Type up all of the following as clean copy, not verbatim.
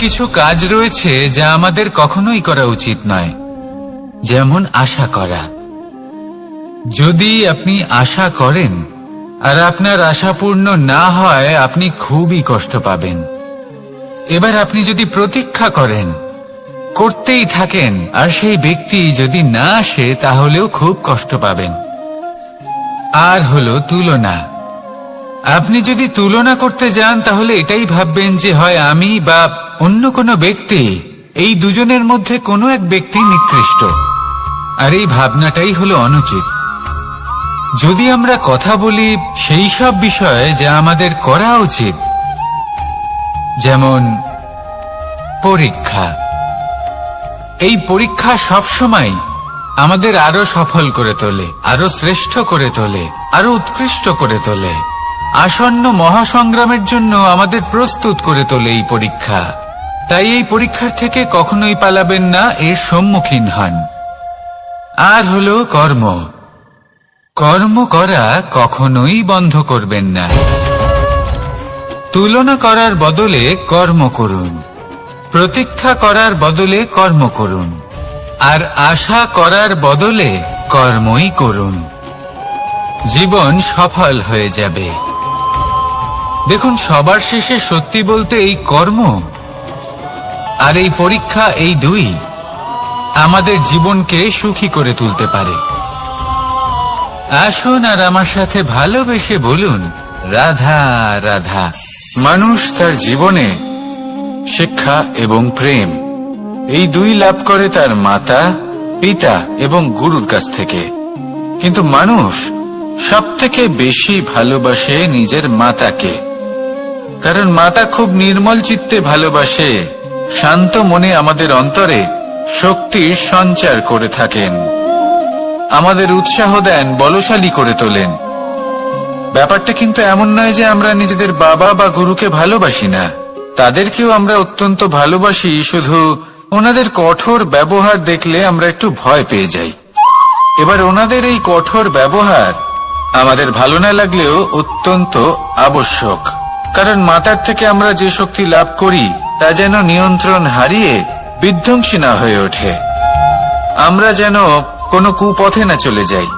কিছু কাজ রয়েছে যা আমাদের কখনোই করা উচিত নয়, যেমন আশা করা। যদি আপনি আশা করেন আর আপনার আশা পূর্ণ না হয়, আপনি খুবই কষ্ট পাবেন। এবার আপনি যদি প্রতীক্ষা করেন, করতেই থাকেন, আর সেই ব্যক্তি যদি না আসে, তাহলেও খুব কষ্ট পাবেন। আর হলো তুলনা। আপনি যদি তুলনা করতে যান, তাহলে এটাই ভাববেন যে হয় আমি বা অন্য কোনো ব্যক্তি, এই দুজনের মধ্যে কোনো এক ব্যক্তি নিকৃষ্ট। আর এই ভাবনাটাই হলো অনুচিত। যদি আমরা কথা বলি সেই সব বিষয়ে যা আমাদের করা উচিত, যেমন পরীক্ষা, এই পরীক্ষা সবসময় আমাদের আরো সফল করে তোলে, আরো শ্রেষ্ঠ করে তোলে, আরো উৎকৃষ্ট করে তোলে। আসন্ন মহাসংগ্রামের জন্য আমাদের প্রস্তুত করে তোলে এই পরীক্ষা। তাই এই পরীক্ষার থেকে কখনোই পালাবেন না, এর সম্মুখীন হন। আর হলো কর্ম। কর্ম করা কখনোই বন্ধ করবেন না। তুলনা করার বদলে কর্ম করুন, প্রতীক্ষা করার বদলে কর্ম করুন, আর আশা করার বদলে কর্মই করুন। জীবন সফল হয়ে যাবে। দেখুন, সবার শেষে সত্যি বলতে এই কর্ম আর এই পরীক্ষা, এই দুই আমাদের জীবনকে সুখী করে তুলতে পারে। আসুন আর আমার সাথে ভালোবেসে বলুন, রাধা রাধা। মানুষ তার জীবনে শিক্ষা এবং প্রেম, এই দুই লাভ করে তার মাতা, পিতা এবং গুরুর কাছ থেকে। কিন্তু মানুষ সবথেকে বেশি ভালোবাসে নিজের মাতাকে, কারণ মাতা খুব নির্মল চিত্তে ভালোবাসে, শান্ত মনে আমাদের অন্তরে শক্তির সঞ্চার করে থাকেন, আমাদের উৎসাহ দেন, বলশালী করে তোলেন। ব্যাপারটা কিন্তু এমন নয় যে আমরা নিজেদের বাবা বা গুরুকে ভালোবাসি না, তাদেরকেও আমরা অত্যন্ত ভালোবাসি, শুধু ওনাদের কঠোর ব্যবহার দেখলে আমরা একটু ভয় পেয়ে যাই। এবার ওনাদের এই কঠোর ব্যবহার আমাদের ভালো না লাগলেও অত্যন্ত আবশ্যক, কারণ মাতার থেকে আমরা যে শক্তি লাভ করি তা যেন নিয়ন্ত্রণ হারিয়ে বিধ্বংসী না হয়ে ওঠে, আমরা যেন কোনো কুপথে না চলে যাই,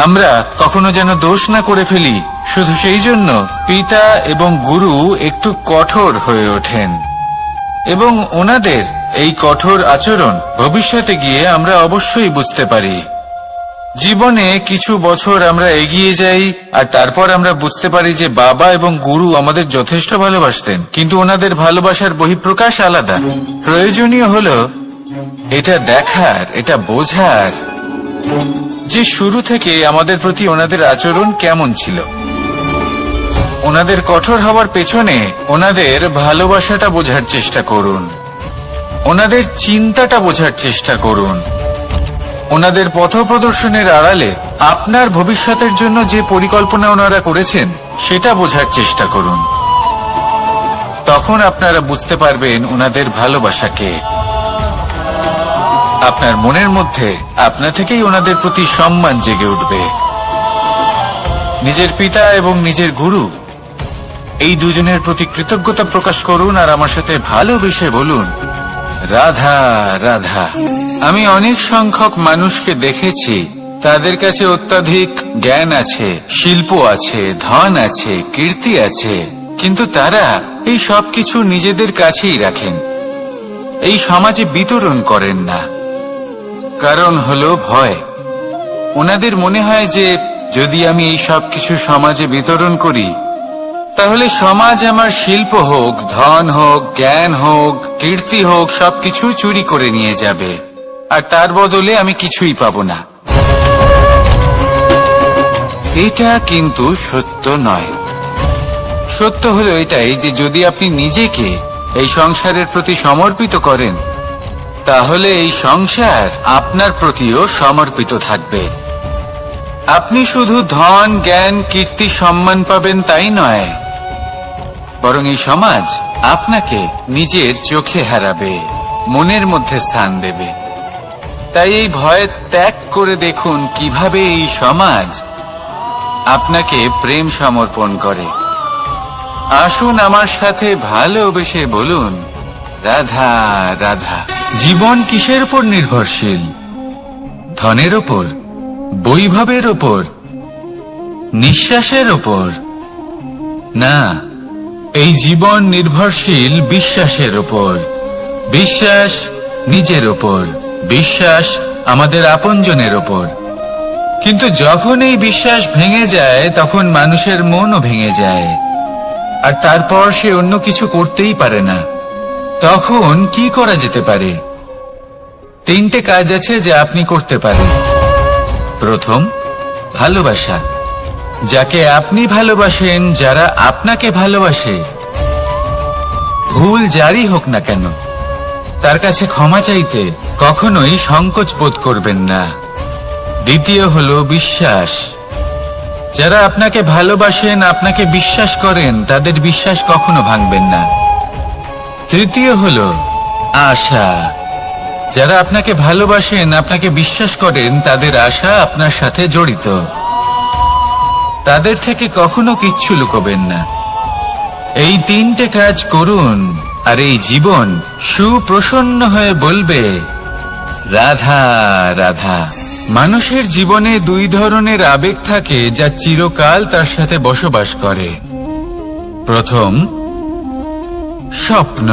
আমরা কখনো যেন দোষ না করে ফেলি। শুধু সেই জন্য পিতা এবং গুরু একটু কঠোর হয়ে ওঠেন, এবং ওনাদের এই কঠোর আচরণ ভবিষ্যতে গিয়ে আমরা অবশ্যই বুঝতে পারি। জীবনে কিছু বছর আমরা এগিয়ে যাই আর তারপর আমরা বুঝতে পারি যে বাবা এবং গুরু আমাদের যথেষ্ট ভালোবাসতেন, কিন্তু ওনাদের ভালোবাসার বহিঃপ্রকাশ আলাদা। প্রয়োজনীয় হলো এটা দেখার, এটা বোঝার যে শুরু থেকে আমাদের প্রতি ওনাদের আচরণ কেমন ছিল। ওনাদের কঠোর হওয়ার পেছনে ওনাদের ভালোবাসাটা বোঝার চেষ্টা করুন, ওনাদের চিন্তাটা বোঝার চেষ্টা করুন, ওনাদের পথপ্রদর্শনের আড়ালে আপনার ভবিষ্যতের জন্য যে পরিকল্পনা ওনারা করেছেন সেটা বোঝার চেষ্টা করুন। তখন আপনারা বুঝতে পারবেন ওনাদের ভালোবাসাকে। আপনার মনের মধ্যে আপনা থেকেই ওনাদের প্রতি সম্মান জেগে উঠবে। নিজের পিতা এবং নিজের গুরু, এই দুজনের প্রতি কৃতজ্ঞতা প্রকাশ করুন আর আমার সাথে ভালোবেসে বলুন, রাধা রাধা। আমি অনেক সংখ্যক মানুষকে দেখেছি, তাদের কাছে অত্যাধিক জ্ঞান আছে, শিল্প আছে, ধন আছে, কীর্তি আছে, কিন্তু তারা এই সব কিছু নিজেদের কাছেই রাখেন, এই সমাজে বিতরণ করেন না। কারণ হলো ভয়। ওনাদের মনে হয় যে যদি আমি এই সব কিছু সমাজে বিতরণ করি, তাহলে সমাজ আমার শিল্প হোক, ধন হোক, জ্ঞান হোক, কীর্তি হোক, সবকিছু চুরি করে নিয়ে যাবে, আর তার বদলে আমি কিছুই পাবো না। এটা কিন্তু সত্য নয়। সত্য হলো এটাই যে যদি আপনি নিজেকে এই সংসারের প্রতি সমর্পিত করেন, তাহলে এই সংসার আপনার প্রতিও সমর্পিত থাকবে। আপনি শুধু ধন, জ্ঞান, কীর্তি, সম্মান পাবেন তাই নয়, বরং এই সমাজ আপনাকে নিজের চোখে হারাবে, মনের মধ্যে স্থান দেবে। তাই এই ভয় ত্যাগ করে দেখুন কিভাবে এই সমাজ আপনাকে প্রেম সমর্পণ করে। আসুন আমার সাথে ভালোবেসে বলুন, রাধা রাধা। জীবন কিসের উপর নির্ভরশীল? ধনের ওপর, বৈভবের ওপর, নিঃশ্বাসের ওপর? না, এই জীবন নির্ভরশীল বিশ্বাসের ওপর। বিশ্বাস নিজের ওপর, বিশ্বাস আমাদের আপনজনের ওপর। কিন্তু যখন এই বিশ্বাস ভেঙে যায়, তখন মানুষের মনও ভেঙে যায়, আর তারপর সে অন্য কিছু করতেই পারে না। তখন কি করা যেতে পারে? 3টে কাজ আছে যা আপনি করতে পারেন। প্রথম, ভালোবাসা। যাকে আপনি ভালোবাসেন, যারা আপনাকে ভালোবাসে, ভুল যারই হোক না কেন, তার কাছে ক্ষমা চাইতে কখনোই সংকোচ বোধ করবেন না। দ্বিতীয় হলো বিশ্বাস। যারা আপনাকে ভালোবাসেন, আপনাকে বিশ্বাস করেন, তাদের বিশ্বাস কখনো ভাঙবেন না। তৃতীয় হলো আশা। যারা আপনাকে ভালোবাসেন, আপনাকে বিশ্বাস করেন, তাদের আশা আপনার সাথে জড়িত। তাদের থেকে কখনো কিচ্ছু লুকোবেন না। এই 3টে কাজ করুন, আর এই জীবন সুপ্রসন্ন হয়ে বলবে, রাধা রাধা। মানুষের জীবনে 2 ধরনের আবেগ থাকে, যা চিরকাল তার সাথে বসবাস করে। প্রথম, স্বপ্ন।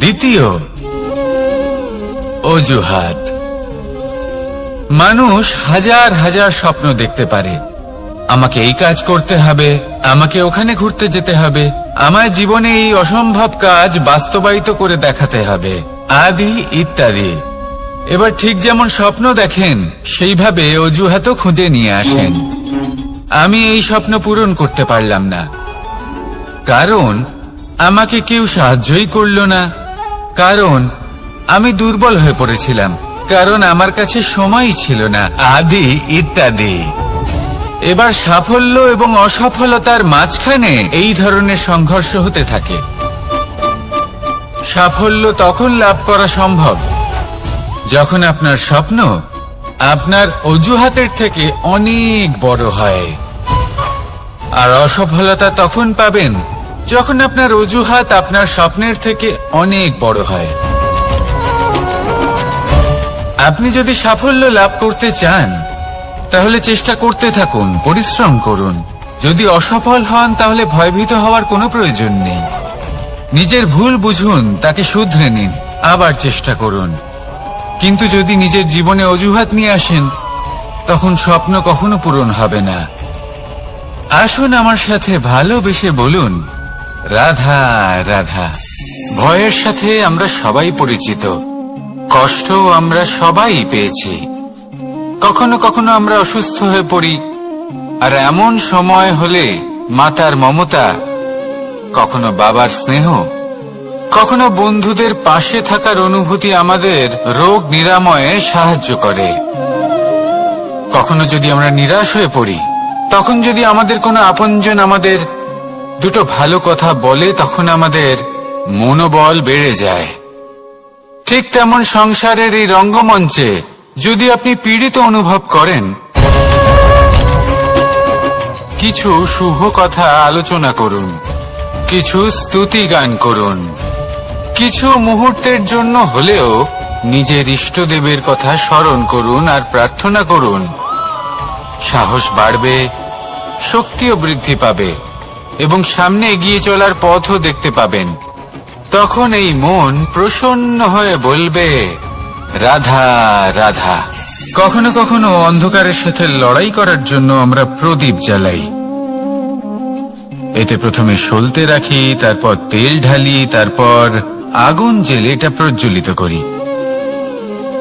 দ্বিতীয়, অজুহাত। মানুষ হাজার হাজার স্বপ্ন দেখতে পারে। আমাকে এই কাজ করতে হবে, আমাকে ওখানে ঘুরতে যেতে হবে, আমার জীবনে এই অসম্ভব কাজ বাস্তবায়িত করে দেখাতে হবে, আদি ইত্যাদি। এবার ঠিক যেমন স্বপ্ন দেখেন, সেইভাবে অজুহাতও খুঁজে নিয়ে আসেন। আমি এই স্বপ্ন পূরণ করতে পারলাম না, কারণ আমাকে কেউ সাহায্যই করল না, কারণ আমি দুর্বল হয়ে পড়েছিলাম, কারণ আমার কাছে সময়ই ছিল না, আদি ইত্যাদি। এবার সাফল্য এবং অসফলতার মাঝখানে এই ধরনের সংঘর্ষ হতে থাকে। সাফল্য তখন লাভ করা সম্ভব যখন আপনার স্বপ্ন আপনার অজুহাতের থেকে অনেক বড় হয়, আর অসফলতা তখন পাবেন যখন আপনার অজুহাত আপনার স্বপ্নের থেকে অনেক বড় হয়। আপনি যদি সাফল্য লাভ করতে চান, তাহলে চেষ্টা করতে থাকুন, পরিশ্রম করুন। যদি অসফল হন, তাহলে ভয়ভীত হওয়ার কোনো প্রয়োজন নেই। নিজের ভুল বুঝুন, তাকে শুধরে নিন, আবার চেষ্টা করুন। কিন্তু যদি নিজের জীবনে অজুহাত নিয়ে আসেন, তখন স্বপ্ন কখনো পূরণ হবে না। আসুন আমার সাথে ভালোবেসে বলুন, রাধা রাধা। ভয়ের সাথে আমরা সবাই পরিচিত, কষ্ট আমরা সবাই পেয়েছি। কখনো কখনো আমরা অসুস্থ হয়ে পড়ি, আর এমন সময় হলে মাতার মমতা, কখনো বাবার স্নেহ, কখনো বন্ধুদের পাশে থাকার অনুভূতি আমাদের রোগ নিরাময়ে সাহায্য করে। কখনো যদি আমরা নিরাশ হয়ে পড়ি, তখন যদি আমাদের কোনো আপনজন আমাদের 2টো ভালো কথা বলে, তখন আমাদের মনোবল বেড়ে যায়। ঠিক তেমন সংসারের এই রঙ্গমঞ্চে যদি আপনি পীড়িত অনুভব করেন, কিছু শুভ কথা আলোচনা করুন, কিছু স্তুতি গান করুন, কিছু মুহূর্তের জন্য হলেও নিজের ইষ্টদেবের কথা স্মরণ করুন আর প্রার্থনা করুন। সাহস বাড়বে, শক্তিও বৃদ্ধি পাবে, এবং সামনে এগিয়ে চলার পথও দেখতে পাবেন। তখন এই মন প্রসন্ন হয়ে বলবে, রাধা রাধা। কখনো কখনো অন্ধকারের সাথে লড়াই করার জন্য আমরা প্রদীপ জ্বালাই। এতে প্রথমে সলতে রাখি, তারপর তেল ঢালি, তারপর আগুন জেলে এটা প্রজ্বলিত করি।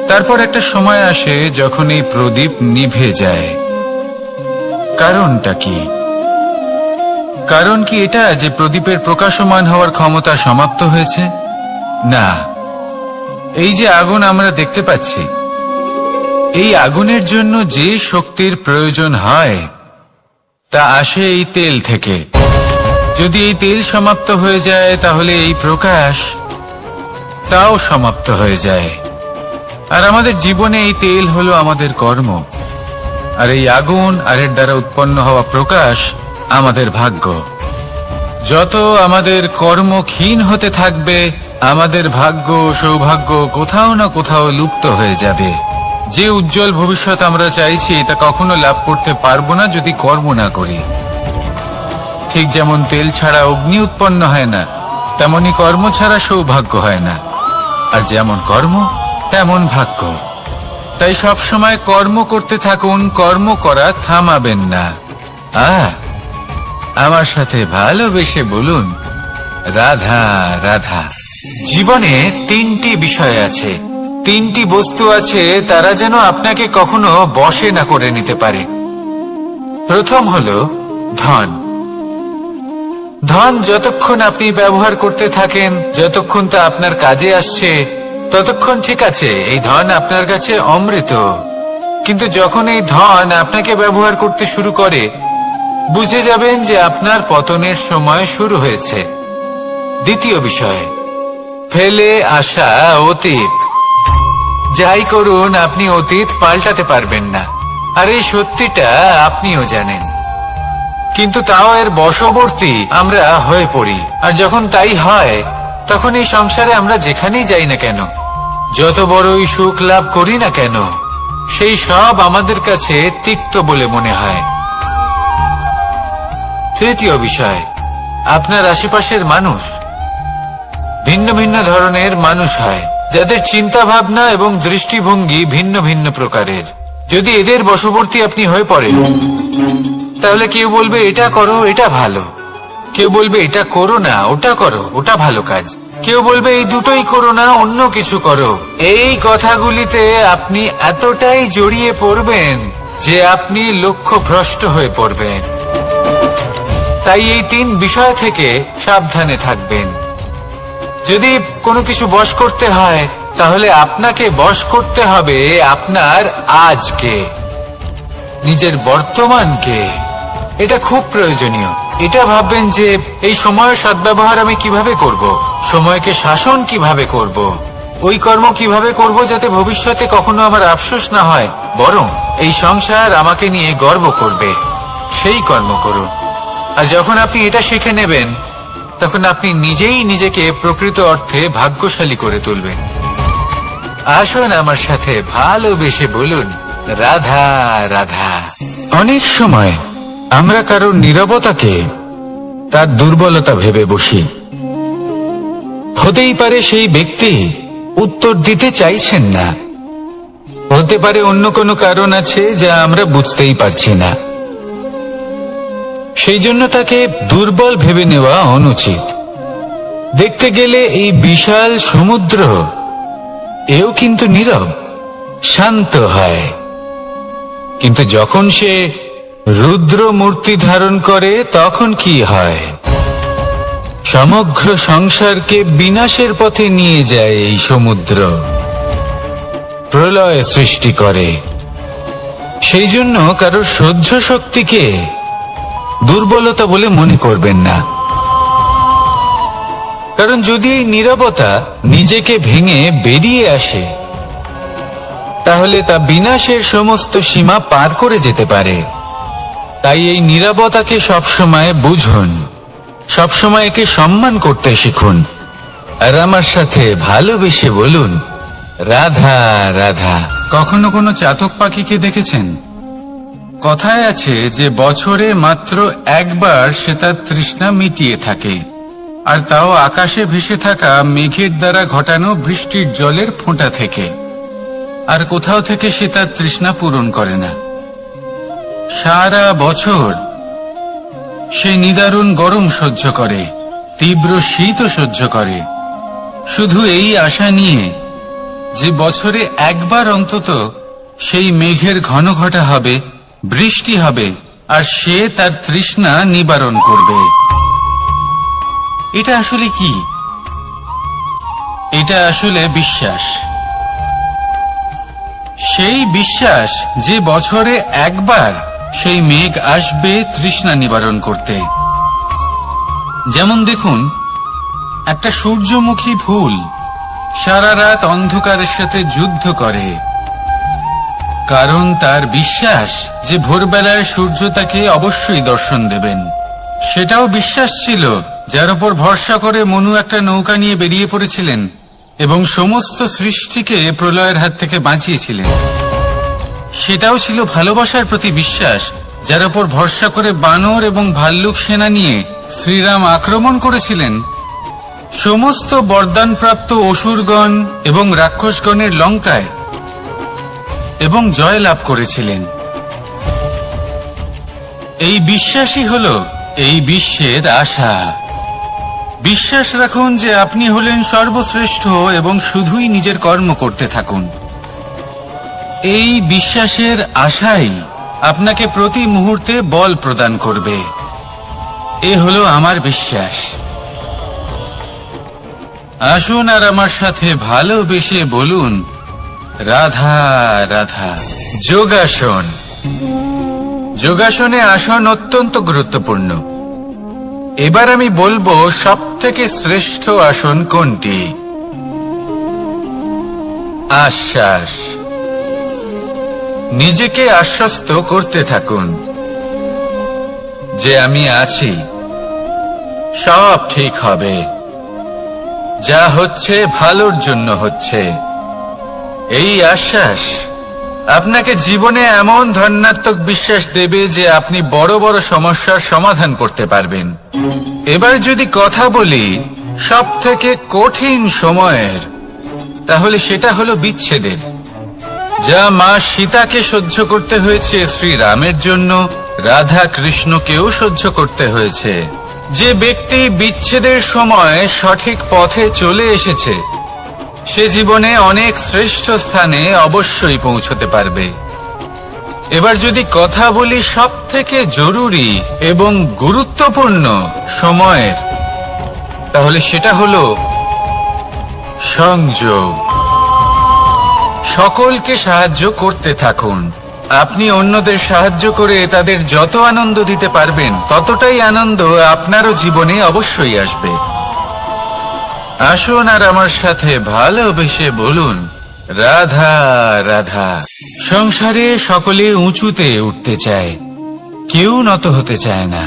তারপর একটা সময় আসে যখন এই প্রদীপ নিভে যায়। কারণটা কি? কারণ কি এটা যে প্রদীপের প্রকাশমান হওয়ার ক্ষমতা সমাপ্ত হয়েছে? না, এই যে আগুন আমরা দেখতে পাচ্ছি, এই আগুনের জন্য যে শক্তির প্রয়োজন হয় তা আসে এই তেল থেকে। যদি এই তেল সমাপ্ত হয়ে যায়, তাহলে এই প্রকাশ তাও সমাপ্ত হয়ে যায়। আর আমাদের জীবনে এই তেল হলো আমাদের কর্ম, আর এই আগুন আর এর দ্বারা উৎপন্ন হওয়া প্রকাশ আমাদের ভাগ্য। যত আমাদের কর্ম ক্ষীণ হতে থাকবে, আমাদের ভাগ্য সৌভাগ্য কোথাও না কোথাও লুপ্ত হয়ে যাবে। যে উজ্জ্বল ভবিষ্যৎ আমরা চাইছি তা কখনো লাভ করতে পারবো না যদি কর্ম না করি। ঠিক যেমন তেল ছাড়া অগ্নি উৎপন্ন হয় না, তেমনি কর্ম ছাড়া সৌভাগ্য হয় না। আর যেমন কর্ম তেমন ভাগ্য। তাই সব সময় কর্ম করতে থাকুন, কর্ম করা থামাবেন না। আমার সাথে ভালোবেসে বলুন, রাধা রাধা। জীবনে তিনটি বিষয় আছে, তিনটি বস্তু আছে, তারা যেন আপনাকে কখনো বশে না করে নিতে পারে। প্রথম হলো ধন। ধন যতক্ষণ আপনি ব্যবহার করতে থাকেন, যতক্ষণ তা আপনার কাজে আসছে, ততক্ষণ ঠিক আছে, এই ধন আপনার কাছে অমৃত। কিন্তু যখন এই ধন আপনাকে ব্যবহার করতে শুরু করে, বুঝে যাবেন যে আপনার পতনের সময় শুরু হয়েছে। দ্বিতীয় বিষয়, ফেলে আসা অতীত। যাই করুন, আপনি অতীত পাল্টাতে পারবেন না, আর এই সত্যিটা আপনিও জানেন। কিন্তু তাও এর বশবর্তী আমরা হয়ে পড়ি। আর যখন তাই হয়, তখন এই সংসারে আমরা যেখানেই যাই না কেন, যত বড়ই সুখ লাভ করি না কেন, সেই সব আমাদের কাছে তিক্ত বলে মনে হয়। তৃতীয় বিষয়, আপনার আশেপাশের মানুষ। ভিন্ন ভিন্ন ধরনের মানুষ হয়, যাদের চিন্তা ভাবনা এবং দৃষ্টিভঙ্গি ভিন্ন ভিন্ন প্রকারের। যদি এদের বশবর্তী আপনি হয়ে পড়েন, তাহলে কেউ বলবে এটা করো, এটা ভালো। কেউ বলবে এটা করো না, ওটা করো, ওটা ভালো কাজ। কেউ বলবে এই দুটোই করো না, অন্য কিছু করো। এই কথাগুলিতে আপনি এতটাই জড়িয়ে পড়বেন যে আপনি লক্ষ্যভ্রষ্ট হয়ে পড়বেন। তাই এই তিন বিষয় থেকে সাবধানে থাকবেন। যদি কোনো কিছু বশ করতে হয়, তাহলে আপনাকে বশ করতে হবে আপনার আজকে, নিজের বর্তমানকে। এটা খুব প্রয়োজনীয়। এটা ভাববেন যে এই সময়ের সদ্ব্যবহার আমি কিভাবে করব, সময়কে শাসন কিভাবে করব, ওই কর্ম কিভাবে করব যাতে ভবিষ্যতে কখনো আমার আফসোস না হয়, বরং এই সংসার আমাকে নিয়ে গর্ব করবে, সেই কর্ম করুন। আর যখন আপনি এটা শিখে নেবেন, তখন আপনি নিজেই নিজেকে প্রকৃত অর্থে ভাগ্যশালী করে তুলবেন। আসুন আমার সাথে ভালোবেসে বলুন, রাধা রাধা। অনেক সময় আমরা কারোর নীরবতাকে তার দুর্বলতা ভেবে বসি। হতেই পারে সেই ব্যক্তি উত্তর দিতে চাইছেন না, হতে পারে অন্য কোনো কারণ আছে যা আমরা বুঝতেই পারছি না। সেই জন্য তাকে দুর্বল ভেবে নেওয়া অনুচিত। দেখতে গেলে এই বিশাল সমুদ্র এও কিন্তু নীরব, শান্ত হয়। কিন্তু যখন সে রুদ্র মূর্তি ধারণ করে, তখন কি হয়? সমগ্র সংসারকে বিনাশের পথে নিয়ে যায় এই সমুদ্র, প্রলয় সৃষ্টি করে। সেই জন্য কারো সহ্য শক্তিকে দুর্বলতা বলে মনে করবেন না। কারণ যদি এই নীরবতা নিজেকে ভেঙে বেরিয়ে আসে, তাহলে তা বিনাশের সমস্ত সীমা পার করে যেতে পারে। তাই এই নীরবতাকে সবসময় বুঝুন, সবসময় একে সম্মান করতে শিখুন। আর আমার সাথে ভালোবেসে বলুন, রাধা রাধা। কখনো কোনো চাতক পাখিকে দেখেছেন? কথায় আছে যে বছরে মাত্র একবার সে তার তৃষ্ণা মিটিয়ে থাকে, আর তাও আকাশে ভেসে থাকা মেঘের দ্বারা ঘটানো বৃষ্টির জলের ফোঁটা থেকে। আর কোথাও থেকে সে তার তৃষ্ণা পূরণ করে না। সারা বছর সে নিদারুণ গরম সহ্য করে, তীব্র শীতও সহ্য করে, শুধু এই আশা নিয়ে যে বছরে একবার অন্তত সেই মেঘের ঘন ঘটা হবে, বৃষ্টি হবে, আর সে তার তৃষ্ণা নিবারণ করবে। এটা আসলে কি? এটা আসলে বিশ্বাস। সেই বিশ্বাস যে বছরে একবার সেই মেঘ আসবে তৃষ্ণা নিবারণ করতে। যেমন দেখুন, একটা সূর্যমুখী ফুল সারা রাত অন্ধকারের সাথে যুদ্ধ করে, কারণ তার বিশ্বাস যে ভোরবেলায় সূর্য তাকে অবশ্যই দর্শন দেবেন। সেটাও বিশ্বাস ছিল, যার উপর ভরসা করে মনু একটা নৌকা নিয়ে বেরিয়ে পড়েছিলেন এবং সমস্ত সৃষ্টিকে প্রলয়ের হাত থেকে বাঁচিয়েছিলেন। সেটাও ছিল ভালোবাসার প্রতি বিশ্বাস, যার উপর ভরসা করে বানর এবং ভাল্লুক সেনা নিয়ে শ্রীরাম আক্রমণ করেছিলেন সমস্ত বরদানপ্রাপ্ত অসুরগণ এবং রাক্ষসগণের লঙ্কায় এবং জয় লাভ করেছিলেন। এই বিশ্বাসই হল এই বিশ্বের আশা। বিশ্বাস রাখুন যে আপনি হলেন সর্বশ্রেষ্ঠ এবং শুধুই নিজের কর্ম করতে থাকুন। এই বিশ্বাসের আশাই আপনাকে প্রতি মুহূর্তে বল প্রদান করবে। এ হলো আমার বিশ্বাস। আসুন আর আমার সাথে ভালোবেসে বলুন, রাধা রাধা। যোগাসন। যোগাসনে আসন অত্যন্ত গুরুত্বপূর্ণ। এবার আমি বলবো সবথেকে শ্রেষ্ঠ আসন কোনটি। আশ্বাস। নিজেকে আশ্বস্ত করতে থাকুন যে আমি আছি, সব ঠিক হবে, যা হচ্ছে ভালোর জন্য হচ্ছে। এই আশ্বাস আপনাকে জীবনে এমন ধনাত্মক বিশ্বাস দেবে যে আপনি বড় বড় সমস্যার সমাধান করতে পারবেন। এবার যদি কথা বলি সবথেকে কঠিন সময়ের, তাহলে সেটা হলো বিচ্ছেদের। যা মা সীতাকে সহ্য করতে হয়েছে শ্রীরামের জন্য, রাধা কৃষ্ণকেও সহ্য করতে হয়েছে। যে ব্যক্তি বিচ্ছেদের সময় সঠিক পথে চলে এসেছে, সে জীবনে অনেক শ্রেষ্ঠ স্থানে অবশ্যই পৌঁছতে পারবে। এবার যদি কথা বলি সবথেকে জরুরি এবং গুরুত্বপূর্ণ সময়ের, তাহলে সেটা হলো সংযোগ। সকলকে সাহায্য করতে থাকুন। আপনি অন্যদের সাহায্য করে তাদের যত আনন্দ দিতে পারবেন, ততটাই আনন্দ আপনারও জীবনে অবশ্যই আসবে। আসুন আর আমার সাথে ভালোবেসে বলুন, রাধা রাধা। সংসারে সকলে উঁচুতে উঠতে চায়, কেউ নত হতে চায় না।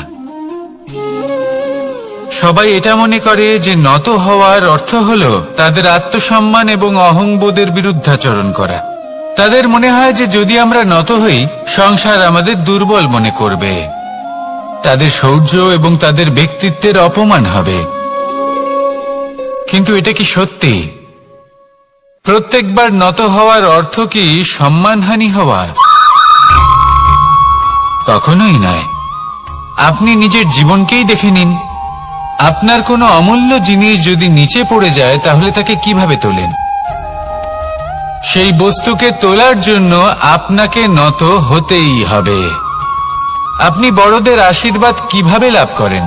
সবাই এটা মনে করে যে নত হওয়ার অর্থ হলো তাদের আত্মসম্মান এবং অহংবোধের বিরুদ্ধাচরণ করা। তাদের মনে হয় যে যদি আমরা নত হই, সংসার আমাদের দুর্বল মনে করবে, তাদের শৌর্য এবং তাদের ব্যক্তিত্বের অপমান হবে। কিন্তু এটা কি সত্যি? প্রত্যেকবার নত হওয়ার অর্থ কি সম্মানহানি হওয়া? কখনোই নয়। আপনি নিজের জীবনকেই দেখে নিন। আপনার কোনো অমূল্য জিনিস যদি নিচে পড়ে যায়, তাহলে তাকে কিভাবে তোলেন? সেই বস্তুকে তোলার জন্য আপনাকে নত হতেই হবে। আপনি বড়দের আশীর্বাদ কিভাবে লাভ করেন?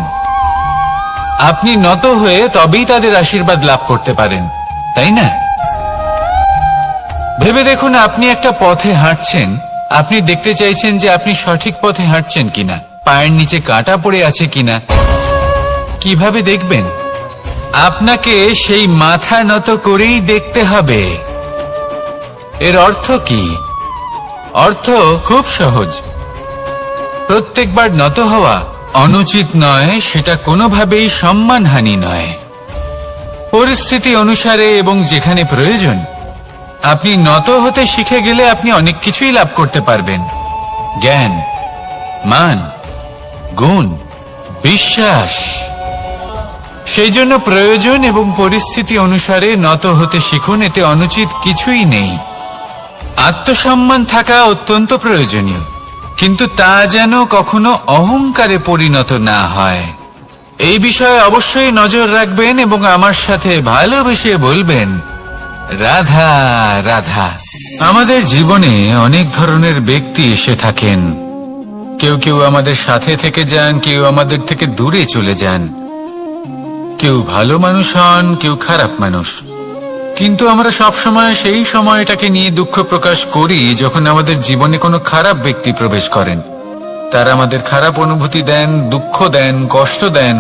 আপনি নত হয়ে তবেই তাদের আশীর্বাদ লাভ করতে পারেন, তাই না? ভেবে দেখুন, আপনি একটা পথে হাঁটছেন, আপনি দেখতে চাইছেন যে আপনি সঠিক পথে হাঁটছেন কিনা, পায়ের নিচে কাঁটা পড়ে আছে কিনা। কিভাবে দেখবেন? আপনাকে সেই মাথা নত করেই দেখতে হবে। এর অর্থ কি? অর্থ খুব সহজ। প্রত্যেকবার নত হওয়া অনুচিত নয়, সেটা কোনোভাবেই সম্মানহানি নয়। পরিস্থিতি অনুসারে এবং যেখানে প্রয়োজন, আপনি নত হতে শিখে গেলে আপনি অনেক কিছুই লাভ করতে পারবেন। জ্ঞান, মান, গুণ, বিশ্বাস। সেই জন্য প্রয়োজন এবং পরিস্থিতি অনুসারে নত হতে শিখুন। এতে অনুচিত কিছুই নেই। আত্মসম্মান থাকা অত্যন্ত প্রয়োজনীয়, কিন্তু তা যেন কখনো অহংকারে পরিণত না হয়। এই বিষয়ে অবশ্যই নজর রাখবেন এবং আমার সাথে ভালোবেসে বলবেন, রাধা রাধা। আমাদের জীবনে অনেক ধরনের ব্যক্তি এসে থাকেন। কেউ কেউ আমাদের সাথে থেকে যান, কেউ আমাদের থেকে দূরে চলে যান। কেউ ভালো মানুষ হন, কেউ খারাপ মানুষ। কিন্তু আমরা সবসময় সেই সময়টাকে নিয়ে দুঃখ প্রকাশ করি যখন আমাদের জীবনে কোনো খারাপ ব্যক্তি প্রবেশ করেন। তারা আমাদের খারাপ অনুভূতি দেন, দুঃখ দেন, কষ্ট দেন।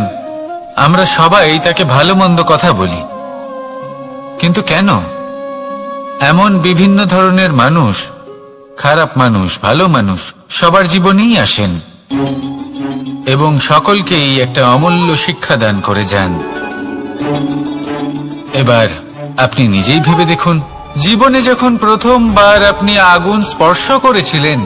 আমরা সবাই তাকে ভালো মন্দ কথা বলি। কিন্তু কেন? এমন বিভিন্ন ধরনের মানুষ, খারাপ মানুষ, ভালো মানুষ, সবার জীবনেই আসেন। এবং সকলকেই একটা অমূল্য শিক্ষা দান করে যান। এবার আপনি নিজেই ভেবে দেখুন, জীবনে যখন প্রথমবার আপনি আগুন স্পর্শ করেছিলেন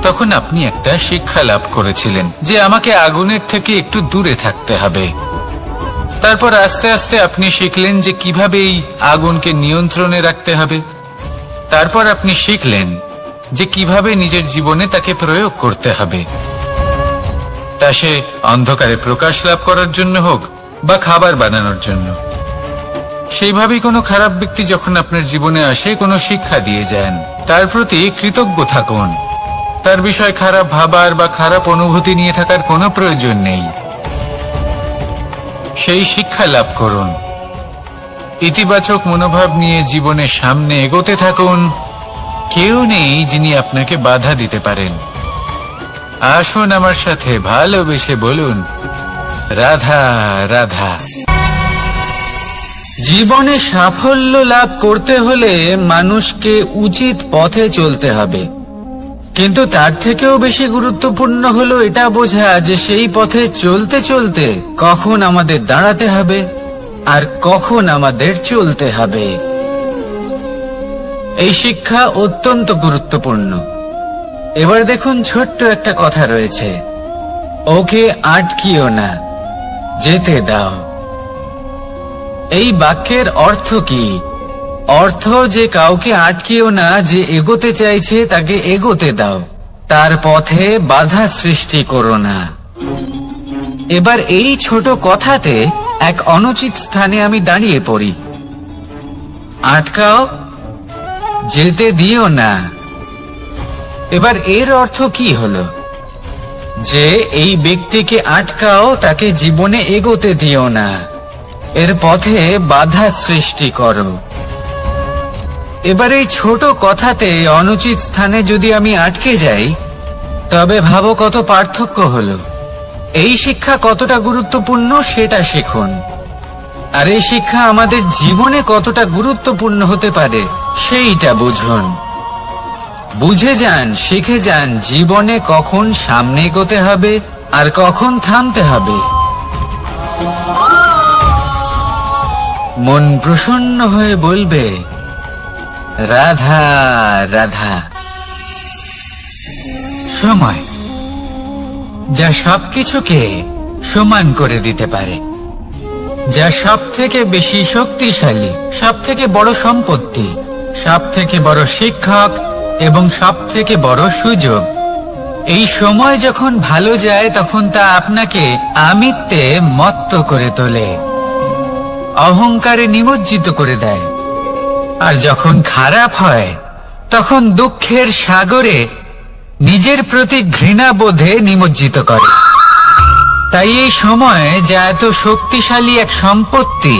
তখন আপনি একটা শিক্ষা লাভ করেছিলেন যে আমাকে আগুনের থেকে একটু দূরে থাকতে হবে। তারপর আস্তে আস্তে আপনি শিখলেন যে কিভাবে এই আগুনকে নিয়ন্ত্রণে রাখতে হবে। তারপর আপনি শিখলেন যে কিভাবে নিজের জীবনে তাকে প্রয়োগ করতে হবে, তা সে অন্ধকারে প্রকাশ লাভ করার জন্য হোক বা খাবার বানানোর জন্য। সেইভাবেই কোনো খারাপ ব্যক্তি যখন আপনার জীবনে আসে কোনো শিক্ষা দিয়ে যান, তার প্রতি কৃতজ্ঞ থাকুন। তার বিষয় খারাপ ভাবার বা খারাপ অনুভূতি নিয়ে থাকার কোনো প্রয়োজন নেই। সেই শিক্ষা লাভ করুন, ইতিবাচক মনোভাব নিয়ে জীবনের সামনে এগোতে থাকুন। কেউ নেই যিনি আপনাকে বাধা দিতে পারেন। আসুন আমার সাথে ভালোবেসে বলুন, রাধা রাধা। জীবনে সাফল্য লাভ করতে হলে মানুষকে উচিত পথে চলতে হবে, কিন্তু তার থেকেও বেশি গুরুত্বপূর্ণ হলো এটা বোঝা যে সেই পথে চলতে চলতে কখন আমাদের দাঁড়াতে হবে আর কখন আমাদের চলতে হবে। এই শিক্ষা অত্যন্ত গুরুত্বপূর্ণ। এবার দেখুন, ছোট্ট একটা কথা রয়েছে, ওকে আটকিও না, যেতে দাও। এই বাক্যের অর্থ কি? অর্থ যে কাউকে আটকিও না, যে এগোতে চাইছে তাকে এগোতে দাও, তার পথে বাধা সৃষ্টি করো না। এবার এই ছোট কথাতে এক অনুচিত স্থানে আমি দাঁড়িয়ে পড়ি। আটকাও, যেতে দিও না। এবার এর অর্থ কি হলো? যে এই ব্যক্তিকে আটকাও, তাকে জীবনে এগোতে দিও না, এর পথে বাধা সৃষ্টি করো। এবার এই ছোট কথাতে অনুচিত স্থানে যদি আমি আটকে যাই, তবে ভাবো কত পার্থক্য হলো। এই শিক্ষা কতটা গুরুত্বপূর্ণ সেটা শিখুন, আর এই শিক্ষা আমাদের জীবনে কতটা গুরুত্বপূর্ণ হতে পারে সেইটা বুঝুন। বুঝে যান, শিখে যান জীবনে কখন সামনে এগোতে হবে আর কখন থামতে হবে। মন প্রসন্ন হয়ে বলবে, রাধা রাধা। সময় যা সবকিছুকে সমান করে দিতে পারে, যা সব থেকে বেশি শক্তিশালী, সব থেকে বড় সম্পত্তি, সব থেকে বড় শিক্ষক এবং সব থেকে বড় সুযোগ। এই সময় যখন ভালো যায় তখন তা আপনাকে আমিত্বে মত্ত করে তোলে, অহংকারে নিমজ্জিত করে দেয়। আর যখন খারাপ হয় তখন দুঃখের সাগরে নিজের প্রতি ঘৃণাবোধে নিমজ্জিত করে। তাই এই সময় যা এত শক্তিশালী এক সম্পত্তি,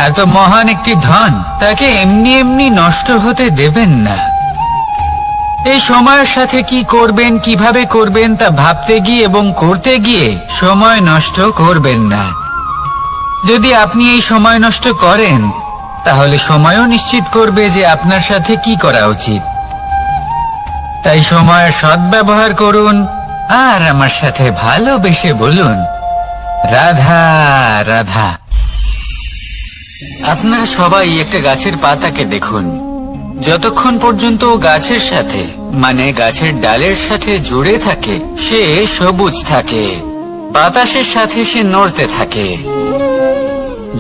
এত মহান একটি ধন, তাকে এমনি এমনি নষ্ট হতে দেবেন না। এই সময়ের সাথে কি করবেন, কিভাবে করবেন তা ভাবতে গিয়ে এবং করতে গিয়ে সময় নষ্ট করবেন না। যদি আপনি এই সময় নষ্ট করেন, তাহলে সময়ও নিশ্চিত করবে যে আপনার সাথে কি করা উচিত। তাই সময়ের সদ্ব্যবহার করুন আর আমার সাথে ভালোবেসে বলুন, রাধা রাধা। আপনারা সবাই একটা গাছের পাতাকে দেখুন, যতক্ষণ পর্যন্ত গাছের সাথে মানে গাছের ডালের সাথে জুড়ে থাকে সে সবুজ থাকে, বাতাসের সাথে সে নড়তে থাকে।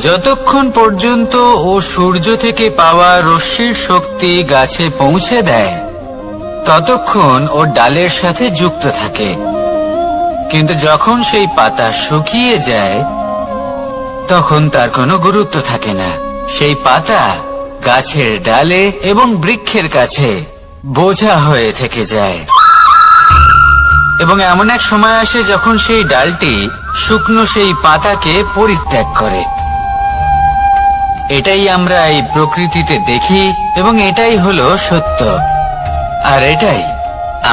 যতক্ষণ পর্যন্ত ও সূর্য থেকে পাওয়া রশ্মির শক্তি গাছে পৌঁছে দেয় ততক্ষণ ও ডালের সাথে যুক্ত থাকে। কিন্তু যখন সেই পাতা শুকিয়ে যায় তখন তার কোনো গুরুত্ব থাকে না। সেই পাতা গাছের ডালে এবং বৃক্ষের কাছে বোঝা হয়ে থেকে যায়। এবং এমন এক সময় আসে যখন সেই ডালটি শুকনো সেই পাতাকে পরিত্যাগ করে। এটাই আমরা এই প্রকৃতিতে দেখি এবং এটাই হলো সত্য। আর এটাই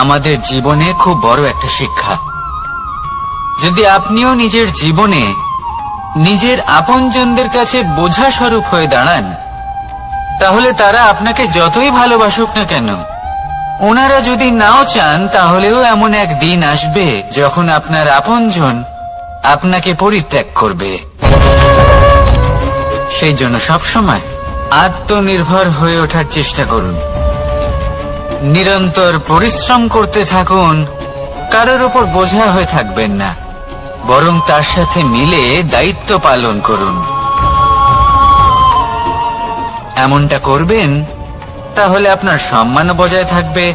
আমাদের জীবনে খুব বড় একটা শিক্ষা। যদি আপনিও নিজের জীবনে নিজের আপনজনদের কাছে বোঝা স্বরূপ হয়ে দাঁড়ান, তাহলে তারা আপনাকে যতই ভালোবাসুক না কেন ওনারা যদি নাও চান তাহলেও এমন এক দিন আসবে যখন আপনার আপনজন আপনাকে পরিত্যাগ করবে। সেই জন্য সবসময় আত্মনির্ভর হয়ে ওঠার চেষ্টা করুন। নিরন্তর পরিশ্রম করতে থাকুন, কারোর উপর বোঝা হয়ে থাকবেন না, বরং তার সাথে মিলে দায়িত্ব পালন করুন। এমনটা করবেন তাহলে আপনার সম্মানও বজায় থাকবে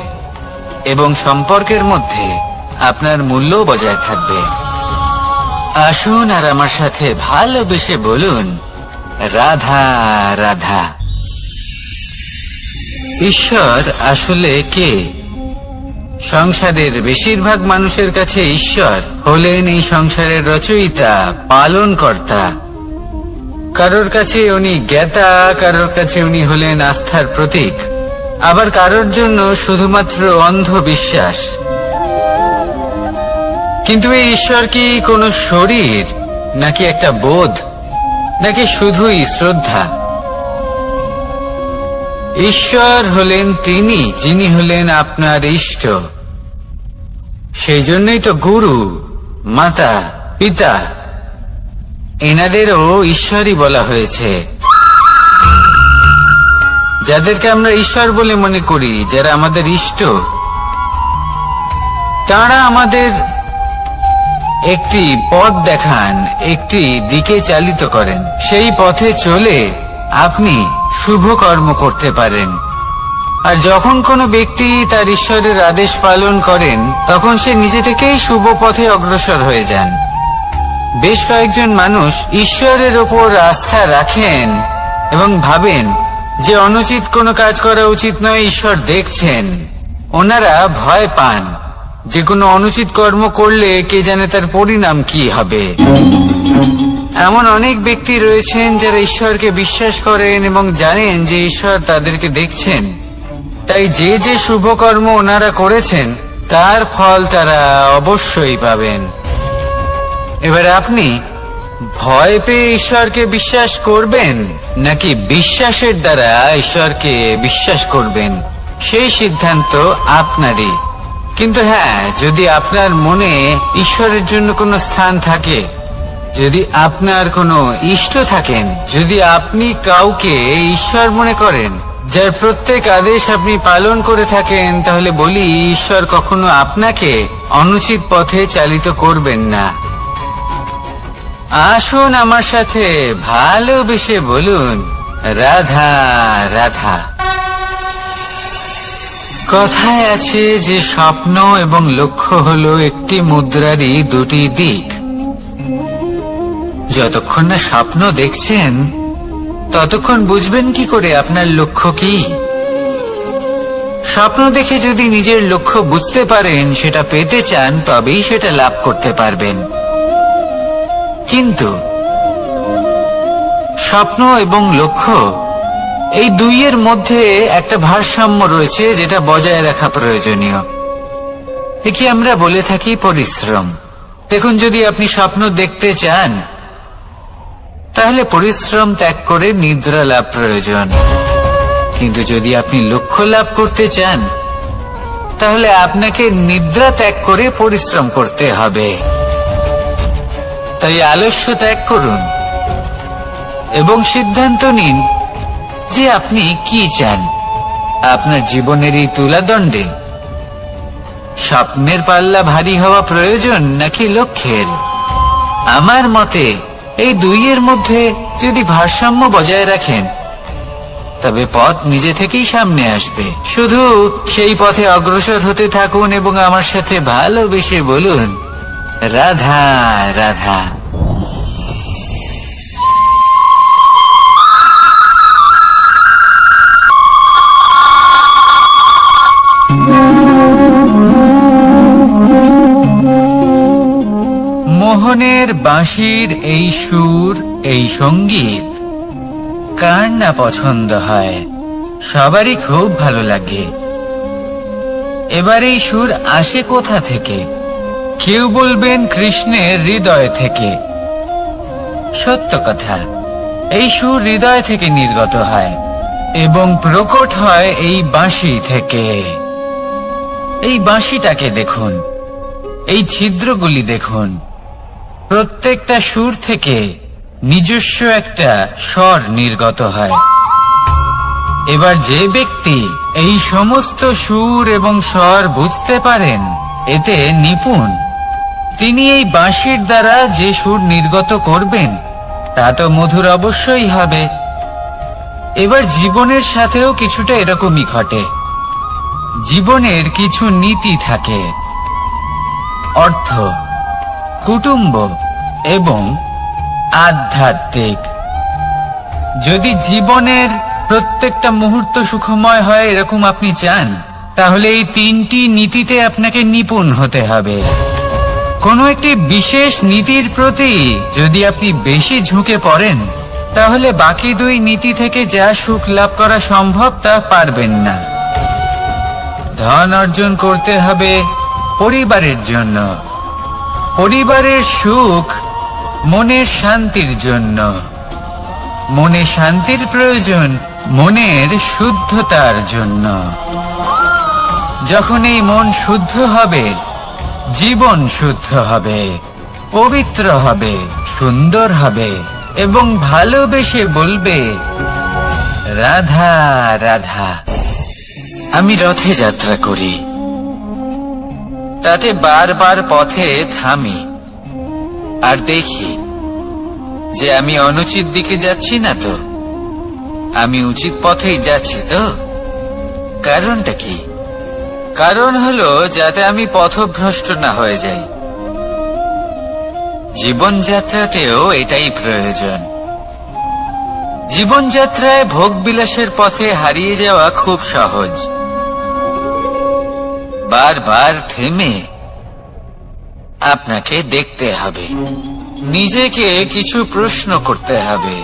এবং সম্পর্কের মধ্যে আপনার মূল্যও বজায় থাকবে। আসুন আর আমার সাথে ভালোবেসে বলুন, রাধা রাধা। ঈশ্বর আসলে কে? সংসারের বেশিরভাগ মানুষের কাছে ঈশ্বর হলেন এই সংসারের রচয়িতা, পালনকর্তা। কারোর কাছে উনি জ্ঞাতা, কারোর কাছে উনি হলেন আস্থার প্রতীক, আবার কারোর জন্য শুধুমাত্র অন্ধবিশ্বাস। কিন্তু এই ঈশ্বর কি কোনো শরীর, নাকি একটা বোধ, নাকি শুধুই শ্রদ্ধা? ঈশ্বর হলেন তিনি যিনি হলেন আপনার ইষ্ট। সেই জন্যই তো গুরু, মাতা, পিতা এনাদেরও ঈশ্বরই বলা হয়েছে। যাদেরকে আমরা ঈশ্বর বলে মনে করি, যারা আমাদের ইষ্ট, তারা আমাদের একটি পথ দেখান, একটি দিকে চালিত করেন। সেই পথে চলে আপনি শুভ কর্ম করতে পারেন। আর যখন কোনো ব্যক্তি তার ঈশ্বরের আদেশ পালন করেন, তখন সে নিজে থেকেই শুভ পথে অগ্রসর হয়ে যান। বেশ কয়েকজন মানুষ ঈশ্বরের ওপর আস্থা রাখেন এবং ভাবেন যে অনুচিত কোনো কাজ করা উচিত নয়, ঈশ্বর দেখছেন। ওনারা ভয় পান যে কোনো অনুচিত কর্ম করলে কে জানে তার পরিণাম কি হবে। এমন অনেক ব্যক্তি রয়েছেন যারা ঈশ্বরকে বিশ্বাস করেন এবং জানেন যে ঈশ্বর তাদেরকে দেখছেন, তাই যে যে শুভ কর্ম ওনারা করেছেন তার ফল তারা অবশ্যই পাবেন। এবার আপনি ভয় পেয়ে ঈশ্বরকে বিশ্বাস করবেন নাকি বিশ্বাসের দ্বারা ঈশ্বরকে বিশ্বাস করবেন, সেই সিদ্ধান্ত আপনারই। কিন্তু হ্যাঁ, যদি আপনার মনে ঈশ্বরের জন্য কোনো স্থান থাকে, যদি আপনার কোনো ইষ্ট থাকেন, যদি আপনি কাউকে ঈশ্বর মনে করেন যার প্রত্যেক আদেশ আপনি পালন করে থাকেন, তাহলে বলি ঈশ্বর কখনো আপনাকে অনুচিত পথে চালিত করবেন না। আসুন আমার সাথে ভালোবেসে বলুন, রাধা রাধা। কথায় আছে যে স্বপ্ন এবং লক্ষ্য হলো একটি মুদ্রারই দুটি দিক। যতক্ষণ না স্বপ্ন দেখছেন ততক্ষণ বুঝবেন কি করে আপনার লক্ষ্য কি? স্বপ্ন দেখে যদি নিজের লক্ষ্য বুঝতে পারেন, সেটা পেতে চান, তবেই সেটা লাভ করতে পারবেন। কিন্তু স্বপ্ন এবং লক্ষ্য এই দুইয়ের মধ্যে একটা ভারসাম্য রয়েছে, যেটা বজায় রাখা প্রয়োজনীয়। একে আমরা বলে থাকি পরিশ্রম। দেখুন, যদি আপনি স্বপ্ন দেখতে চান তাহলে পরিশ্রম ত্যাগ করে নিদ্রা লাভ প্রয়োজন। কিন্তু যদি আপনি লক্ষ্য লাভ করতে চান তাহলে আপনাকে নিদ্রা ত্যাগ করে পরিশ্রম করতে হবে। তাই আলস্য ত্যাগ করুন এবং সিদ্ধান্ত নিন যে আপনি কি চান আপনার জীবনের এই তুলাদণ্ডে। স্বপ্নের পাল্লা ভারী হওয়া প্রয়োজন নাকি লক্ষ্যের? আমার মতে এই দুইয়ের মধ্যে যদি ভারসাম্য বজায় রাখেন, তবে পথ নিজে থেকেই সামনে আসবে। শুধু সেই পথে অগ্রসর হতে থাকুন এবং আমার সাথে ভালোবেসে বলুন, রাধা রাধা। মোহনের বাঁশির এই সুর, এই সঙ্গীত কার না পছন্দ হয়? সবারই খুব ভালো লাগে। এবার এই সুর আসে কোথা থেকে? কেউ বলবেন কৃষ্ণের হৃদয় থেকে। সত্য কথা, এই সুর হৃদয় থেকে নির্গত হয় এবং প্রকট হয় এই বাঁশি থেকে। এই বাঁশিটাকে দেখুন, এই ছিদ্রগুলি দেখুন, প্রত্যেকটা সুর থেকে নিজস্ব একটা স্বর নির্গত হয়। এবার যে ব্যক্তি এই সমস্ত সুর এবং স্বর বুঝতে পারেন, এতে নিপুণ, তিনি এই বাঁশির দ্বারা যে সুর নির্গত করবেন তা তো মধুর অবশ্যই হবে। এবার জীবনের সাথেও কিছুটা এরকমই ঘটে। জীবনের কিছু নীতি থাকে, অর্থ, কুটুম্ব এবং আধ্যাত্মিক। যদি জীবনের প্রত্যেকটা মুহূর্ত সুখময় হয় এরকম আপনি চান, তাহলে এই তিনটি নীতিতে আপনাকে নিপুণ হতে হবে। কোনো একটি বিশেষ নীতির প্রতি যদি আপনি বেশি ঝুঁকে পড়েন, তাহলে বাকি দুই নীতি থেকে যা সুখ লাভ করা সম্ভব তা পারবেন না। ধন অর্জন করতে হবে পরিবারের জন্য, পরিবারের সুখ মনের শান্তির জন্য, মনে শান্তির প্রয়োজন মনের শুদ্ধতার জন্য। যখন এই মন শুদ্ধ হবে, জীবন শুদ্ধ হবে, পবিত্র হবে, সুন্দর হবে এবং ভালোবেসে বলবে, রাধা রাধা। আমি রথে যাত্রা করি, তাতে বারবার পথে থামি আর দেখি যে আমি অনুচিত দিকে যাচ্ছি না তো, আমি উচিত পথেই যাচ্ছি তো। কারণটা কি? কারণ হলো যাতে আমি পথভ্রষ্ট না হয়ে যাই। জীবনযাত্রাতেও এটাই প্রয়োজন। জীবনযাত্রায় ভোগবিলাসের পথে হারিয়ে যাওয়া খুব সহজ। বারবার থেমে আপনাকে দেখতে হবে, নিজেকে কিছু প্রশ্ন করতে হবে।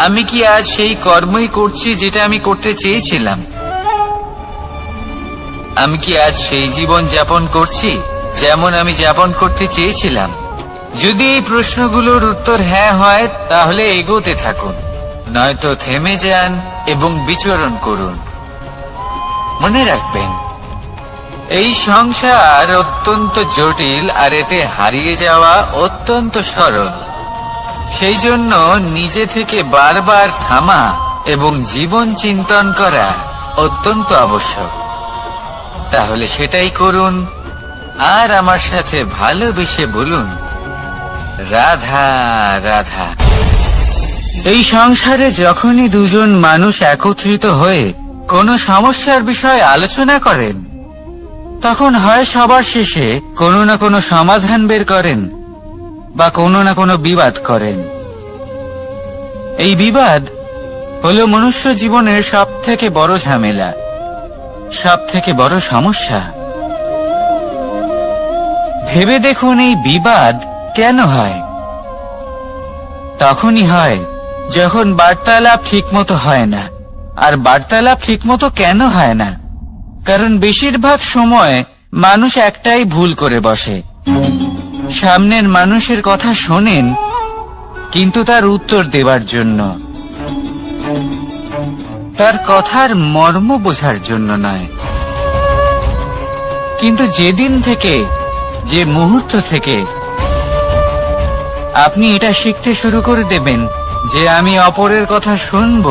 আমি কি আজ সেই কর্মই করছি যেটা আমি করতে চেয়েছিলাম? আমি কি আজ সেই জীবন যাপন করছি যেমন আমি যাপন করতে চেয়েছিলাম? যদি এই প্রশ্নগুলোর উত্তর হ্যাঁ হয়, তাহলে এগোতে থাকুন, নয়তো থেমে যান এবং বিচরণ করুন। মনে রাখবেন, এই সংসার অত্যন্ত জটিল আর এতে হারিয়ে যাওয়া অত্যন্ত সরল। সেই জন্য নিজে থেকে বারবার থামা এবং জীবন চিন্তন করা অত্যন্ত আবশ্যক। তাহলে সেটাই করুন আর আমার সাথে ভালোবেসে বলুন, রাধা রাধা। এই সংসারে যখনই দুজন মানুষ একত্রিত হয়ে কোনো সমস্যার বিষয়ে আলোচনা করেন, তখন হয় সবার শেষে কোনো না কোনো সমাধান বের করেন বা কোনো না কোনো বিবাদ করেন। এই বিবাদ হলো মনুষ্য জীবনের সব থেকে বড় ঝামেলা, সব থেকে বড় সমস্যা। ভেবে দেখুন, এই বিবাদ কেন হয়? তখনই হয় যখন বার্তালাপ ঠিকমতো হয় না। আর বার্তালাপ ঠিকমতো কেন হয় না? কারণ বেশিরভাগ সময় মানুষ একটাই ভুল করে বসে, সামনের মানুষের কথা শোনেন কিন্তু তার উত্তর দেবার জন্য, তার কথার মর্ম বোঝার জন্য নয়। কিন্তু যেদিন থেকে, যে মুহূর্ত থেকে আপনি এটা শিখতে শুরু করে দেবেন যে আমি অপরের কথা শুনব,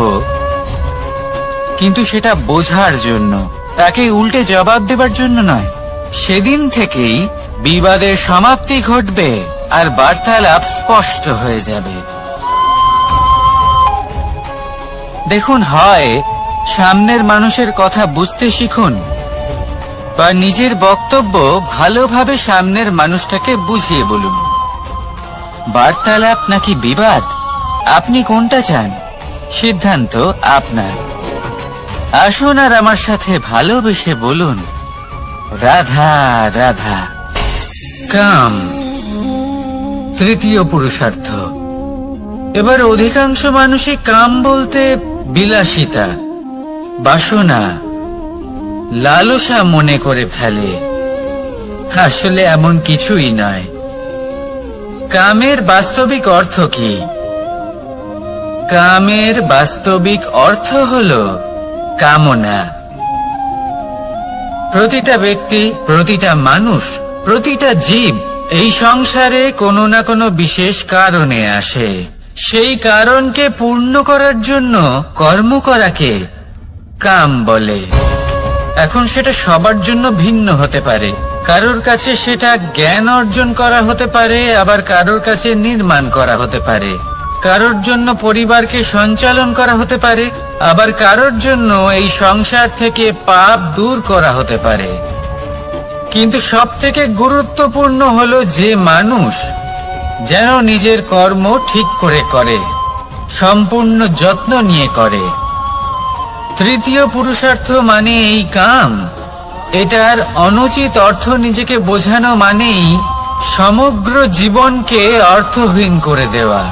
কিন্তু সেটা বোঝার জন্য, তাকে উল্টে জবাব দেবার জন্য নয়, সেদিন থেকেই বিবাদের সমাপ্তি ঘটবে আর বার্তালাপ স্পষ্ট হয়ে যাবে। দেখুন, হয় সামনের মানুষের কথা বুঝতে শিখুন বা নিজের বক্তব্য ভালোভাবে সামনের মানুষটাকে বুঝিয়ে বলুন। বার্তালাপ নাকি বিবাদ, আপনি কোনটা চান? সিদ্ধান্ত আপনার। আসুন আর আমার সাথে ভালোবেসে বলুন, রাধা রাধা। কাম, তৃতীয় পুরুষার্থ। এবার অধিকাংশ মানুষই কাম বলতে বিলাসিতা, বাসনা, লালসা মনে করে ফেলে। আসলে এমন কিছুই নয়। কামের বাস্তবিক অর্থ কি? কামের বাস্তবিক অর্থ হল কামনা। প্রতিটা ব্যক্তি, প্রতিটা মানুষ, প্রতিটা জীব এই সংসারে কোনো না কোনো বিশেষ কারণে আসে। সেই কারণকে পূর্ণ করার জন্য কর্ম করাকে কাম বলে। এখন সেটা সবার জন্য ভিন্ন হতে পারে। কারোর কাছে সেটা জ্ঞান অর্জন করা হতে পারে, আবার কারোর কাছে নির্মাণ করা হতে পারে। কারোর জন্য পরিবারকে সঞ্চালন করা হতে পারে, আবার কারোর জন্য এই সংসার থেকে পাপ দূর করা হতে পারে। কিন্তু সবথেকে গুরুত্বপূর্ণ হলো যে মানুষ যেন নিজের কর্ম ঠিক করে করে, সম্পূর্ণ যত্ন নিয়ে করে। তৃতীয় পুরুষার্থ মানে এই কাম। এটার অনুচিত অর্থ নিজেকে বোঝানো মানেই সমগ্র জীবনকে অর্থহীন করে দেওয়া।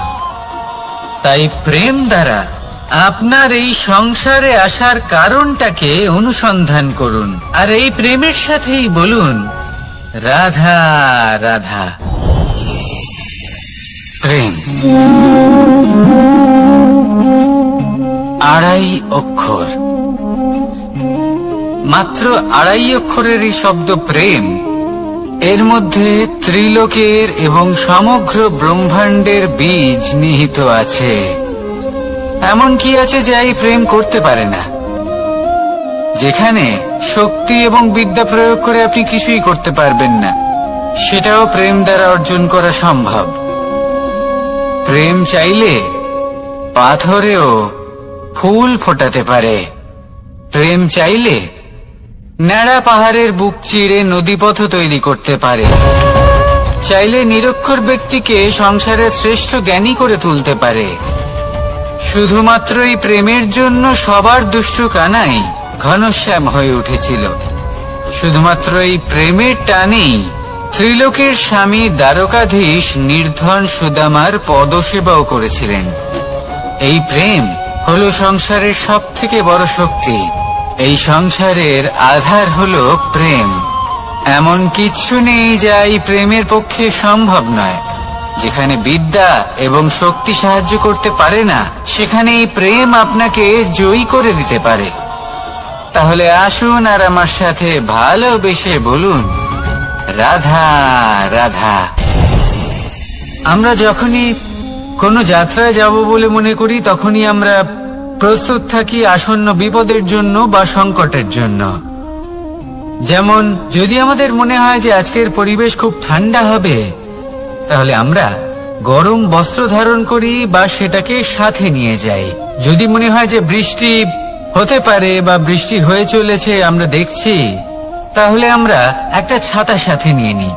তাই প্রেম দ্বারা আপনার এই সংসারে আসার কারণটাকে অনুসন্ধান করুন, আর এই প্রেমের সাথেই বলুন রাধা রাধা। প্রেম আড়াই অক্ষর, মাত্র আড়াই অক্ষরের এই শব্দ প্রেম, এর মধ্যে ত্রিলোকের এবং সমগ্র ব্রহ্মাণ্ডের বীজ নিহিত আছে। এমন কি আছে যে এই প্রেম করতে পারে না? যেখানে শক্তি এবং বিদ্যা প্রয়োগ করে আপনি কিছুই করতে পারবেন না, সেটাও প্রেম দ্বারা অর্জন করা সম্ভব। প্রেম চাইলে পাথরেও ফুল ফোটাতে পারে। প্রেম চাইলে ন্যাড়া পাহাড়ের বুক চিরে নদীপথ তৈরি করতে পারে। চাইলে নিরক্ষর ব্যক্তিকে সংসারের শ্রেষ্ঠ জ্ঞানী করে তুলতে পারে। শুধুমাত্র এই প্রেমের জন্য সবার দুষ্টু কানাই ঘনশ্যাম হয়ে উঠেছিল। শুধুমাত্র এই প্রেমের টানেই ত্রিলোকের স্বামী দ্বারকাধীশ নির্ধন সুদামার পদসেবাও করেছিলেন। এই প্রেম হলো সংসারের সবথেকে বড় শক্তি। এই সংসারের আধার হলো প্রেম। এমন কিচ্ছু নেই যা এই প্রেমের পক্ষে সম্ভব নয়। যেখানে বিদ্যা এবং শক্তি সাহায্য করতে পারে না, সেখানে এই প্রেম আপনাকে জয়ী করে দিতে পারে। তাহলে আসুন আর আমার সাথে ভালোবেসে বলুন রাধা রাধা। আমরা যখনই কোনো যাত্রায় যাব বলে মনে করি, তখনই আমরা প্রস্তুত থাকি আসন্ন বিপদের জন্য বা সংকটের জন্য। যেমন যদি আমাদের মনে হয় যে আজকের পরিবেশ খুব ঠান্ডা হবে, তাহলে আমরা গরম বস্ত্র ধারণ করি বা সেটাকে সাথে নিয়ে যাই। যদি মনে হয় যে বৃষ্টি হতে পারে বা বৃষ্টি হয়ে চলেছে, আমরা দেখছি, তাহলে আমরা একটা ছাতা সাথে নিয়ে নিই।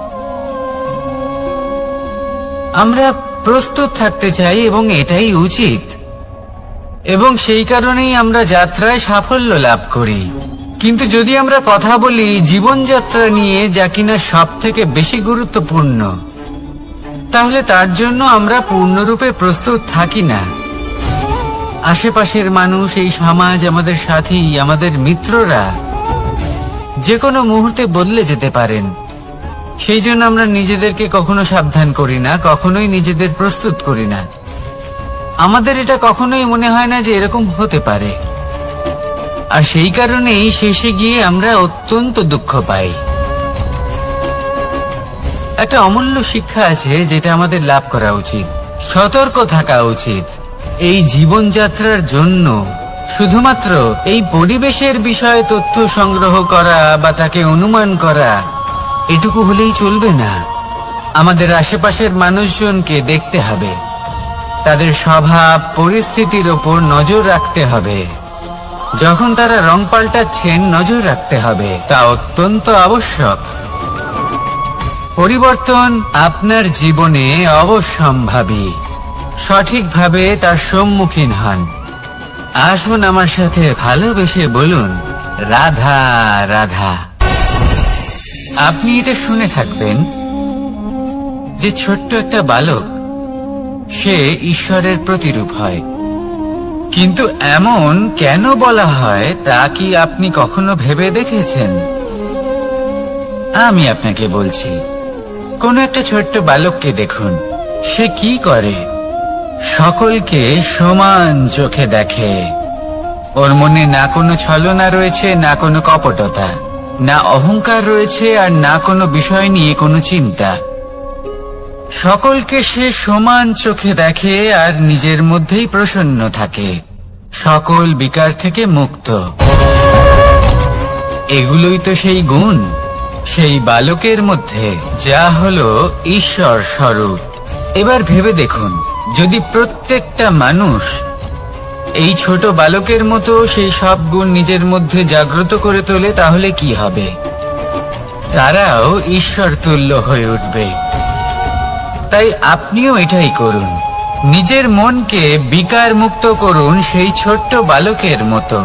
আমরা প্রস্তুত থাকতে চাই এবং এটাই উচিত, এবং সেই কারণেই আমরা যাত্রায় সাফল্য লাভ করি। কিন্তু যদি আমরা কথা বলি জীবনযাত্রা নিয়ে, যা কিনা সব থেকে বেশি গুরুত্বপূর্ণ, তাহলে তার জন্য আমরা পূর্ণরূপে প্রস্তুত থাকি না। আশেপাশের মানুষ, এই সমাজ, আমাদের সাথী, আমাদের মিত্ররা যে কোনো মুহূর্তে বদলে যেতে পারেন। সেই জন্য আমরা নিজেদেরকে কখনো সাবধান করি না, কখনোই নিজেদের প্রস্তুত করি না। আমাদের এটা কখনোই মনে হয় না যে এরকম হতে পারে, আর সেই কারণেই শেষে গিয়ে আমরা অত্যন্ত দুঃখ পাই। একটা অমূল্য শিক্ষা আছে যেটা আমাদের লাভ করা উচিত। সতর্ক থাকা উচিত। এই জীবনযাত্রার জন্য শুধুমাত্র এই পরিবেশের বিষয়ে তথ্য সংগ্রহ করা বা তাকে অনুমান করা, এটুকু হলেই চলবে না। আমাদের আশেপাশের মানুষজনকে দেখতে হবে, তাদের স্বভাব পরিস্থিতির ওপর নজর রাখতে হবে। যখন তারা রং পাল্টাচ্ছেন, নজর রাখতে হবে। তা অত্যন্ত আবশ্যক। পরিবর্তন আপনার জীবনে অবশ্যম্ভাবী। সঠিকভাবে তার সম্মুখীন হন। আসুন আমার সাথে ভালোবেসে বলুন রাধা রাধা। আপনি এটা শুনে থাকবেন যে ছোট্ট একটা বালক, সে ঈশ্বরের প্রতিরূপ হয়। কিন্তু এমন কেন বলা হয় তা কি আপনি কখনো ভেবে দেখেছেন? আমি আপনাকে বলছি। কোন একটা ছোট্ট বালককে দেখুন, সে কি করে? সকলকে সমান চোখে দেখে। ওর মনে না কোনো ছলনা রয়েছে, না কোনো কপটতা। না অহংকার রয়েছে আর না কোনো বিষয় নিয়ে কোনো চিন্তা। সকলকে সে সমান চোখে দেখে আর নিজের মধ্যেই প্রসন্ন থাকে, সকল বিকার থেকে মুক্ত। এগুলোই তো সেই গুণ, সেই বালকের মধ্যে যা হলো ঈশ্বর স্বরূপ। এবার ভেবে দেখুন, যদি প্রত্যেকটা মানুষ এই ছোট বালকের মতো সেই সব গুণ নিজের মধ্যে জাগ্রত করে তোলে, তাহলে কি হবে? তারাও ঈশ্বর তুল্য হয়ে উঠবে। তাই আপনিও এটাই করুন, নিজের মনকে বিকার মুক্ত করুন সেই ছোট্ট বালকের মতো।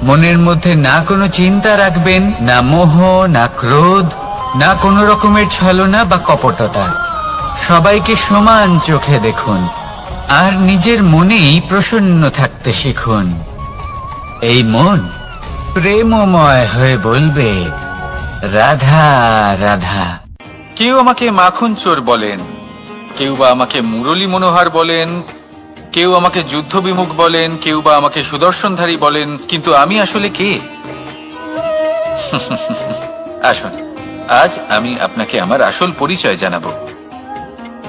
মনের মধ্যে না কোনো চিন্তা রাখবেন, না মোহ, না ক্রোধ, না কোনো রকমের ছলনা বা কপটতা। সবাইকে সমান চোখে দেখুন আর নিজের মনেই প্রসন্ন থাকতে শিখুন। এই মন প্রেমময় হয়ে বলবে, রাধা রাধা। কেউ আমাকে মাখন চোর বলেন, কেউ বা আমাকে মুরলী মনোহর বলেন, কেউ আমাকে যুদ্ধ বিমুখ বলেন, কেউ বা আমাকে সুদর্শনধারী বলেন, কিন্তু আমি আসলে কে? আসুন, আজ আমি আপনাকে আমার আসল পরিচয় জানাবো।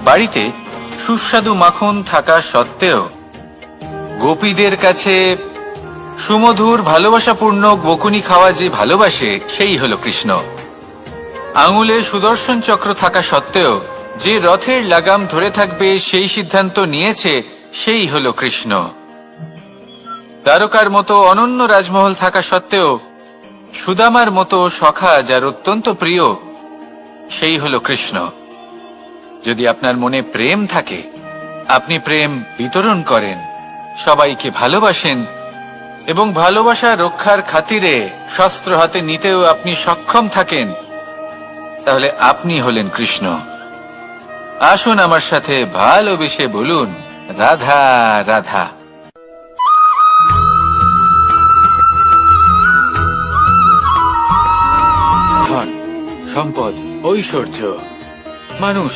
বাড়িতে সুস্বাদু মাখন থাকা সত্ত্বেও গোপীদের কাছে সুমধুর ভালোবাসাপূর্ণ বকুনি খাওয়া যে ভালোবাসে, সেই হলো কৃষ্ণ। আঙুলে সুদর্শন চক্র থাকা সত্ত্বেও যে রথের লাগাম ধরে থাকবে সেই সিদ্ধান্ত নিয়েছে, সেই হলো কৃষ্ণ। দ্বারকার মতো অনন্য রাজমহল থাকা সত্ত্বেও সুদামার মতো সখা যার অত্যন্ত প্রিয়, সেই হলো কৃষ্ণ। যদি আপনার মনে প্রেম থাকে, আপনি প্রেম বিতরণ করেন, সবাইকে ভালোবাসেন এবং ভালোবাসা রক্ষার খাতিরে শস্ত্র হাতে নিতেও আপনি সক্ষম থাকেন, তাহলে আপনি হলেন কৃষ্ণ। আসুন আমার সাথে ভালোবেসে বলুন, রাধা রাধা। ধন, সম্পদ, ঐশ্বর্য, মানুষ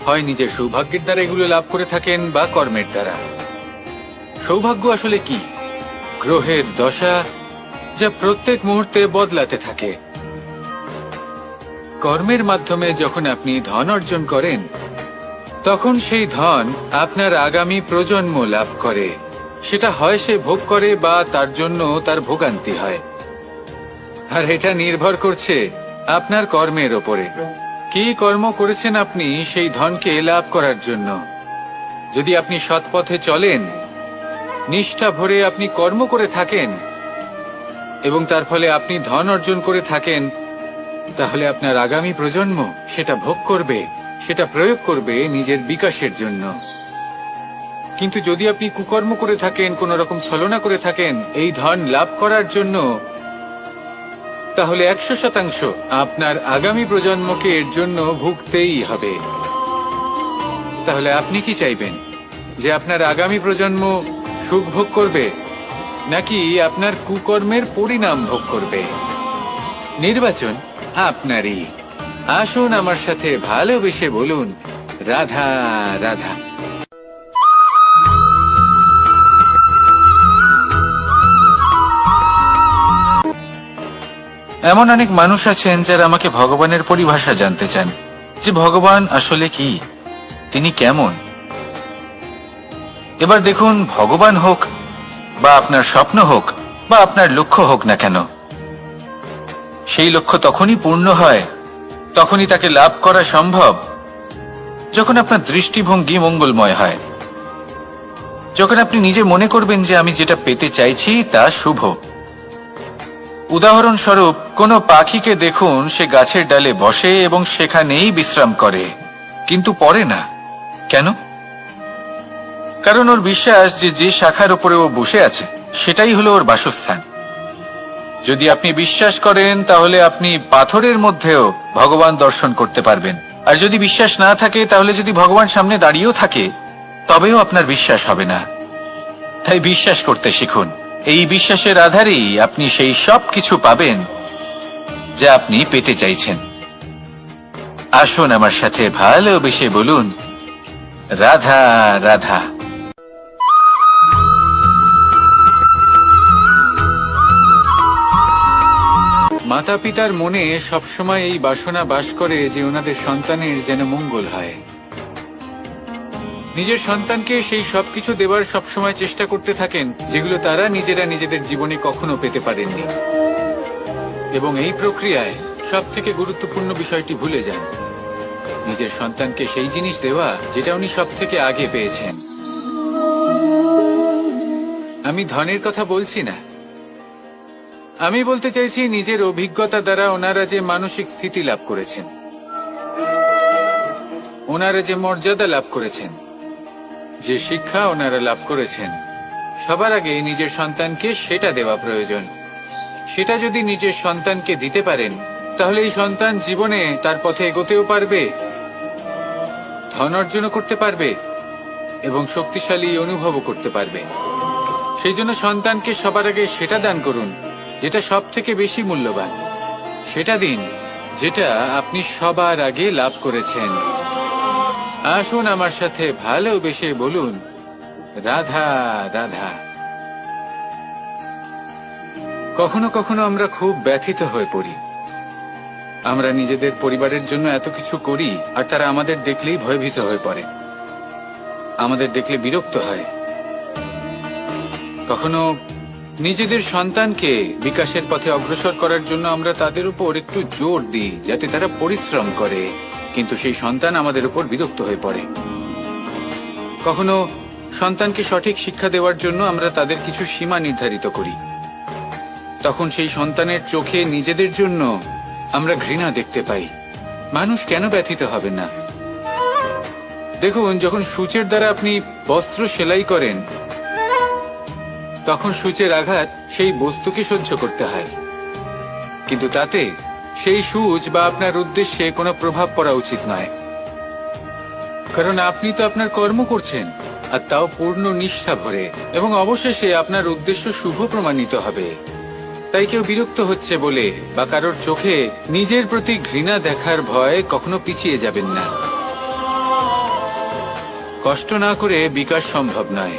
হয় নিজের সৌভাগ্যের দ্বারা এগুলো লাভ করে থাকেন বা কর্মের দ্বারা। সৌভাগ্য আসলে কি? গ্রহের দশা, যা প্রত্যেক মুহূর্তে বদলাতে থাকে। কর্মের মাধ্যমে যখন আপনি ধন অর্জন করেন, তখন সেই ধন আপনার আগামী প্রজন্ম লাভ করে। সেটা হয় সে ভোগ করে বা তার জন্য তার ভোগান্তি হয়। আর এটা নির্ভর করছে আপনার কর্মের ওপরে। কি কর্ম করেছেন আপনি সেই ধনকে লাভ করার জন্য? যদি আপনি সৎ পথে চলেন, নিষ্ঠা ভরে আপনি কর্ম করে থাকেন এবং তার ফলে আপনি ধন অর্জন করে থাকেন, তাহলে আপনার আগামী প্রজন্ম সেটা ভোগ করবে, সেটা প্রয়োগ করবে নিজের বিকাশের জন্য। কিন্তু যদি আপনি কুকর্ম করে থাকেন, কোন রকম ছলনা করে থাকেন এই ধন লাভ করার জন্য, তাহলে 100% আপনার আগামী প্রজন্মকে এর জন্য ভুগতেই হবে। তাহলে আপনি কি চাইবেন? যে আপনার আগামী প্রজন্ম সুখ ভোগ করবে, নাকি আপনার কুকর্মের পরিণাম ভোগ করবে? নির্বাচন আপনারই। আসুন আমার সাথে ভালোবেসে বলুন, রাধা রাধা। এমন অনেক মানুষ আছেন যারা আমাকে ভগবানের পরিভাষা জানতে চান, যে ভগবান আসলে কি, তিনি কেমন। এবার দেখুন, ভগবান হোক বা আপনার স্বপ্ন হোক বা আপনার লক্ষ্য হোক না কেন, সেই লক্ষ্য তখনই পূর্ণ হয়, তখনই তাকে লাভ করা সম্ভব, যখন আপনার দৃষ্টিভঙ্গি মঙ্গলময় হয়। যখন আপনি নিজে মনে করবেন যে আমি যেটা পেতে চাইছি তা শুভ। উদাহরণস্বরূপ, কোনো পাখিকে দেখুন, সে গাছের ডালে বসে এবং সেখানেই বিশ্রাম করে, কিন্তু পড়ে না। কেন? কারণ ওর বিশ্বাস যে যে শাখার উপরে ও বসে আছে সেটাই হলো ওর বাসস্থান। যদি আপনি বিশ্বাস করেন, তাহলে আপনি পাথরের মধ্যেও ভগবান দর্শন করতে পারবেন। আর যদি বিশ্বাস না থাকে, তাহলে যদি ভগবান সামনে দাঁড়িয়েও থাকে, তবেও আপনার বিশ্বাস হবে না। তাই বিশ্বাস করতে শিখুন। এই বিশ্বাসের আধারেই আপনি সেই সব কিছু পাবেন যা আপনি পেতে চাইছেন। আসুন আমার সাথে ভালোবেসে বলুন, রাধা রাধা। মাতা পিতার মনে সবসময় এই বাসনা বাস করে যে ওনাদের সন্তানের যেন মঙ্গল হয়। নিজের সন্তানকে সেই সবকিছু দেবার সবসময় চেষ্টা করতে থাকেন যেগুলো তারা নিজেরা নিজেদের জীবনে কখনো পেতে পারেননি, এবং এই প্রক্রিয়ায় সব থেকে গুরুত্বপূর্ণ বিষয়টি ভুলে যান, নিজের সন্তানকে সেই জিনিস দেওয়া যেটা উনি সব থেকে আগে পেয়েছেন। আমি ধনের কথা বলছি না, আমি বলতে চাইছি নিজের অভিজ্ঞতা দ্বারা ওনারা যে মানসিক স্থিতি লাভ করেছেন, ওনারা যে মর্যাদা লাভ করেছেন, যে শিক্ষা ওনারা লাভ করেছেন, সবার আগে নিজের সন্তানকে সেটা দেওয়া প্রয়োজন। সেটা যদি নিজের সন্তানকে দিতে পারেন তাহলে এই সন্তান জীবনে তার পথে এগোতেও পারবে, ধন অর্জনও করতে পারবে এবং শক্তিশালী অনুভবও করতে পারবে। সেই জন্য সন্তানকে সবার আগে সেটা দান করুন যেটা সব থেকে বেশি মূল্যবান। সেটা দিন যেটা আপনি সবার আগে লাভ করেছেন। আসুন আমার সাথে ভালোবেসে বলুন, রাধা রাধা। কখনো কখনো আমরা খুব ব্যথিত হয়ে পড়ি। আমরা নিজেদের পরিবারের জন্য এত কিছু করি আর তারা আমাদের দেখলেই ভয়ভীত হয়ে পড়ে, আমাদের দেখলে বিরক্ত হয়। কখনো নিজেদের সন্তানকে বিকাশের পথে অগ্রসর করার জন্য আমরা তাদের উপর একটু জোর দিই যাতে তারা পরিশ্রম করে, কিন্তু সেই সন্তান আমাদের উপর বিরক্ত হয়ে পড়ে। কখনো সন্তানকে সঠিক শিক্ষা দেওয়ার জন্য আমরা তাদের কিছু সীমা নির্ধারিত করি, তখন সেই সন্তানের চোখে নিজেদের জন্য আমরা ঘৃণা দেখতে পাই। মানুষ কেন ব্যথিত হবে না? দেখুন, যখন সূচের দ্বারা আপনি বস্ত্র সেলাই করেন তখন সূচের আঘাত সেই বস্তুকে সহ্য করতে হয়, কিন্তু তাতে সেই সূচ বা আপনার উদ্দেশ্যে কোনো প্রভাব পড়া উচিত নয়, কারণ আপনি তো আপনার কর্ম করছেন আর তাও পূর্ণ নিষ্ঠা ভরে, এবং অবশেষে আপনার উদ্দেশ্য শুভ প্রমাণিত হবে। তাই কেউ বিরক্ত হচ্ছে বলে বা কারোর চোখে নিজের প্রতি ঘৃণা দেখার ভয় কখনো পিছিয়ে যাবেন না। কষ্ট না করে বিকাশ সম্ভব নয়।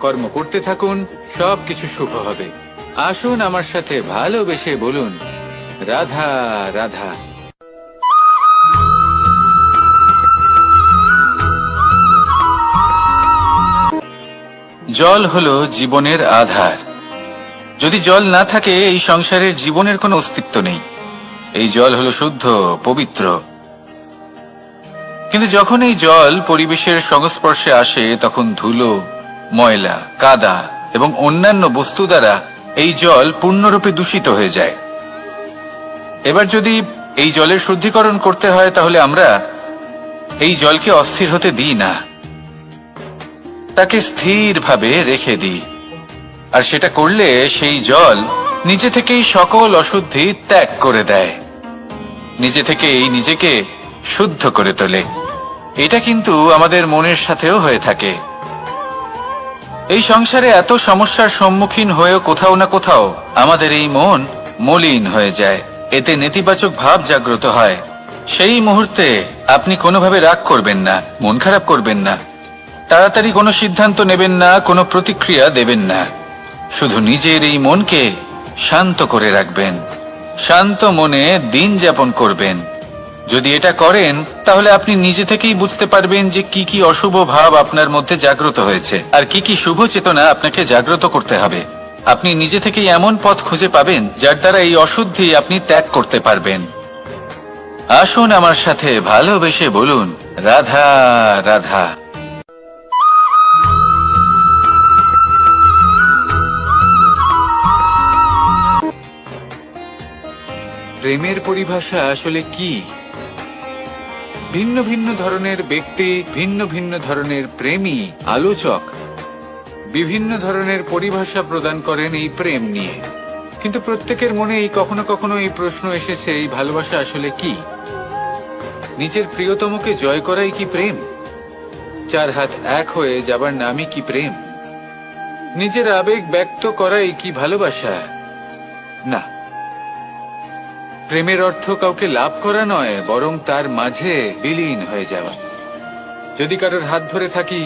কর্ম করতে থাকুন, সবকিছু শুভ হবে। আসুন আমার সাথে ভালোবেসে বলুন, রাধা রাধা। জল হলো জীবনের আধার। যদি জল না থাকে এই সংসারের জীবনের কোনো অস্তিত্ব নেই। এই জল হলো শুদ্ধ, পবিত্র। কিন্তু যখন এই জল পরিবেশের সংস্পর্শে আসে তখন ধুলো, ময়লা, কাদা এবং অন্যান্য বস্তু দ্বারা এই জল পূর্ণরূপে দূষিত হয়ে যায়। এবার যদি এই জলের শুদ্ধিকরণ করতে হয় তাহলে আমরা এই জলকে অস্থির হতে দিই না, তাকে স্থিরভাবে রেখে দিই। আর সেটা করলে সেই জল নিজে থেকেই সকল অশুদ্ধি ত্যাগ করে দেয়, নিজে থেকেই নিজেকে শুদ্ধ করে তোলে। এটা কিন্তু আমাদের মনের সাথেও হয়ে থাকে। এই সংসারে এত সমস্যার সম্মুখীন হয়েও কোথাও না কোথাও আমাদের এই মন মলিন হয়ে যায়, এতে নেতিবাচক ভাব জাগ্রত হয়। সেই মুহূর্তে আপনি কোনোভাবে রাগ করবেন না, মন খারাপ করবেন না, তাড়াতাড়ি কোনো সিদ্ধান্ত নেবেন না, কোনো প্রতিক্রিয়া দেবেন না। শুধু নিজের এই মনকে শান্ত করে রাখবেন, শান্ত মনে দিন যাপন করবেন। যদি এটা করেন তাহলে আপনি নিজে থেকেই বুঝতে পারবেন যে কি কি অশুভ ভাব আপনার মধ্যে জাগ্রত হয়েছে আর কি কি শুভ চেতনা আপনাকে জাগ্রত করতে হবে। আপনি নিজে থেকেই এমন পথ খুঁজে পাবেন যার দ্বারা এই অশুদ্ধি আপনি ত্যাগ করতে পারবেন। আসুন আমার সাথে ভালোবেসে বলুন, রাধা রাধা। প্রেমের পরিভাষা আসলে কি? ভিন্ন ভিন্ন ধরনের ব্যক্তি, ভিন্ন ভিন্ন ধরনের প্রেমী, আলোচক বিভিন্ন ধরনের পরিভাষা প্রদান করেন এই প্রেম নিয়ে। কিন্তু প্রত্যেকের মনেই কখনো কখনো এই প্রশ্ন এসেছে, এই ভালোবাসা আসলে কি? নিজের প্রিয়তমকে জয় করাই কি প্রেম? চার হাত এক হয়ে যাবার নামই কি প্রেম? নিজের আবেগ ব্যক্ত করাই কি ভালোবাসা? না, প্রেমের অর্থ কাউকে লাভ করা নয়, বরং তার মাঝে বিলীন হয়ে যাওয়া। যদি কারোর হাত ধরে থাকি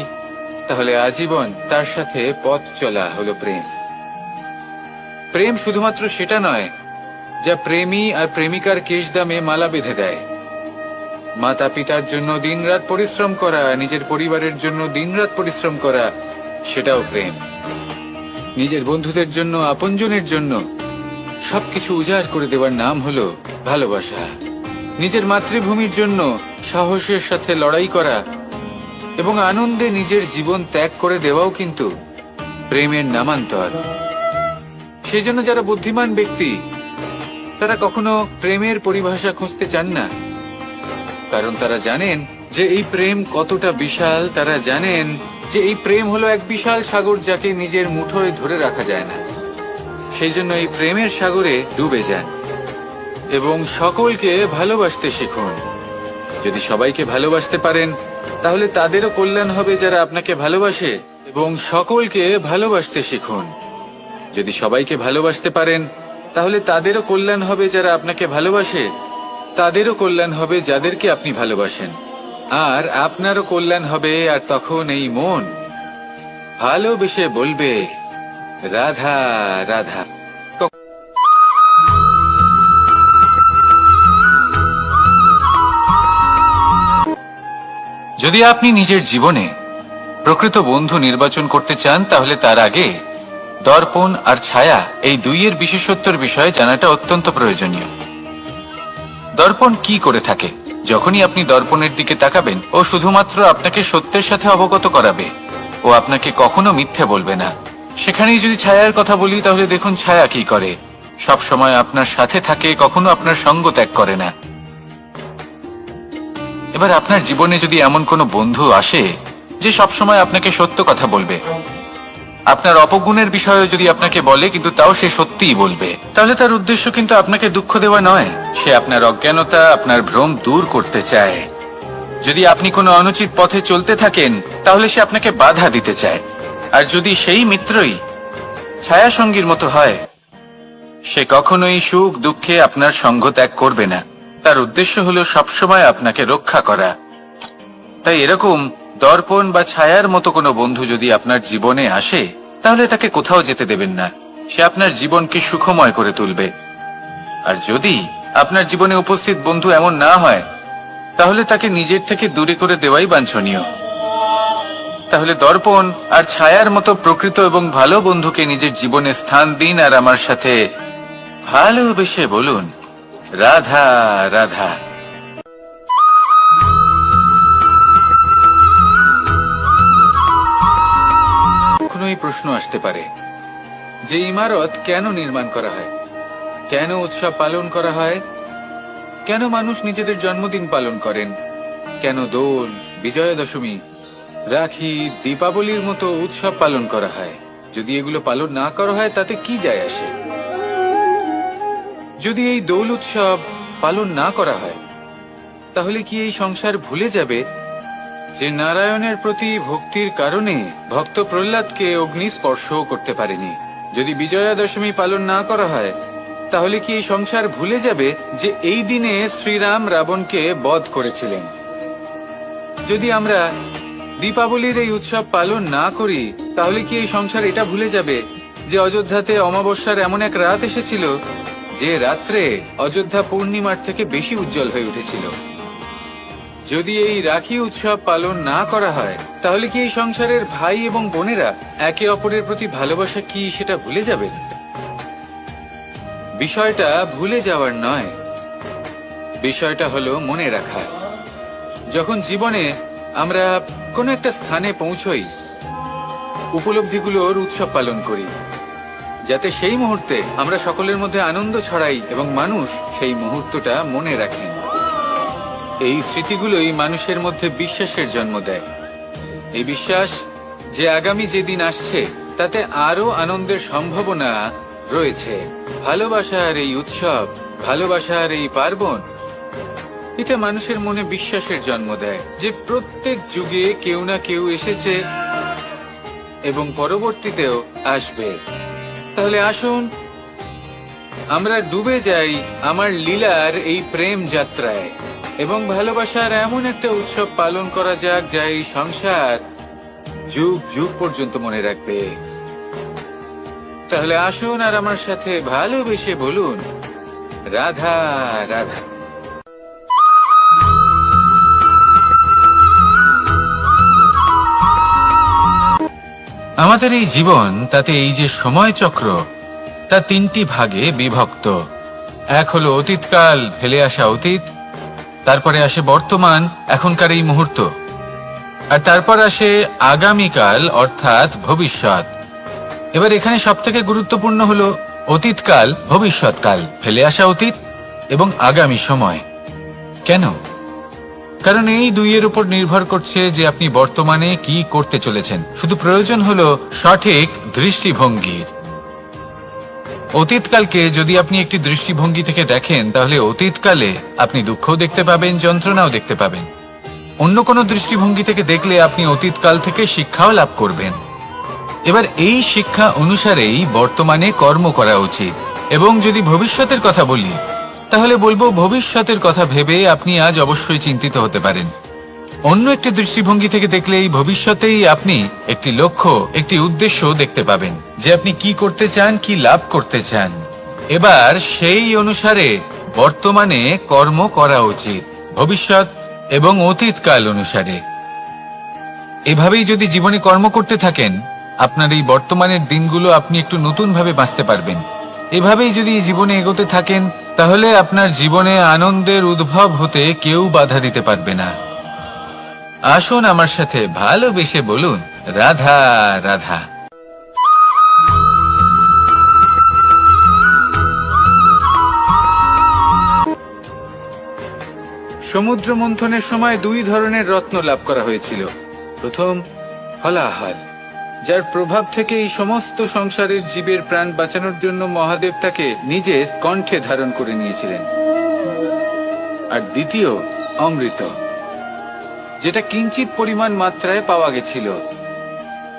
তাহলে আজীবন তার সাথে পথ চলা হলো প্রেম। প্রেম শুধুমাত্র সেটা নয় যা প্রেমী আর প্রেমিকার কেশদামে মালা বেঁধে দেয়। মাতা পিতার জন্য দিনরাত পরিশ্রম করা, নিজের পরিবারের জন্য দিনরাত পরিশ্রম করা, সেটাও প্রেম। নিজের বন্ধুদের জন্য, আপনজনের জন্য সবকিছু উজাড় করে দেওয়ার নাম হলো ভালোবাসা। নিজের মাতৃভূমির জন্য সাহসের সাথে লড়াই করা এবং আনন্দে নিজের জীবন ত্যাগ করে দেওয়াও কিন্তু প্রেমের নামান্তর। সেই জন্য যারা বুদ্ধিমান ব্যক্তি তারা কখনো প্রেমের পরিভাষা খুঁজতে চান না, কারণ তারা জানেন যে এই প্রেম কতটা বিশাল। তারা জানেন যে এই প্রেম হলো এক বিশাল সাগর, যাকে নিজের মুঠোয় ধরে রাখা যায় না। সেই জন্য এই প্রেমের সাগরে ডুবে যান এবং সকলকে ভালোবাসতে শিখুন। যদি সবাইকে ভালোবাসতে পারেন তাহলে তাদেরও কল্যাণ হবে যারা আপনাকে ভালোবাসে, এবং সকলকে ভালোবাসতে শিখুন। যদি সবাইকে ভালোবাসতে পারেন তাহলে তাদেরও কল্যাণ হবে যারা আপনাকে ভালোবাসে, তাদেরও কল্যাণ হবে যাদেরকে আপনি ভালোবাসেন, আর আপনারও কল্যাণ হবে। আর তখন এই মন ভালোবেসে বলবে, রাধা রাধা। যদি আপনি নিজের জীবনে প্রকৃত বন্ধু নির্বাচন করতে চান তাহলে তার আগে দর্পণ আর ছায়া এই দুইয়ের বিশেষত্বর বিষয়ে জানাটা অত্যন্ত প্রয়োজনীয়। দর্পণ কি করে থাকে? যখনই আপনি দর্পণের দিকে তাকাবেন ও শুধুমাত্র আপনাকে সত্যের সাথে অবগত করাবে, ও আপনাকে কখনো মিথ্যে বলবে না। সেখানেই যদি ছায়ার কথা বলি তাহলে দেখুন ছায়া কি করে। সব সময় আপনার সাথে থাকে, কখনো আপনার সঙ্গ ত্যাগ করে না। এবার আপনার জীবনে যদি এমন কোনো বন্ধু আসে যে সবসময় আপনাকে সত্য কথা বলবে, আপনার অপগুণের বিষয়ে যদি আপনাকে বলে কিন্তু তাও সে সত্যিই বলবে, তাহলে তার উদ্দেশ্য কিন্তু আপনাকে দুঃখ দেওয়া নয়। সে আপনার অজ্ঞানতা, আপনার ভ্রম দূর করতে চায়। যদি আপনি কোনো অনুচিত পথে চলতে থাকেন তাহলে সে আপনাকে বাধা দিতে চায়। আর যদি সেই মিত্রই ছায়া সঙ্গীর মতো হয়, সে কখনোই সুখ দুঃখে আপনার সঙ্গ ত্যাগ করবে না। তার উদ্দেশ্য হলো সবসময় আপনাকে রক্ষা করা। তাই এরকম দর্পণ বা ছায়ার মতো কোনো বন্ধু যদি আপনার জীবনে আসে তাহলে তাকে কোথাও যেতে দেবেন না। সে আপনার জীবনকে সুখময় করে তুলবে। আর যদি আপনার জীবনে উপস্থিত বন্ধু এমন না হয় তাহলে তাকে নিজের থেকে দূরে করে দেওয়াই বাঞ্ছনীয়। তাহলে দর্পণ আর ছায়ার মতো প্রকৃত এবং ভালো বন্ধুকে নিজের জীবনে স্থান দিন, আর আমার সাথে ভালোবেসে বলুন, রাধা রাধা। কখনোই প্রশ্ন আসতে পারে যে ইমারত কেন নির্মাণ করা হয়, কেন উৎসব পালন করা হয়, কেন মানুষ নিজেদের জন্মদিন পালন করেন, কেন দোল, বিজয়া দশমী, রাখি, দীপাবলির মতো উৎসব পালন করা হয়। যদি এগুলো পালন না করা হয় তাতে কি যায় আসে? যদি এই দোল উৎসব পালন না করা হয় তাহলে কি এই সংসার ভুলে যাবে যে নারায়ণের প্রতি ভক্তির কারণে ভক্ত প্রহ্লাদকে অগ্নি স্পর্শও করতে পারেনি? যদি বিজয়া দশমী পালন না করা হয় তাহলে কি এই সংসার ভুলে যাবে যে এই দিনে শ্রীরাম রাবণকে বধ করেছিলেন? যদি আমরা দীপাবলির এই উৎসব পালন না করি তাহলে কি এই সংসার এটা ভুলে যাবে যে অযোধ্যাতে অমাবস্যার এমন এক রাত এসেছিল যে রাত্রে অযোধ্যা পূর্ণিমার থেকে বেশি উজ্জ্বল হয়ে উঠেছিল? যদি এই রাখি উৎসব পালন না করা হয় তাহলে কি এই সংসারের ভাই এবং বোনেরা একে অপরের প্রতি ভালোবাসা কি সেটা ভুলে যাবে? বিষয়টা ভুলে যাওয়ার নয়, বিষয়টা হলো মনে রাখা। যখন জীবনে আমরা কোনো একটা স্থানে পৌঁছই, উপলব্ধিগুলোর উৎসব পালন করি, যাতে সেই মুহূর্তে আমরা সকলের মধ্যে আনন্দ ছড়াই এবং মানুষ সেই মুহূর্তটা মনে রাখেন। এই স্মৃতিগুলোই মানুষের মধ্যে বিশ্বাসের জন্ম দেয়। এই বিশ্বাস যে আগামী যেদিন আসছে তাতে আরো আনন্দের সম্ভাবনা রয়েছে। ভালোবাসার এই উৎসব, ভালোবাসার এই পার্বণ, এটা মানুষের মনে বিশ্বাসের জন্ম দেয় যে প্রত্যেক যুগে কেউ না কেউ এসেছে এবং পরবর্তীতেও আসবে। তাহলে আসুন আমরা ডুবে যাই আমার লীলার এই প্রেম যাত্রায় এবং ভালোবাসার এমন একটা উৎসব পালন করা যাক যা এই সংসার যুগ যুগ পর্যন্ত মনে রাখবে। তাহলে আসুন আর আমার সাথে ভালোবেসে বলুন, রাধা রাধা। আমাদের এই জীবন, তাতে এই যে সময় চক্র, তা তিনটি ভাগে বিভক্ত। এক হলো অতীতকাল, ফেলে আসা অতীত, তারপরে আসে বর্তমান, এখনকার এই মুহূর্ত, আর তারপর আসে আগামীকাল অর্থাৎ ভবিষ্যৎ। এবার এখানে সবথেকে গুরুত্বপূর্ণ হলো অতীতকাল, ভবিষ্যৎকাল, ফেলে আসা অতীত এবং আগামী সময়। কেন? কারণ এই দুইয়ের উপর নির্ভর করছে যে আপনি বর্তমানে কি করতে চলেছেন। শুধু প্রয়োজন হলো সঠিক দৃষ্টিভঙ্গির। অতীতকালকে যদি আপনি একটি দৃষ্টিভঙ্গি থেকে দেখেন, তাহলে অতীতকালে আপনি দুঃখও দেখতে পাবেন, যন্ত্রণাও দেখতে পাবেন। অন্য কোনো দৃষ্টিভঙ্গি থেকে দেখলে আপনি অতীতকাল থেকে শিক্ষাও লাভ করবেন। এবার এই শিক্ষা অনুসারেই বর্তমানে কর্ম করা উচিত। এবং যদি ভবিষ্যতের কথা বলি, তাহলে বলবো ভবিষ্যতের কথা ভেবে আপনি আজ অবশ্যই চিন্তিত হতে পারেন। অন্য একটি দৃষ্টিভঙ্গি থেকে দেখলে এই ভবিষ্যতেই আপনি একটি লক্ষ্য, একটি উদ্দেশ্য দেখতে পাবেন, যে আপনি কি করতে চান, কি লাভ করতে চান। এবার সেই অনুসারে বর্তমানে কর্ম করা উচিত, ভবিষ্যৎ এবং অতীতকাল অনুসারে। এভাবেই যদি জীবনে কর্ম করতে থাকেন, আপনার এই বর্তমানের দিনগুলো আপনি একটু নতুন ভাবে বাঁচতে পারবেন। এভাবেই যদি জীবনে এগোতে থাকেন, তাহলে আপনার জীবনে আনন্দের উদ্ভব হতে কেউ বাধা দিতে পারবে না। আসুন আমার সাথে ভালোবেসে বলুন, রাধা রাধা। সমুদ্র মন্থনের সময় দুই ধরনের রত্ন লাভ করা হয়েছিল। প্রথম হলাহল, যার প্রভাব থেকে এই সমস্ত সংসারের জীবের প্রাণ বাঁচানোর জন্য মহাদেব তাকে নিজের কণ্ঠে ধারণ করে নিয়েছিলেন। আর দ্বিতীয় অমৃত, যেটা কিঞ্চিত পরিমাণ মাত্রায় পাওয়া গেছিল।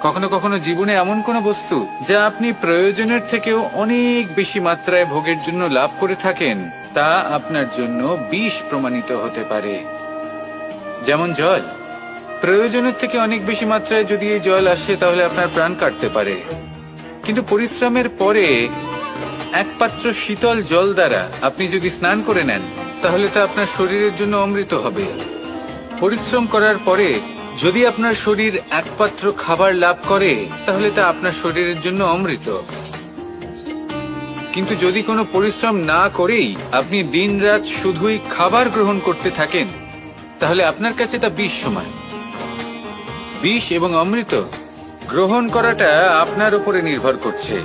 কখনো কখনো জীবনে এমন কোনো বস্তু যা আপনি প্রয়োজনের থেকেও অনেক বেশি মাত্রায় ভোগের জন্য লাভ করে থাকেন, তা আপনার জন্য বিষ প্রমাণিত হতে পারে। যেমন জল, প্রয়োজনের থেকে অনেক বেশি মাত্রায় যদি এই জল আসে, তাহলে আপনার প্রাণ কাটতে পারে। কিন্তু পরিশ্রমের পরে এক পাত্র শীতল জল দ্বারা আপনি যদি স্নান করে নেন, তাহলে তা আপনার শরীরের জন্য অমৃত হবে। পরিশ্রম করার পরে যদি আপনার শরীর এক পাত্র খাবার লাভ করে, তাহলে তা আপনার শরীরের জন্য অমৃত। কিন্তু যদি কোনো পরিশ্রম না করেই আপনি দিনরাত শুধুই খাবার গ্রহণ করতে থাকেন, তাহলে আপনার কাছে তা বিষ সমান। বিষ এবং অমৃত গ্রহণ করাটা আপনার উপরে নির্ভর করছে।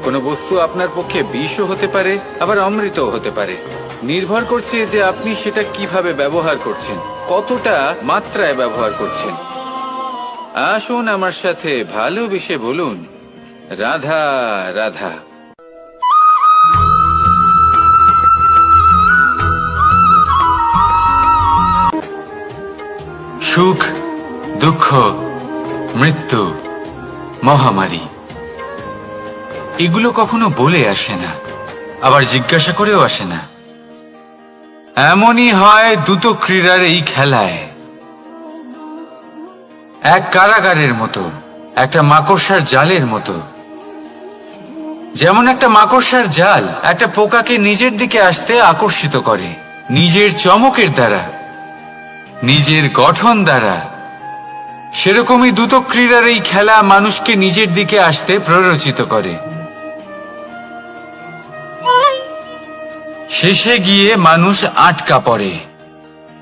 কোনো বস্তু আপনার পক্ষে বিষও হতে পারে, আবার অমৃতও হতে পারে। নির্ভর করছে যে আপনি সেটা কিভাবে ব্যবহার করছেন, কতটা মাত্রায় ব্যবহার করছেন। আসুন আমার সাথে ভালোবেসে বলুন, রাধা রাধা। সুখ, দুঃখ, মৃত্যু, মহামারী, এগুলো কখনো বলে আসে না, আবার জিজ্ঞাসা করেও আসে না। এমনই হয় দ্রুত ক্রীড়ার এই খেলায়। এক কারাগারের মতো, একটা মাকড়সার জালের মতো। যেমন একটা মাকড়সার জাল একটা পোকাকে নিজের দিকে আসতে আকর্ষিত করে, নিজের চমকের দ্বারা, নিজের গঠন দ্বারা। সেরকমই দ্রুত ক্রীড়ার এই খেলা মানুষকে নিজের দিকে আসতে প্ররোচিত করে। শেষে গিয়ে মানুষ আটকা পড়ে।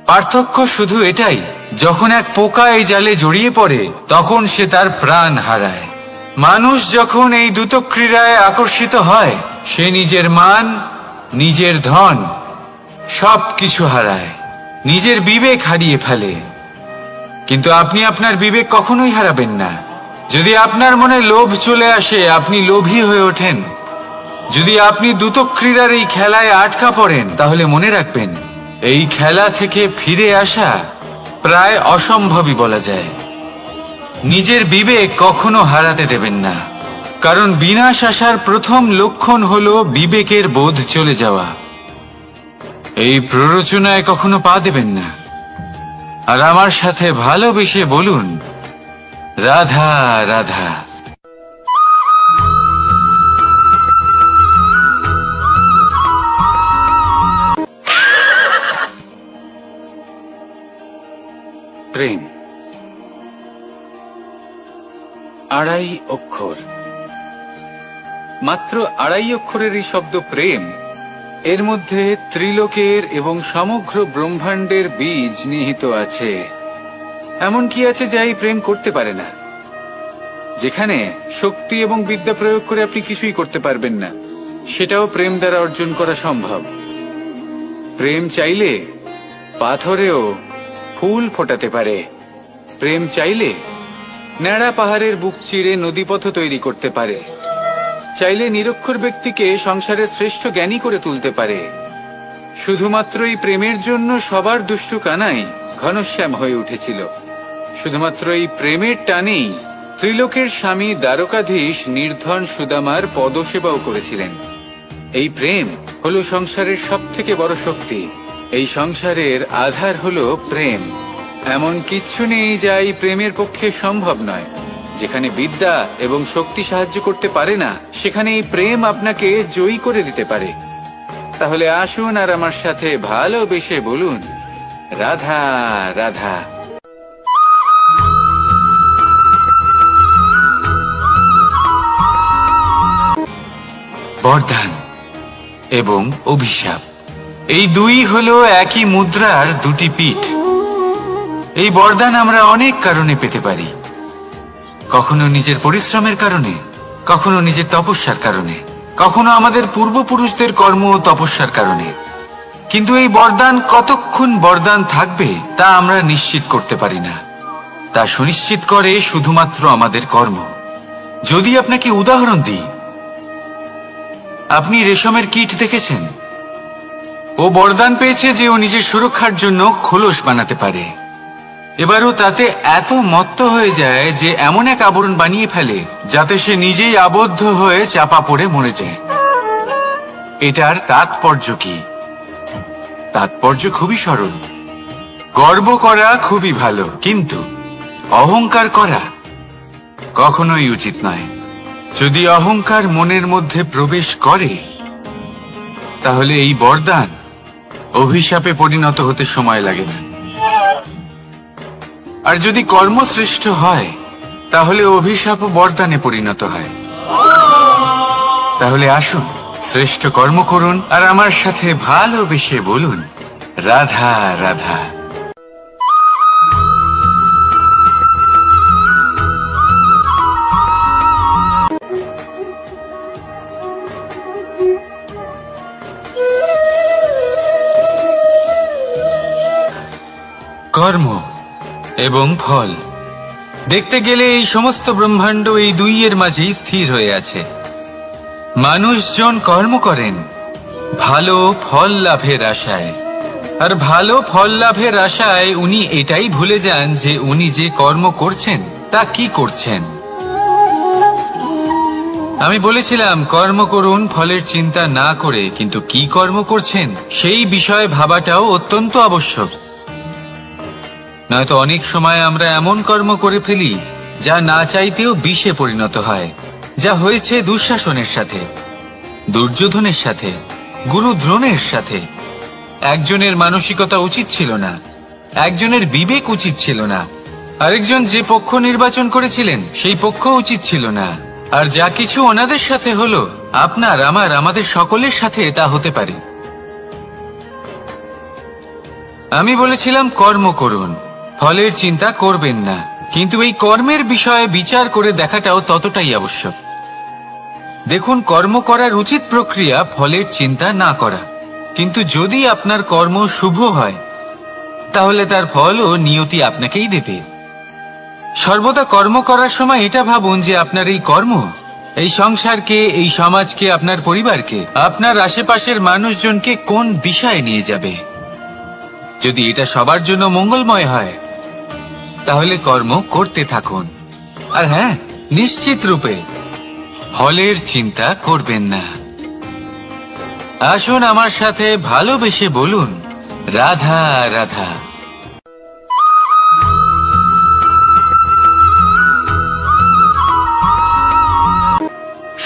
পার্থক্য শুধু এটাই, যখন এক পোকা এই জালে জড়িয়ে পড়ে, তখন সে তার প্রাণ হারায়। মানুষ যখন এই দ্রুত ক্রীড়ায় আকর্ষিত হয়, সে নিজের মান, নিজের ধন সবকিছু হারায়, নিজের বিবেক হারিয়ে ফেলে। কিন্তু আপনি আপনার বিবেক কখনোই হারাবেন না। যদি আপনার মনে লোভ চলে আসে, আপনি লোভী হয়ে ওঠেন। যদি আপনি দ্রুত ক্রীড়ার এই খেলায় আটকা পড়েন, তাহলে মনে রাখবেন, এই খেলা থেকে ফিরে আসা প্রায় অসম্ভবই বলা যায়। নিজের বিবেক কখনো হারাতে দেবেন না, কারণ বিনাশ আসার প্রথম লক্ষণ হলো বিবেকের বোধ চলে যাওয়া। এই প্ররোচনায় কখনো পা দেবেন না। আর আমার সাথে ভালোবেসে বলুন, রাধা রাধা। প্রেম। 2.5 অক্ষর, মাত্র 2.5 অক্ষরের এই শব্দ প্রেম, এর মধ্যে ত্রিলোকের এবং সমগ্র ব্রহ্মাণ্ডের বীজ নিহিত আছে। এমন কি আছে যা এই প্রেম করতে পারে না? যেখানে শক্তি এবং বিদ্যা প্রয়োগ করে আপনি কিছুই করতে পারবেন না, সেটাও প্রেম দ্বারা অর্জন করা সম্ভব। প্রেম চাইলে পাথরেও ফুল ফোটাতে পারে। প্রেম চাইলে ন্যাড়া পাহাড়ের বুক চিরে নদীপথ তৈরি করতে পারে। চাইলে নিরক্ষর ব্যক্তিকে সংসারের শ্রেষ্ঠ জ্ঞানী করে তুলতে পারে। শুধুমাত্র এই প্রেমের জন্য সবার দুষ্টু কানাই ঘনশ্যাম হয়ে উঠেছিল। শুধুমাত্র এই প্রেমের টানেই ত্রিলোকের স্বামী দ্বারকাধীশ নির্ধন সুদামার পদসেবাও করেছিলেন। এই প্রেম হলো সংসারের সবথেকে বড় শক্তি। এই সংসারের আধার হলো প্রেম। এমন কিচ্ছু নেই যা এই প্রেমের পক্ষে সম্ভব নয়। যেখানে বিদ্যা এবং শক্তি সাহায্য করতে পারে না, সেখানে এই প্রেম আপনাকে জয়ী করে দিতে পারে। তাহলে আসুন আর আমার সাথে ভালোবেসে বলুন, রাধা রাধা। বরদান এবং অভিশাপ, এই দুই হলো একই মুদ্রার দুটি পিঠ। এই বরদান আমরা অনেক কারণে পেতে পারি। কখনো নিজের পরিশ্রমের কারণে, কখনো নিজের তপস্যার কারণে, কখনো আমাদের পূর্বপুরুষদের কর্ম ও তপস্যার কারণে। কিন্তু এই বরদান কতক্ষণ বরদান থাকবে তা আমরা নিশ্চিত করতে পারি না। তা সুনিশ্চিত করে শুধুমাত্র আমাদের কর্ম। যদি আপনাকে উদাহরণ দিই, আপনি রেশমের কীট দেখেছেন? ও বরদান পেয়েছে যে ও নিজের সুরক্ষার জন্য খোলস বানাতে পারে। এবারও তাতে এত মত্ত হয়ে যায় যে এমন এক আবরণ বানিয়ে ফেলে যাতে সে নিজেই আবদ্ধ হয়ে চাপা পড়ে মরে যায়। এটার তাৎপর্য কি? তাৎপর্য খুবই সরল। গর্ব করা খুবই ভালো, কিন্তু অহংকার করা কখনোই উচিত নয়। যদি অহংকার মনের মধ্যে প্রবেশ করে, তাহলে এই বরদান অভিশাপে পরিণত হতে সময় লাগে না। আর যদি কর্মশ্রেষ্ঠ হয়, তাহলে অভিশাপ বরদানে পরিণত হয়। তাহলে আসুন শ্রেষ্ঠ কর্ম করুন আর আমার সাথে ভালোবেসে বলুন, রাধা রাধা। কর্ম এবং ফল, দেখতে গেলে এই সমস্ত ব্রহ্মাণ্ড এই দুইয়ের মাঝেই স্থির হয়ে আছে। মানুষজন কর্ম করেন ভালো ফল লাভের আশায়, আর ভালো ফল লাভের আশায় উনি এটাই ভুলে যান যে উনি যে কর্ম করছেন তা কি করছেন। আমি বলেছিলাম কর্ম করুন ফলের চিন্তা না করে, কিন্তু কি কর্ম করছেন সেই বিষয়ে ভাবাটাও অত্যন্ত আবশ্যক। নয়তো অনেক সময় আমরা এমন কর্ম করে ফেলি যা না চাইতেও বিষে পরিণত হয়। যা হয়েছে দুঃশাসনের সাথে, দুর্যোধনের সাথে, গুরু দ্রোণের সাথে। একজনের মানসিকতা উচিত ছিল না, একজনের বিবেক উচিত ছিল না, আরেকজন যে পক্ষ নির্বাচন করেছিলেন সেই পক্ষ উচিত ছিল না। আর যা কিছু ওনাদের সাথে হলো, আপনার আমার আমাদের সকলের সাথে তা হতে পারে। আমি বলেছিলাম কর্ম করুন, ফলের চিন্তা করবেন না, কিন্তু এই কর্মের বিষয়ে বিচার করে দেখাটাও ততটাই আবশ্যক। দেখুন, কর্ম করার উচিত প্রক্রিয়া ফলের চিন্তা না করা, কিন্তু যদি আপনার কর্ম শুভ হয় তাহলে তার ফলও নিয়তি আপনাকেই দেবে। সর্বদা কর্ম করার সময় এটা ভাবুন যে আপনার এই কর্ম এই সংসারকে, এই সমাজকে, আপনার পরিবারকে, আপনার আশেপাশের মানুষজনকে কোন দিশায় নিয়ে যাবে। যদি এটা সবার জন্য মঙ্গলময় হয় তাহলে কর্ম করতে থাকুন। আর হ্যাঁ, নিশ্চিত রূপে ফলের চিন্তা করবেন না। আসুন আমার সাথে ভালোবেসে বলুন, রাধা রাধা।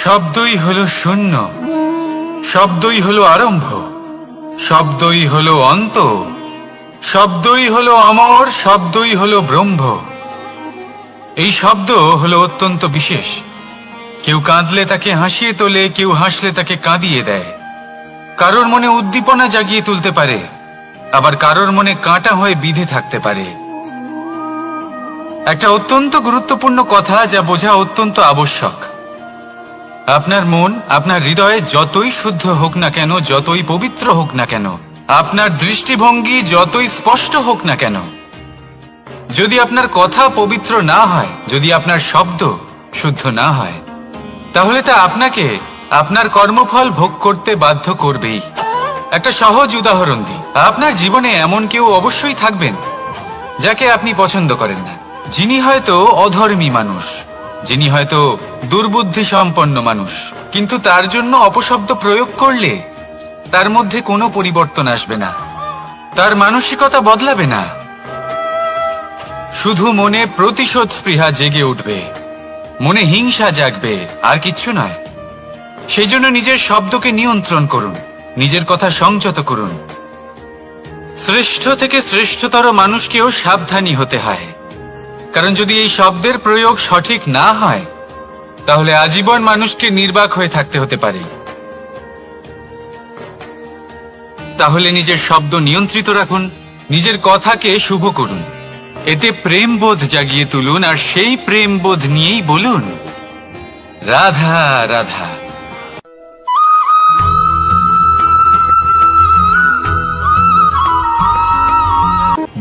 শব্দই হলো শূন্য, শব্দই হলো আরম্ভ, শব্দই হলো অন্ত, শব্দই হলো অমর, শব্দই হলো ব্রহ্ম। এই শব্দ হলো অত্যন্ত বিশেষ। কেউ কাঁদলে তাকে হাসিয়ে তোলে, কেউ হাসলে তাকে কাঁদিয়ে দেয়। কারোর মনে উদ্দীপনা জাগিয়ে তুলতে পারে, আবার কারোর মনে কাঁটা হয়ে বিঁধে থাকতে পারে। একটা অত্যন্ত গুরুত্বপূর্ণ কথা যা বোঝা অত্যন্ত আবশ্যক। আপনার মন, আপনার হৃদয়ে যতই শুদ্ধ হোক না কেন, যতই পবিত্র হোক না কেন, আপনার দৃষ্টিভঙ্গি যতই স্পষ্ট হোক না কেন, যদি আপনার কথা পবিত্র না হয়, যদি আপনার শব্দ শুদ্ধ না হয়, তাহলে তা আপনাকে আপনার কর্মফল ভোগ করতে বাধ্য করবেই। একটা সহজ উদাহরণ দিই। আপনার জীবনে এমন কেউ অবশ্যই থাকবেন যাকে আপনি পছন্দ করেন না, যিনি হয়তো অধর্মী মানুষ, যিনি হয়তো দুর্বুদ্ধি সম্পন্ন মানুষ, কিন্তু তার জন্য অপশব্দ প্রয়োগ করলে তার মধ্যে কোনো পরিবর্তন আসবে না, তার মানসিকতা বদলাবে না, শুধু মনে প্রতিশোধ স্পৃহা জেগে উঠবে, মনে হিংসা জাগবে, আর কিচ্ছু নয়। সেই জন্য নিজের শব্দকে নিয়ন্ত্রণ করুন, নিজের কথা সংযত করুন। শ্রেষ্ঠ থেকে শ্রেষ্ঠতর মানুষকেও সাবধানী হতে হয়, কারণ যদি এই শব্দের প্রয়োগ সঠিক না হয়, তাহলে আজীবন মানুষকে নির্বাক হয়ে থাকতে হতে পারে। তাহলে নিজের শব্দ নিয়ন্ত্রিত রাখুন, নিজের কথাকে শুভ করুন, এতে প্রেমবোধ জাগিয়ে তুলুন, আর সেই প্রেমবোধ নিয়েই বলুন রাধা রাধা।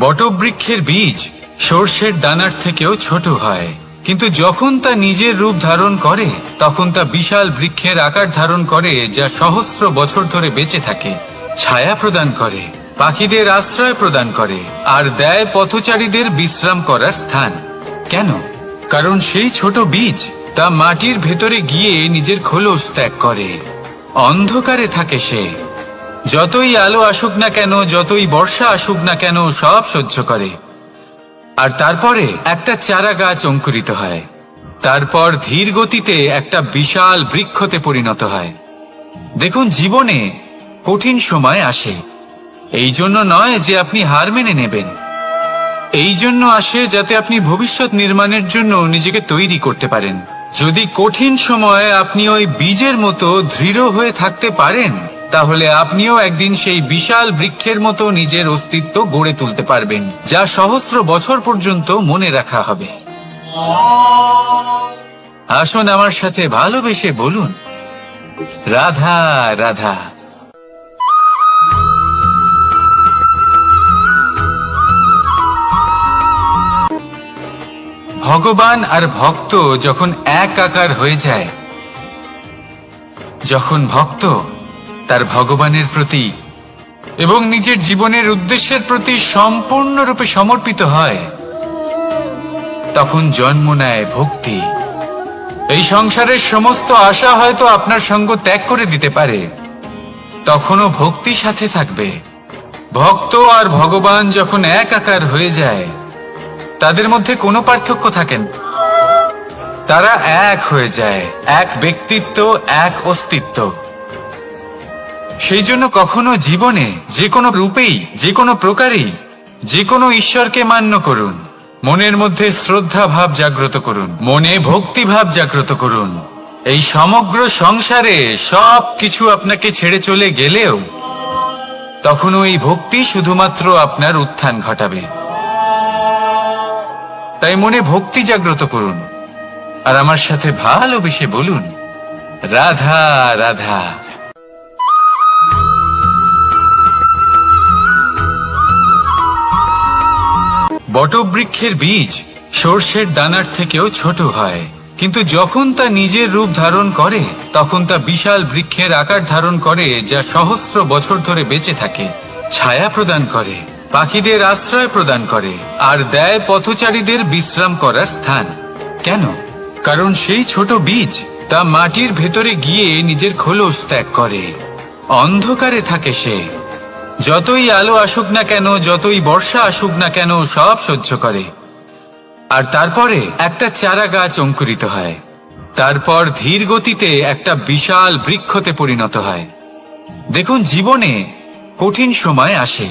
বটবৃক্ষের বীজ সর্ষের দানার থেকেও ছোট হয়, কিন্তু যখন তা নিজের রূপ ধারণ করে তখন তা বিশাল বৃক্ষের আকার ধারণ করে, যা সহস্র বছর ধরে বেঁচে থাকে, ছায়া প্রদান করে, পাখিদের আশ্রয় প্রদান করে, আর দেয় পথচারীদের বিশ্রাম করার স্থান। কেন? কারণ সেই ছোট বীজ তা মাটির ভেতরে গিয়ে নিজের খোলস ত্যাগ করে। অন্ধকারে থাকে সে, যতই আলো আসুক না কেন, যতই বর্ষা আসুক না কেন, সব সহ্য করে। আর তারপরে একটা চারা গাছ অঙ্কুরিত হয়, তারপর ধীর গতিতে একটা বিশাল বৃক্ষতে পরিণত হয়। দেখুন, জীবনে কঠিন সময় আসে, এই জন্য নয় যে আপনি হার মেনে নেবেন, এই জন্য আসে যাতে আপনি ভবিষ্যৎ নির্মাণের জন্য নিজেকে তৈরি করতে পারেন। যদি কঠিন সময়ে আপনি ওই বীজের মতো দৃঢ় হয়ে থাকতে পারেন, তাহলে আপনিও একদিন সেই বিশাল বৃক্ষের মতো নিজের অস্তিত্ব গড়ে তুলতে পারবেন, যা সহস্র বছর পর্যন্ত মনে রাখা হবে। আসুন আমার সাথে ভালোবেসে বলুন রাধা রাধা। ভগবান আর ভক্ত যখন এক আকার হয়ে যায়, যখন ভক্ত তার ভগবানের প্রতি এবং নিজের জীবনের উদ্দেশ্যের প্রতি সম্পূর্ণরূপে সমর্পিত হয়, তখন জন্ম নেয় ভক্তি। এই সংসারের সমস্ত আশা হয়তো আপনার সঙ্গ ত্যাগ করে দিতে পারে, তখনও ভক্তি সাথে থাকবে। ভক্ত আর ভগবান যখন এক আকার হয়ে যায়, তাদের মধ্যে কোনো পার্থক্য থাকে না, তারা এক হয়ে যায়, এক ব্যক্তিত্ব, এক অস্তিত্ব। সেই জন্য কখনো জীবনে যে কোনো রূপেই, যে কোনো প্রকারেই, যে কোনো ঈশ্বরকে মান্য করুন, মনের মধ্যে শ্রদ্ধা ভাব জাগ্রত করুন, মনে ভক্তি ভাব জাগ্রত করুন। এই সমগ্র সংসারে সব কিছু আপনাকে ছেড়ে চলে গেলেও তখনও এই ভক্তি শুধুমাত্র আপনার উত্থান ঘটাবে। তাই মনে ভক্তি জাগ্রত করুন, আর আমার সাথে ভালোবেসে বলুন রাধা রাধা। বটবৃক্ষের বীজ সর্ষের দানার থেকেও ছোট হয়, কিন্তু যখন তা নিজের রূপ ধারণ করে তখন তা বিশাল বৃক্ষের আকার ধারণ করে, যা সহস্র বছর ধরে বেঁচে থাকে, ছায়া প্রদান করে, পাখিদের আশ্রয় প্রদান করে, আর দেয় পথচারীদের বিশ্রাম করার স্থান। কেন? কারণ সেই ছোট বীজ তা মাটির ভেতরে গিয়ে নিজের খোলস ত্যাগ করে। অন্ধকারে থাকে সে, যতই আলো আসুক না কেন, যতই বর্ষা আসুক না কেন, সব সহ্য করে। আর তারপরে একটা চারা গাছ অঙ্কুরিত হয়, তারপর ধীর গতিতে একটা বিশাল বৃক্ষতে পরিণত হয়। দেখুন, জীবনে কঠিন সময় আসে,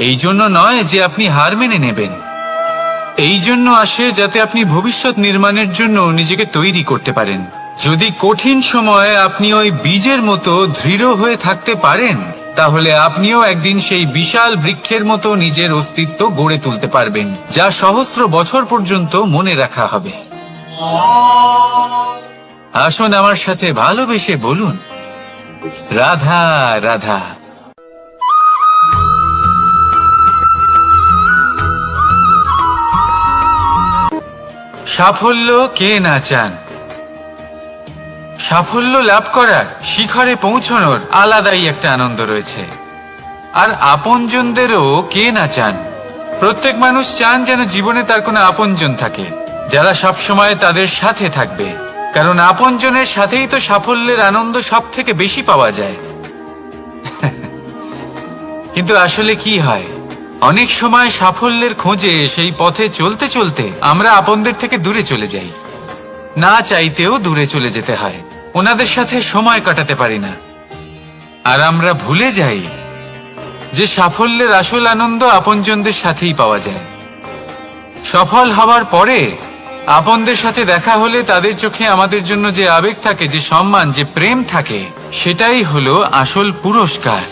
এই জন্য নয় যে আপনি হার মেনে নেবেন, এই জন্য আসে যাতে আপনি ভবিষ্যৎ নির্মাণের জন্য নিজেকে তৈরি করতে পারেন। যদি কঠিন সময়ে আপনি ওই বীজের মতো দৃঢ় হয়ে থাকতে পারেন, তাহলে আপনিও একদিন সেই বিশাল বৃক্ষের মতো নিজের অস্তিত্ব গড়ে তুলতে পারবেন, যা সহস্র বছর পর্যন্ত মনে রাখা হবে। আসুন আমার সাথে ভালোবেসে বলুন, রাধা রাধা। সাফল্য কে না চান? সাফল্য লাভ করার, শিখরে পৌঁছানোর আলাদাই একটা আনন্দ রয়েছে। আর আপনজনদেরও কে না চান? প্রত্যেক মানুষ চান যেন জীবনে তার কোনো আপনজন থাকে, যারা সবসময় তাদের সাথে থাকবে, কারণ আপনজনের সাথেই তো সাফল্যের আনন্দ সব থেকে বেশি পাওয়া যায়। কিন্তু আসলে কি হয়, অনেক সময় সাফল্যের খোঁজে সেই পথে চলতে চলতে আমরা আপনদের থেকে দূরে চলে যাই। না চাইতেও দূরে চলে যেতে হয়, ওনাদের সাথে সময় কাটাতে পারি না। আর আমরা ভুলে যাই যে সাফল্যের আসল আনন্দ আপনজনদের সাথেই পাওয়া যায়। সফল হওয়ার পরে আপনদের সাথে দেখা হলে তাদের চোখে আমাদের জন্য যে আবেগ থাকে, যে সম্মান, যে প্রেম থাকে, সেটাই হলো আসল পুরস্কার।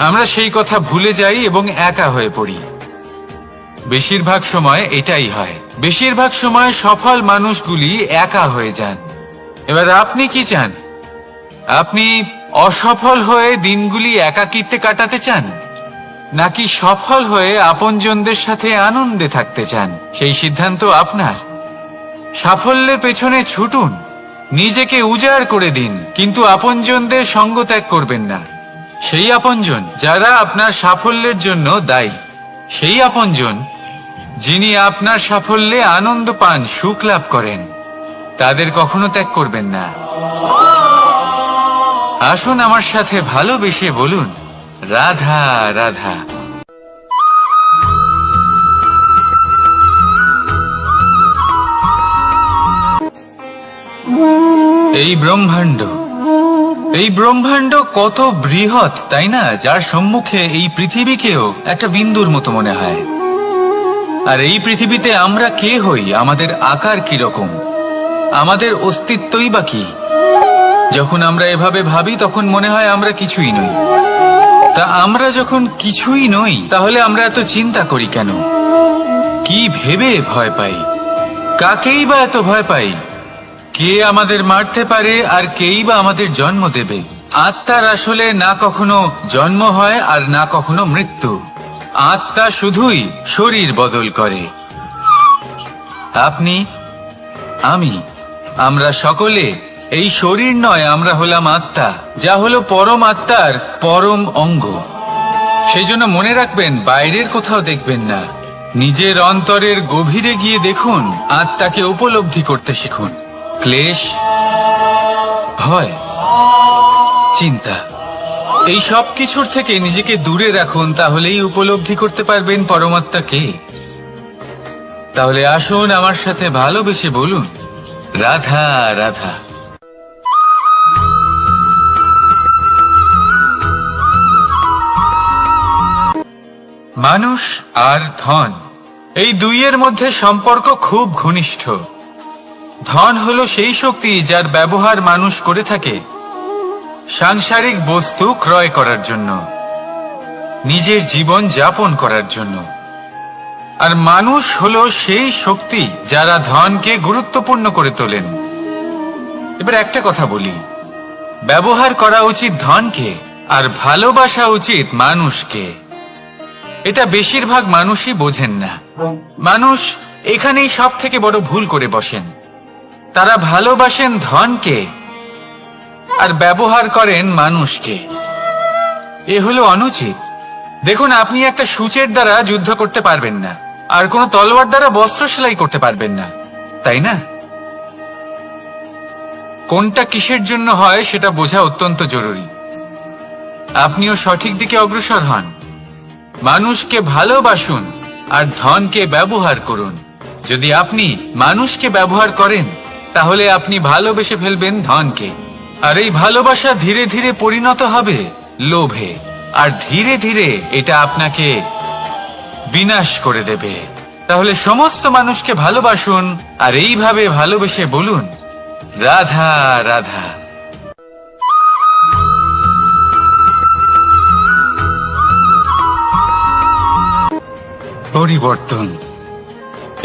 আমরা সেই কথা ভুলে যাই এবং একা হয়ে পড়ি। বেশিরভাগ সময় এটাই হয়, বেশিরভাগ সময় সফল মানুষগুলি একা হয়ে যান। এবার আপনি কি চান? আপনি অসফল হয়ে দিনগুলি একাকিত্বে কাটাতে চান, নাকি সফল হয়ে আপনজনদের সাথে আনন্দে থাকতে চান? সেই সিদ্ধান্ত আপনার। সাফল্যের পেছনে ছুটুন, নিজেকে উজাড় করে দিন, কিন্তু আপনজনদের সঙ্গ ত্যাগ করবেন না। সেই আপনজন যারা আপনার সাফল্যের জন্য দায়ী, সেই আপনজন যিনি আপনার সাফল্যে আনন্দ পান, সুখ লাভ করেন, তাদের কখনো ত্যাগ করবেন না। আসুন আমার সাথে ভালোবেসে বলুন, রাধা রাধা। এই ব্রহ্মাণ্ড কত বৃহৎ, তাই না? যার সম্মুখে এই পৃথিবীকেও একটা বিন্দুর মতো মনে হয়। আর এই পৃথিবীতে আমরা কে হই, আমাদের আকার কি রকম, আমাদের অস্তিত্বই বা কি? যখন আমরা এভাবে ভাবি তখন মনে হয় আমরা কিছুই নই। তা আমরা যখন কিছুই নই, তাহলে আমরা এত চিন্তা করি কেন? কি ভেবে ভয় পাই? কাকেই বা এত ভয় পাই? কে আমাদের মারতে পারে আর কেই বা আমাদের জন্ম দেবে? আত্মার আসলে না কখনো জন্ম হয় আর না কখনো মৃত্যু। আত্মা শুধুই শরীর বদল করে। আপনি, আমি, আমরা সকলে এই শরীর নয়, আমরা হলাম আত্মা, যা হলো পরম আত্মার পরম অঙ্গ। সেই জন্য মনে রাখবেন, বাইরের কোথাও দেখবেন না, নিজের অন্তরের গভীরে গিয়ে দেখুন, আত্মাকে উপলব্ধি করতে শিখুন। ক্লেশ, ভয়, চিন্তা, এই সব কিছুর থেকে নিজেকে দূরে রাখুন, তাহলেই উপলব্ধি করতে পারবেন পরমাত্মাকে। তাহলে আসুন আমার সাথে ভালোবেসে বলুন, রাধা রাধা। মানুষ আর ধন, এই দুইয়ের মধ্যে সম্পর্ক খুব ঘনিষ্ঠ। ধন হলো সেই শক্তি যার ব্যবহার মানুষ করে থাকে সাংসারিক বস্তু ক্রয় করার জন্য, নিজের জীবন যাপন করার জন্য। আর মানুষ হলো সেই শক্তি যারা ধনকে গুরুত্বপূর্ণ করে তোলেন। এবার একটা কথা বলি, ব্যবহার করা উচিত ধনকে আর ভালোবাসা উচিত মানুষকে। এটা বেশিরভাগ মানুষই বোঝেন না। মানুষ এখানেই সব থেকে বড় ভুল করে বসেন। তারা ভালোবাসেন ধনকে আর ব্যবহার করেন মানুষকে। এ হলো অনুচিত। দেখুন, আপনি একটা সূচের দ্বারা যুদ্ধ করতে পারবেন না, আর কোনো তলোয়ার দ্বারা বস্ত্র সেলাই করতে পারবেন না, তাই না? কোনটা কিসের জন্য হয় সেটা বোঝা অত্যন্ত জরুরি। আপনিও সঠিক দিকে অগ্রসর হন। মানুষকে ভালোবাসুন আর ধনকে ব্যবহার করুন। যদি আপনি মানুষকে ব্যবহার করেন, তাহলে আপনি ভালোবেসে ফেলবেন ধনকে। আর এই ভালোবাসা ধীরে ধীরে পরিণত হবে লোভে। আর ধীরে ধীরে এটা আপনাকে বিনাশ করে দেবে। তাহলে সমস্ত মানুষকে ভালোবাসুন আর এইভাবে ভালোবেসে বলুন, রাধা রাধা। পরিবর্তন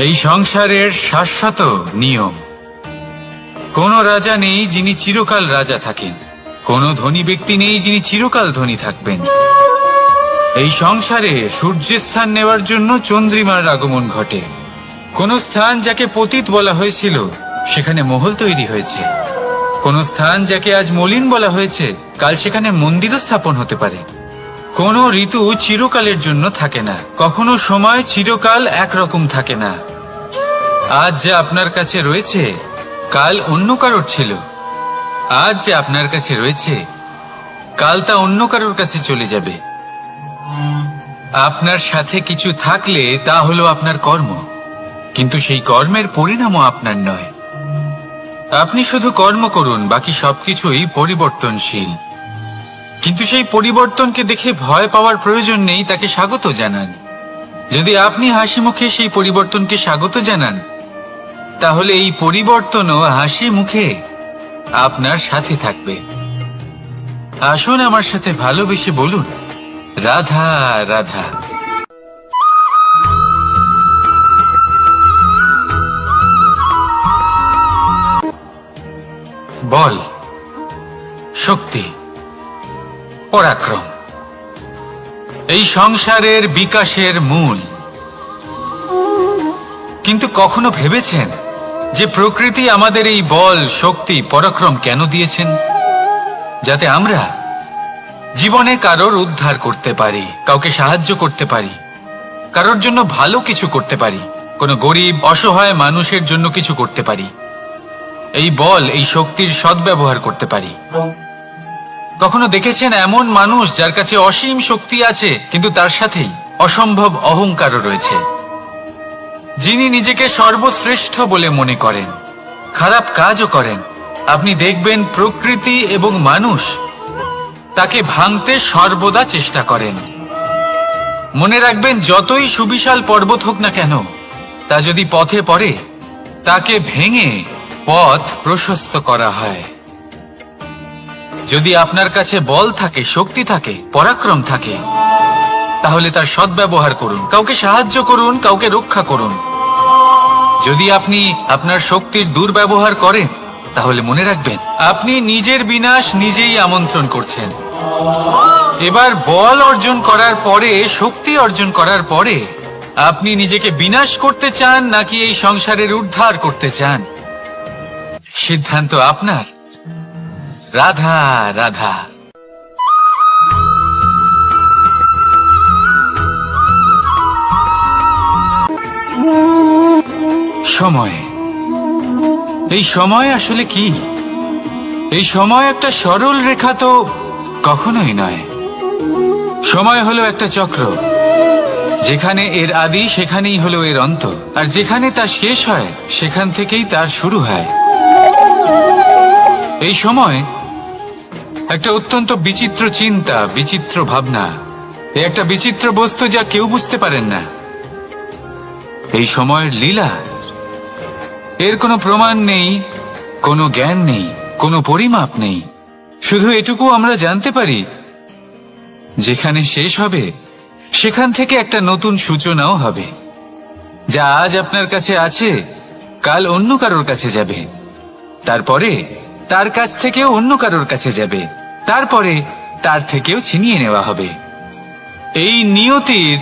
এই সংসারের শাশ্বত নিয়ম। কোন রাজা নেই যিনি চিরকাল রাজা থাকেন, কোন ধনী ব্যক্তি নেই যিনি চিরকাল ধনী থাকবেন। এই সংসারে সূর্যের স্থান নেওয়ার জন্য চন্দ্রিমার আগমন ঘটে। কোন স্থান যাকে পতিত বলা হয়েছিল সেখানে মহল তৈরি হয়েছে। কোন স্থান যাকে আজ মলিন বলা হয়েছে কাল সেখানে মন্দিরও স্থাপন হতে পারে। কোন ঋতু চিরকালের জন্য থাকে না, কখনো সময় চিরকাল একরকম থাকে না। আজ যা আপনার কাছে রয়েছে কাল অন্য কারোর ছিল, আজ যে আপনার কাছে রয়েছে কাল তা অন্য কারোর কাছে চলে যাবে। আপনার সাথে কিছু থাকলে তা হলো আপনার কর্ম, কিন্তু সেই কর্মের পরিণামও আপনার নয়। আপনি শুধু কর্ম করুন, বাকি সবকিছুই পরিবর্তনশীল। কিন্তু সেই পরিবর্তনকে দেখে ভয় পাওয়ার প্রয়োজন নেই, তাকে স্বাগত জানান। যদি আপনি হাসি মুখে সেই পরিবর্তনকে স্বাগত জানান, তাহলে এই পরিবর্তনও হাসি মুখে আপনার সাথে থাকবে। আসুন আমার সাথে ভালোবেসে বলুন, রাধা রাধা। বল, শক্তি, পরাক্রম এই সংসারের বিকাশের মূল। কিন্তু কখনো ভেবেছেন যে প্রকৃতি আমাদের এই বল, শক্তি, পরাক্রম কেন দিয়েছেন? যাতে আমরা জীবনে কারোর উদ্ধার করতে পারি, কাউকে সাহায্য করতে পারি, কারোর জন্য ভালো কিছু করতে পারি, কোনো গরিব অসহায় মানুষের জন্য কিছু করতে পারি। এই বল, এই শক্তির সদ্ব্যবহার করতে পারি। কখনো দেখেছেন এমন মানুষ যার কাছে অসীম শক্তি আছে কিন্তু তার সাথেই অসম্ভব অহংকারও রয়েছে, যিনি নিজেকে সর্বশ্রেষ্ঠ বলে মনে করেন, খারাপ কাজও করেন। আপনি দেখবেন প্রকৃতি এবং মানুষ তাকে ভাঙতে সর্বদা চেষ্টা করেন। মনে রাখবেন, যতই সুবিশাল পর্বত হোক না কেন, তা যদি পথে পড়ে তাকে ভেঙে পথ প্রশস্ত করা হয়। যদি আপনার কাছে বল থাকে, শক্তি থাকে, পরাক্রম থাকে, তাহলে তার সদ্ব্যবহার করুন, কাউকে সাহায্য করুন, কাউকে রক্ষা করুন। যদি আপনি আপনার শক্তির দুর্ব্যবহার করেন, তাহলে মনে রাখবেন আপনি নিজের বিনাশ নিজেই আমন্ত্রণ করছেন। এবার বল অর্জন করার পরে, শক্তি অর্জন করার পরে আপনি নিজেকে বিনাশ করতে চান নাকি এই সংসারের উদ্ধার করতে চান, সিদ্ধান্ত আপনার। রাধা রাধা। সময়, এই সময় আসলে কি? এই সময় একটা সরল রেখা তো কখনোই নয়। সময় হলো একটা চক্র, যেখানে এর আদি সেখানেই হলো এর অন্ত, আর যেখানে তা শেষ হয় সেখান থেকেই তার শুরু হয়। এই সময় একটা অত্যন্ত বিচিত্র চিন্তা, বিচিত্র ভাবনা, একটা বিচিত্র বস্তু যা কেউ বুঝতে পারেন না। এই সময়ের লীলা, এর কোনো প্রমাণ নেই, কোনো জ্ঞান নেই, কোনো পরিমাপ নেই। শুধু এটুকু আমরা জানতে পারি, যেখানে শেষ হবে সেখান থেকে একটা নতুন সূচনাও হবে। যা আজ আপনার কাছে আছে কাল অন্য কারোর কাছে যাবে, তারপরে তার কাছ থেকেও অন্য কারোর কাছে যাবে, তারপরে তার থেকেও ছিনিয়ে নেওয়া হবে। এই নিয়তির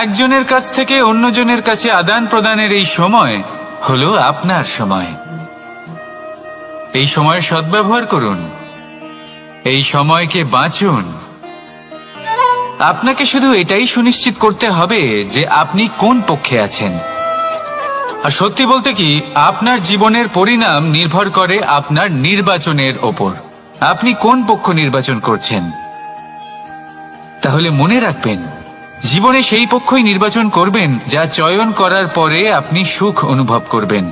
একজনের কাছ থেকে অন্যজনের কাছে আদান প্রদানের এই সময় হলো আপনার সময়। এই সময়ের সদ্ব্যবহার করুন, এই সময়কে বাঁচুন। আপনাকে শুধু এটাই সুনিশ্চিত করতে হবে যে আপনি কোন পক্ষে আছেন। আর সত্যি বলতে কি, আপনার জীবনের পরিণাম নির্ভর করে আপনার নির্বাচনের ওপর। আপনি কোন পক্ষ নির্বাচন করছেন। তাহলে মনে রাখবেন, জীবনে সেই পক্ষই নির্বাচন করবেন যা চয়ন করার পরে আপনি সুখ অনুভব করবেন,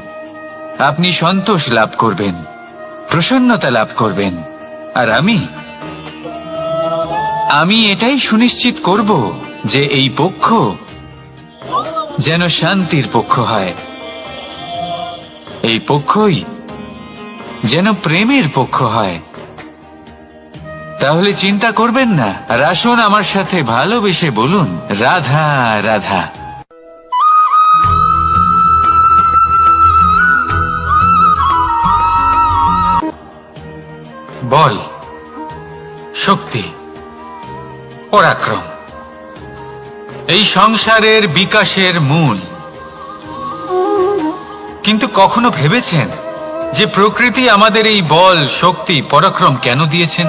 আপনি সন্তোষ লাভ করবেন, প্রসন্নতা লাভ করবেন। আর আমি এটাই সুনিশ্চিত করব যে এই পক্ষ যেন শান্তির পক্ষ হয়, এই পক্ষই যেন প্রেমের পক্ষ হয়। তাহলে চিন্তা করবেন না, আর আসুন আমার সাথে ভালোবেসে বলুন, রাধা রাধা। বল, শক্তি, পরাক্রম এই সংসারের বিকাশের মূল। কিন্তু কখনো ভেবেছেন যে প্রকৃতি আমাদের এই বল, শক্তি, পরাক্রম কেন দিয়েছেন?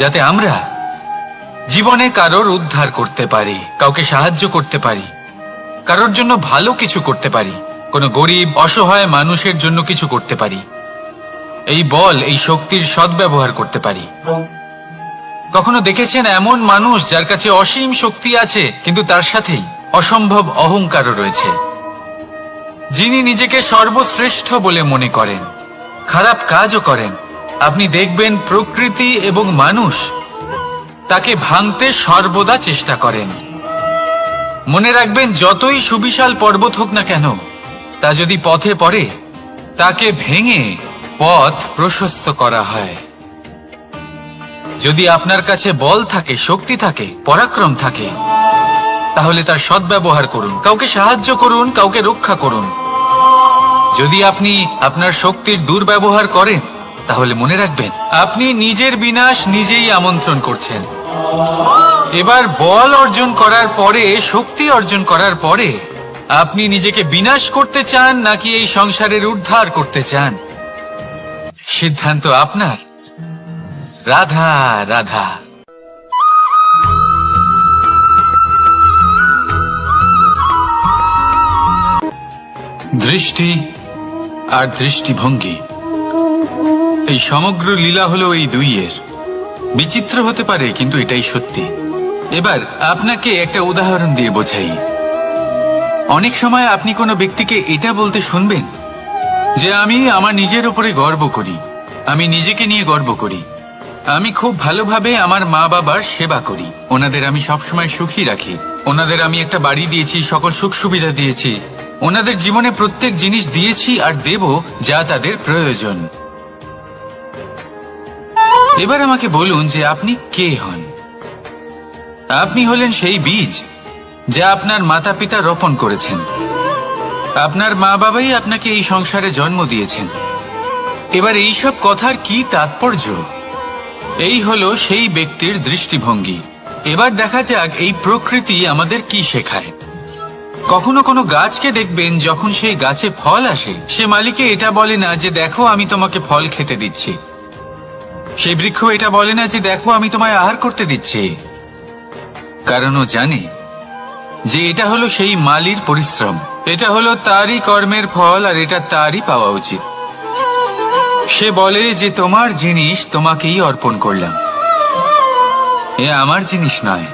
যাতে আমরা জীবনে কারোর উদ্ধার করতে পারি, কাউকে সাহায্য করতে পারি, কারোর জন্য ভালো কিছু করতে পারি, কোনো গরিব অসহায় মানুষের জন্য কিছু করতে পারি, এই বল, এই শক্তির সদ্ব্যবহার করতে পারি। কখনো দেখেছেন এমন মানুষ যার কাছে অসীম শক্তি আছে, কিন্তু তার সাথেই অসম্ভব অহংকারও রয়েছে, যিনি নিজেকে সর্বশ্রেষ্ঠ বলে মনে করেন, খারাপ কাজও করেন। আপনি দেখবেন প্রকৃতি এবং মানুষ তাকে ভাঙতে সর্বদা চেষ্টা করেন। মনে রাখবেন, যতই সুবিশাল পর্বত হোক না কেন, তা যদি পথে পড়ে তাকে ভেঙে পথ প্রশস্ত করা হয়। যদি আপনার কাছে বল থাকে, শক্তি থাকে, পরাক্রম থাকে, তাহলে তার সদ্ব্যবহার করুন, কাউকে সাহায্য করুন, কাউকে রক্ষা করুন। যদি আপনি আপনার শক্তির দুর্ব্যবহার করেন, তাহলে মনে রাখবেন আপনি নিজের বিনাশ নিজেই আমন্ত্রণ করছেন। এবার বল অর্জন করার পরে, শক্তি অর্জন করার পরে আপনি নিজেকে বিনাশ করতে চান নাকি এই সংসারের উদ্ধার করতে চান, সিদ্ধান্ত আপনার। রাধা রাধা। দৃষ্টি আর দৃষ্টিভঙ্গি, এই সমগ্র লীলা হলো এই দুইয়ের। বিচিত্র হতে পারে, কিন্তু এটাই সত্যি। এবার আপনাকে একটা উদাহরণ দিয়ে বোঝাই। অনেক সময় আপনি কোনো ব্যক্তিকে এটা বলতে শুনবেন যে আমি আমার নিজের উপরে গর্ব করি, আমি নিজেকে নিয়ে গর্ব করি, আমি খুব ভালোভাবে আমার মা বাবার সেবা করি, ওনাদের আমি সবসময় সুখী রাখি, ওনাদের আমি একটা বাড়ি দিয়েছি, সকল সুখ সুবিধা দিয়েছি, ওনাদের জীবনে প্রত্যেক জিনিস দিয়েছি আর দেব যা তাদের প্রয়োজন। এবার আমাকে বলুন যে আপনি কে হন? আপনি হলেন সেই বীজ যা আপনার মাতা পিতা রোপণ করেছেন। আপনার মা বাবাই আপনাকে এই সংসারে জন্ম দিয়েছেন। এবার এইসব কথার কি তাৎপর্য? এই হলো সেই ব্যক্তির দৃষ্টিভঙ্গি। এবার দেখা যাক এই প্রকৃতি আমাদের কি শেখায়। কখনো কোনো গাছকে দেখবেন, যখন সেই গাছে ফল আসে, সে মালিকে এটা বলে না যে দেখো আমি তোমাকে ফল খেতে দিচ্ছি। সেই বৃক্ষ এটা বলে না যে দেখো আমি তোমায় আহার করতে দিচ্ছি, কারণ ও জানে যে এটা হলো সেই মালির পরিশ্রম, এটা হলো তারই কর্মের ফল, আর এটা তারই পাওয়া উচিত। সে বলে যে তোমার জিনিস তোমাকেই অর্পণ করলাম, এ আমার জিনিস নয়।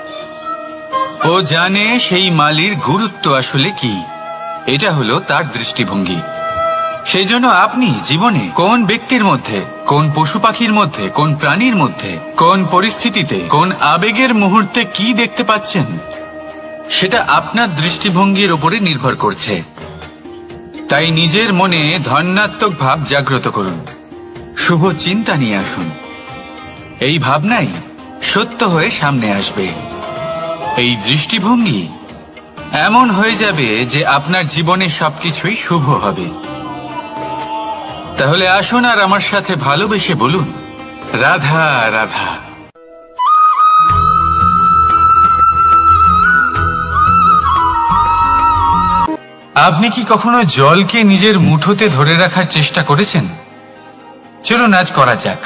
ও জানে সেই মালির গুরুত্ব আসলে কি। এটা হলো তার দৃষ্টিভঙ্গি। সেই জন্য আপনি জীবনে কোন ব্যক্তির মধ্যে, কোন পশু পাখির মধ্যে, কোন প্রাণীর মধ্যে, কোন পরিস্থিতিতে, কোন আবেগের মুহূর্তে কি দেখতে পাচ্ছেন, সেটা আপনার দৃষ্টিভঙ্গির উপরে নির্ভর করছে। তাই নিজের মনে ধনাত্মক ভাব জাগ্রত করুন, শুভ চিন্তা নিয়ে আসুন। এই ভাবনাই সত্য হয়ে সামনে আসবে। এই দৃষ্টিভঙ্গি এমন হয়ে যাবে যে আপনার জীবনে সবকিছুই শুভ হবে। তাহলে আসুন আর আমার সাথে ভালোবেসে বলুন, রাধা রাধা। আপনি কি কখনো জলকে নিজের মুঠোতে ধরে রাখার চেষ্টা করেছেন? চলুন আজ করা যাক।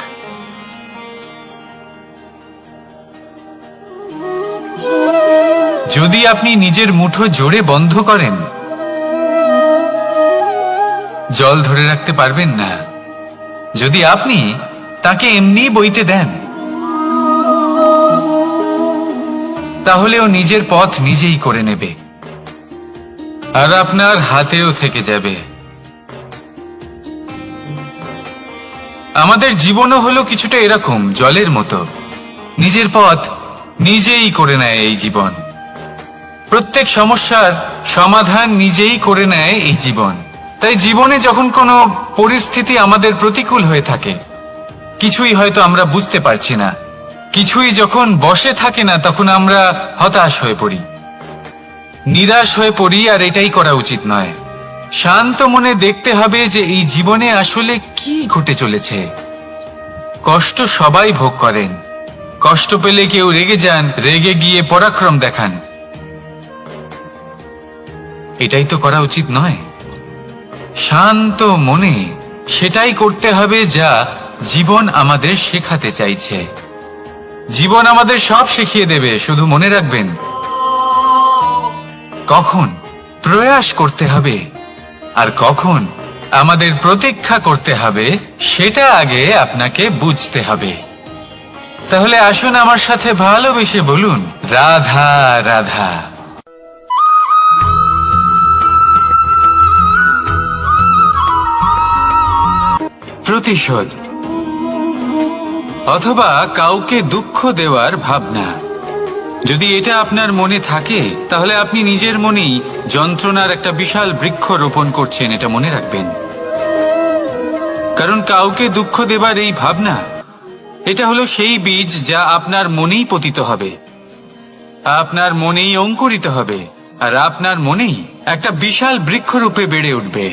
যদি আপনি নিজের মুঠো জোরে বন্ধ করেন, জল ধরে রাখতে পারবেন না। যদি আপনি তাকে এমনি বইতে দেন, তাহলে ও নিজের পথ নিজেই করে নেবে, আর আপনার হাতেও থেকে যাবে। আমাদের জীবনও হলো কিছুটা এরকম, জলের মতো। নিজের পথ নিজেই করে নেয় এই জীবন। প্রত্যেক সমস্যার সমাধান নিজেই করে নেয় এই জীবন। তাই জীবনে যখন কোনো পরিস্থিতি আমাদের প্রতিকূল হয়ে থাকে, কিছুই হয়তো আমরা বুঝতে পারছি না, কিছুই যখন বসে থাকে না, তখন আমরা হতাশ হয়ে পড়ি, নিরাশ হয়ে পড়ি। আর এটাই করা উচিত নয়। শান্ত মনে দেখতে হবে যে এই জীবনে আসলে কি ঘটে চলেছে। কষ্ট সবাই ভোগ করেন। কষ্ট পেলে কেউ রেগে যান, রেগে গিয়ে পরাক্রম দেখান। এটাই তো করা উচিত নয়। শান্ত মনে সেটাই করতে হবে যা জীবন আমাদের শেখাতে চাইছে। জীবন আমাদের সব শিখিয়ে দেবে, শুধু মনে রাখবেন কখন প্রয়াস করতে হবে আর কখন আমাদের প্রতীক্ষা করতে হবে, সেটা আগে আপনাকে বুঝতে হবে। তাহলে আসুন আমার সাথে ভালোবেসে বলুন, রাধা রাধা। প্রতিশোধ অথবা কাউকে দুঃখ দেওয়ার ভাবনা, যদি এটা আপনার মনে থাকে, তাহলে আপনি নিজের মনেই যন্ত্রণার একটা বিশাল বৃক্ষ রোপণ করছেন, এটা মনে রাখবেন। কারণ কাউকে দুঃখ দেবার এই ভাবনা, এটা হলো সেই বীজ যা আপনার মনেই পতিত হবে, আপনার মনেই অঙ্কুরিত হবে, আর আপনার মনেই একটা বিশাল বৃক্ষরূপে বেড়ে উঠবে।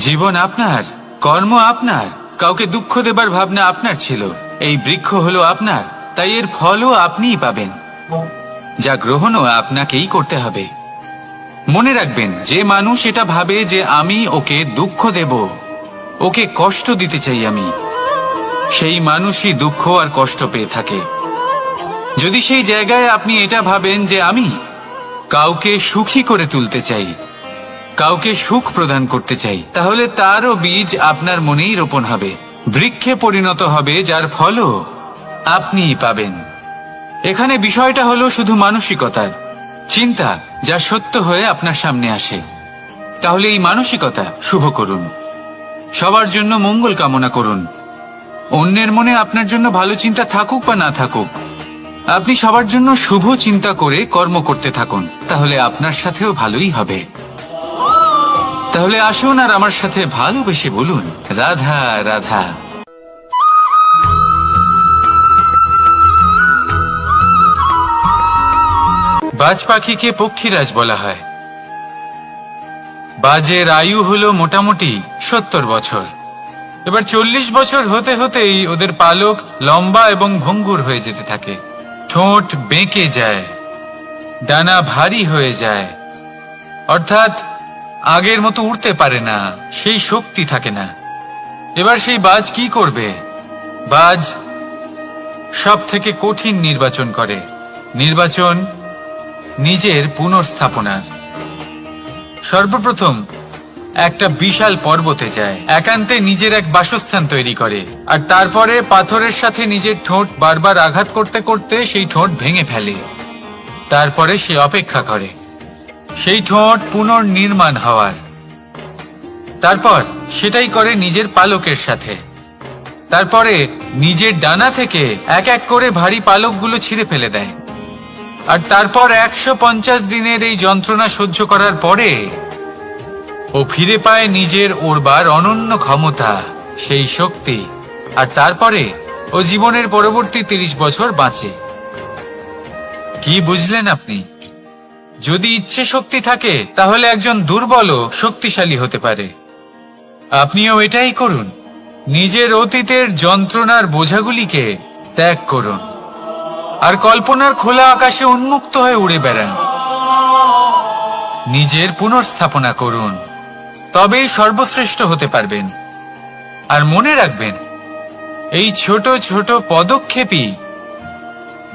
জীবন আপনার, কর্ম আপনার, কাউকে দুঃখ দেবার ভাবনা আপনার ছিল, এই বৃক্ষ হলো আপনার, তাই এর ফলও আপনিই পাবেন, যা গ্রহণও আপনাকেই করতে হবে। মনে রাখবেন, যে মানুষ এটা ভাবে যে আমি ওকে দুঃখ দেব, ওকে কষ্ট দিতে চাই আমি, সেই মানুষই দুঃখ আর কষ্ট পেয়ে থাকে। যদি সেই জায়গায় আপনি এটা ভাবেন যে আমি কাউকে সুখী করে তুলতে চাই, কাউকে সুখ প্রদান করতে চাই, তাহলে তারও বীজ আপনার মনেই রোপণ হবে, বৃক্ষে পরিণত হবে, যার ফলও আপনিই পাবেন। এখানে বিষয়টা হলো শুধু মানসিকতার চিন্তা, যা সত্য হয়ে আপনার সামনে আসে। তাহলে এই মানসিকতা শুভ করুন, সবার জন্য মঙ্গল কামনা করুন। অন্যের মনে আপনার জন্য ভালো চিন্তা থাকুক বা না থাকুক, আপনি সবার জন্য শুভ চিন্তা করে কর্ম করতে থাকুন, তাহলে আপনার সাথেও ভালোই হবে। তাহলে আসুন আর আমার সাথে ভালোবেসে বলুন, রাধা রাধা। বাজ পাখিকে পক্ষীরাজ বলা হয়। বাজের আয়ু হলো মোটামুটি 70 বছর। এবার 40 বছর হতে হতেই ওদের পালক লম্বা এবং ভঙ্গুর হয়ে যেতে থাকে, ঠোঁট বেঁকে যায়, ডানা ভারী হয়ে যায়, অর্থাৎ আগের মতো উড়তে পারে না, সেই শক্তি থাকে না। এবার সেই বাজ কি করবে? বাজ সব থেকে কঠিন নির্বাচন করে, নির্বাচন নিজের পুনর্স্থাপনার। সর্বপ্রথম একটা বিশাল পর্বতে যায়, একান্তে নিজের এক বাসস্থান তৈরি করে, আর তারপরে পাথরের সাথে নিজের ঠোঁট বারবার আঘাত করতে করতে সেই ঠোঁট ভেঙে ফেলে। তারপরে সে অপেক্ষা করে সেই ঠোঁট পুনর্নির্মাণ হওয়ার। তারপর সেটাই করে নিজের পালকের সাথে। তারপরে নিজের ডানা থেকে এক এক করে ভারী পালকগুলো ছিঁড়ে ফেলে দেয়। আর তারপর 150 দিনের এই যন্ত্রণা সহ্য করার পরে ও ফিরে পায় নিজের ওড়বার অনন্য ক্ষমতা, সেই শক্তি। আর তারপরে ও জীবনের পরবর্তী 30 বছর বাঁচে। কি বুঝলেন আপনি? যদি ইচ্ছে শক্তি থাকে, তাহলে একজন দুর্বলও শক্তিশালী হতে পারে। আপনিও এটাই করুন, নিজের অতীতের যন্ত্রণার বোঝাগুলিকে ত্যাগ করুন, আর কল্পনার খোলা আকাশে উন্মুক্ত হয়ে উড়ে বেড়ান। নিজের পুনর্স্থাপনা করুন, তবেই সর্বশ্রেষ্ঠ হতে পারবেন। আর মনে রাখবেন, এই ছোট ছোট পদক্ষেপই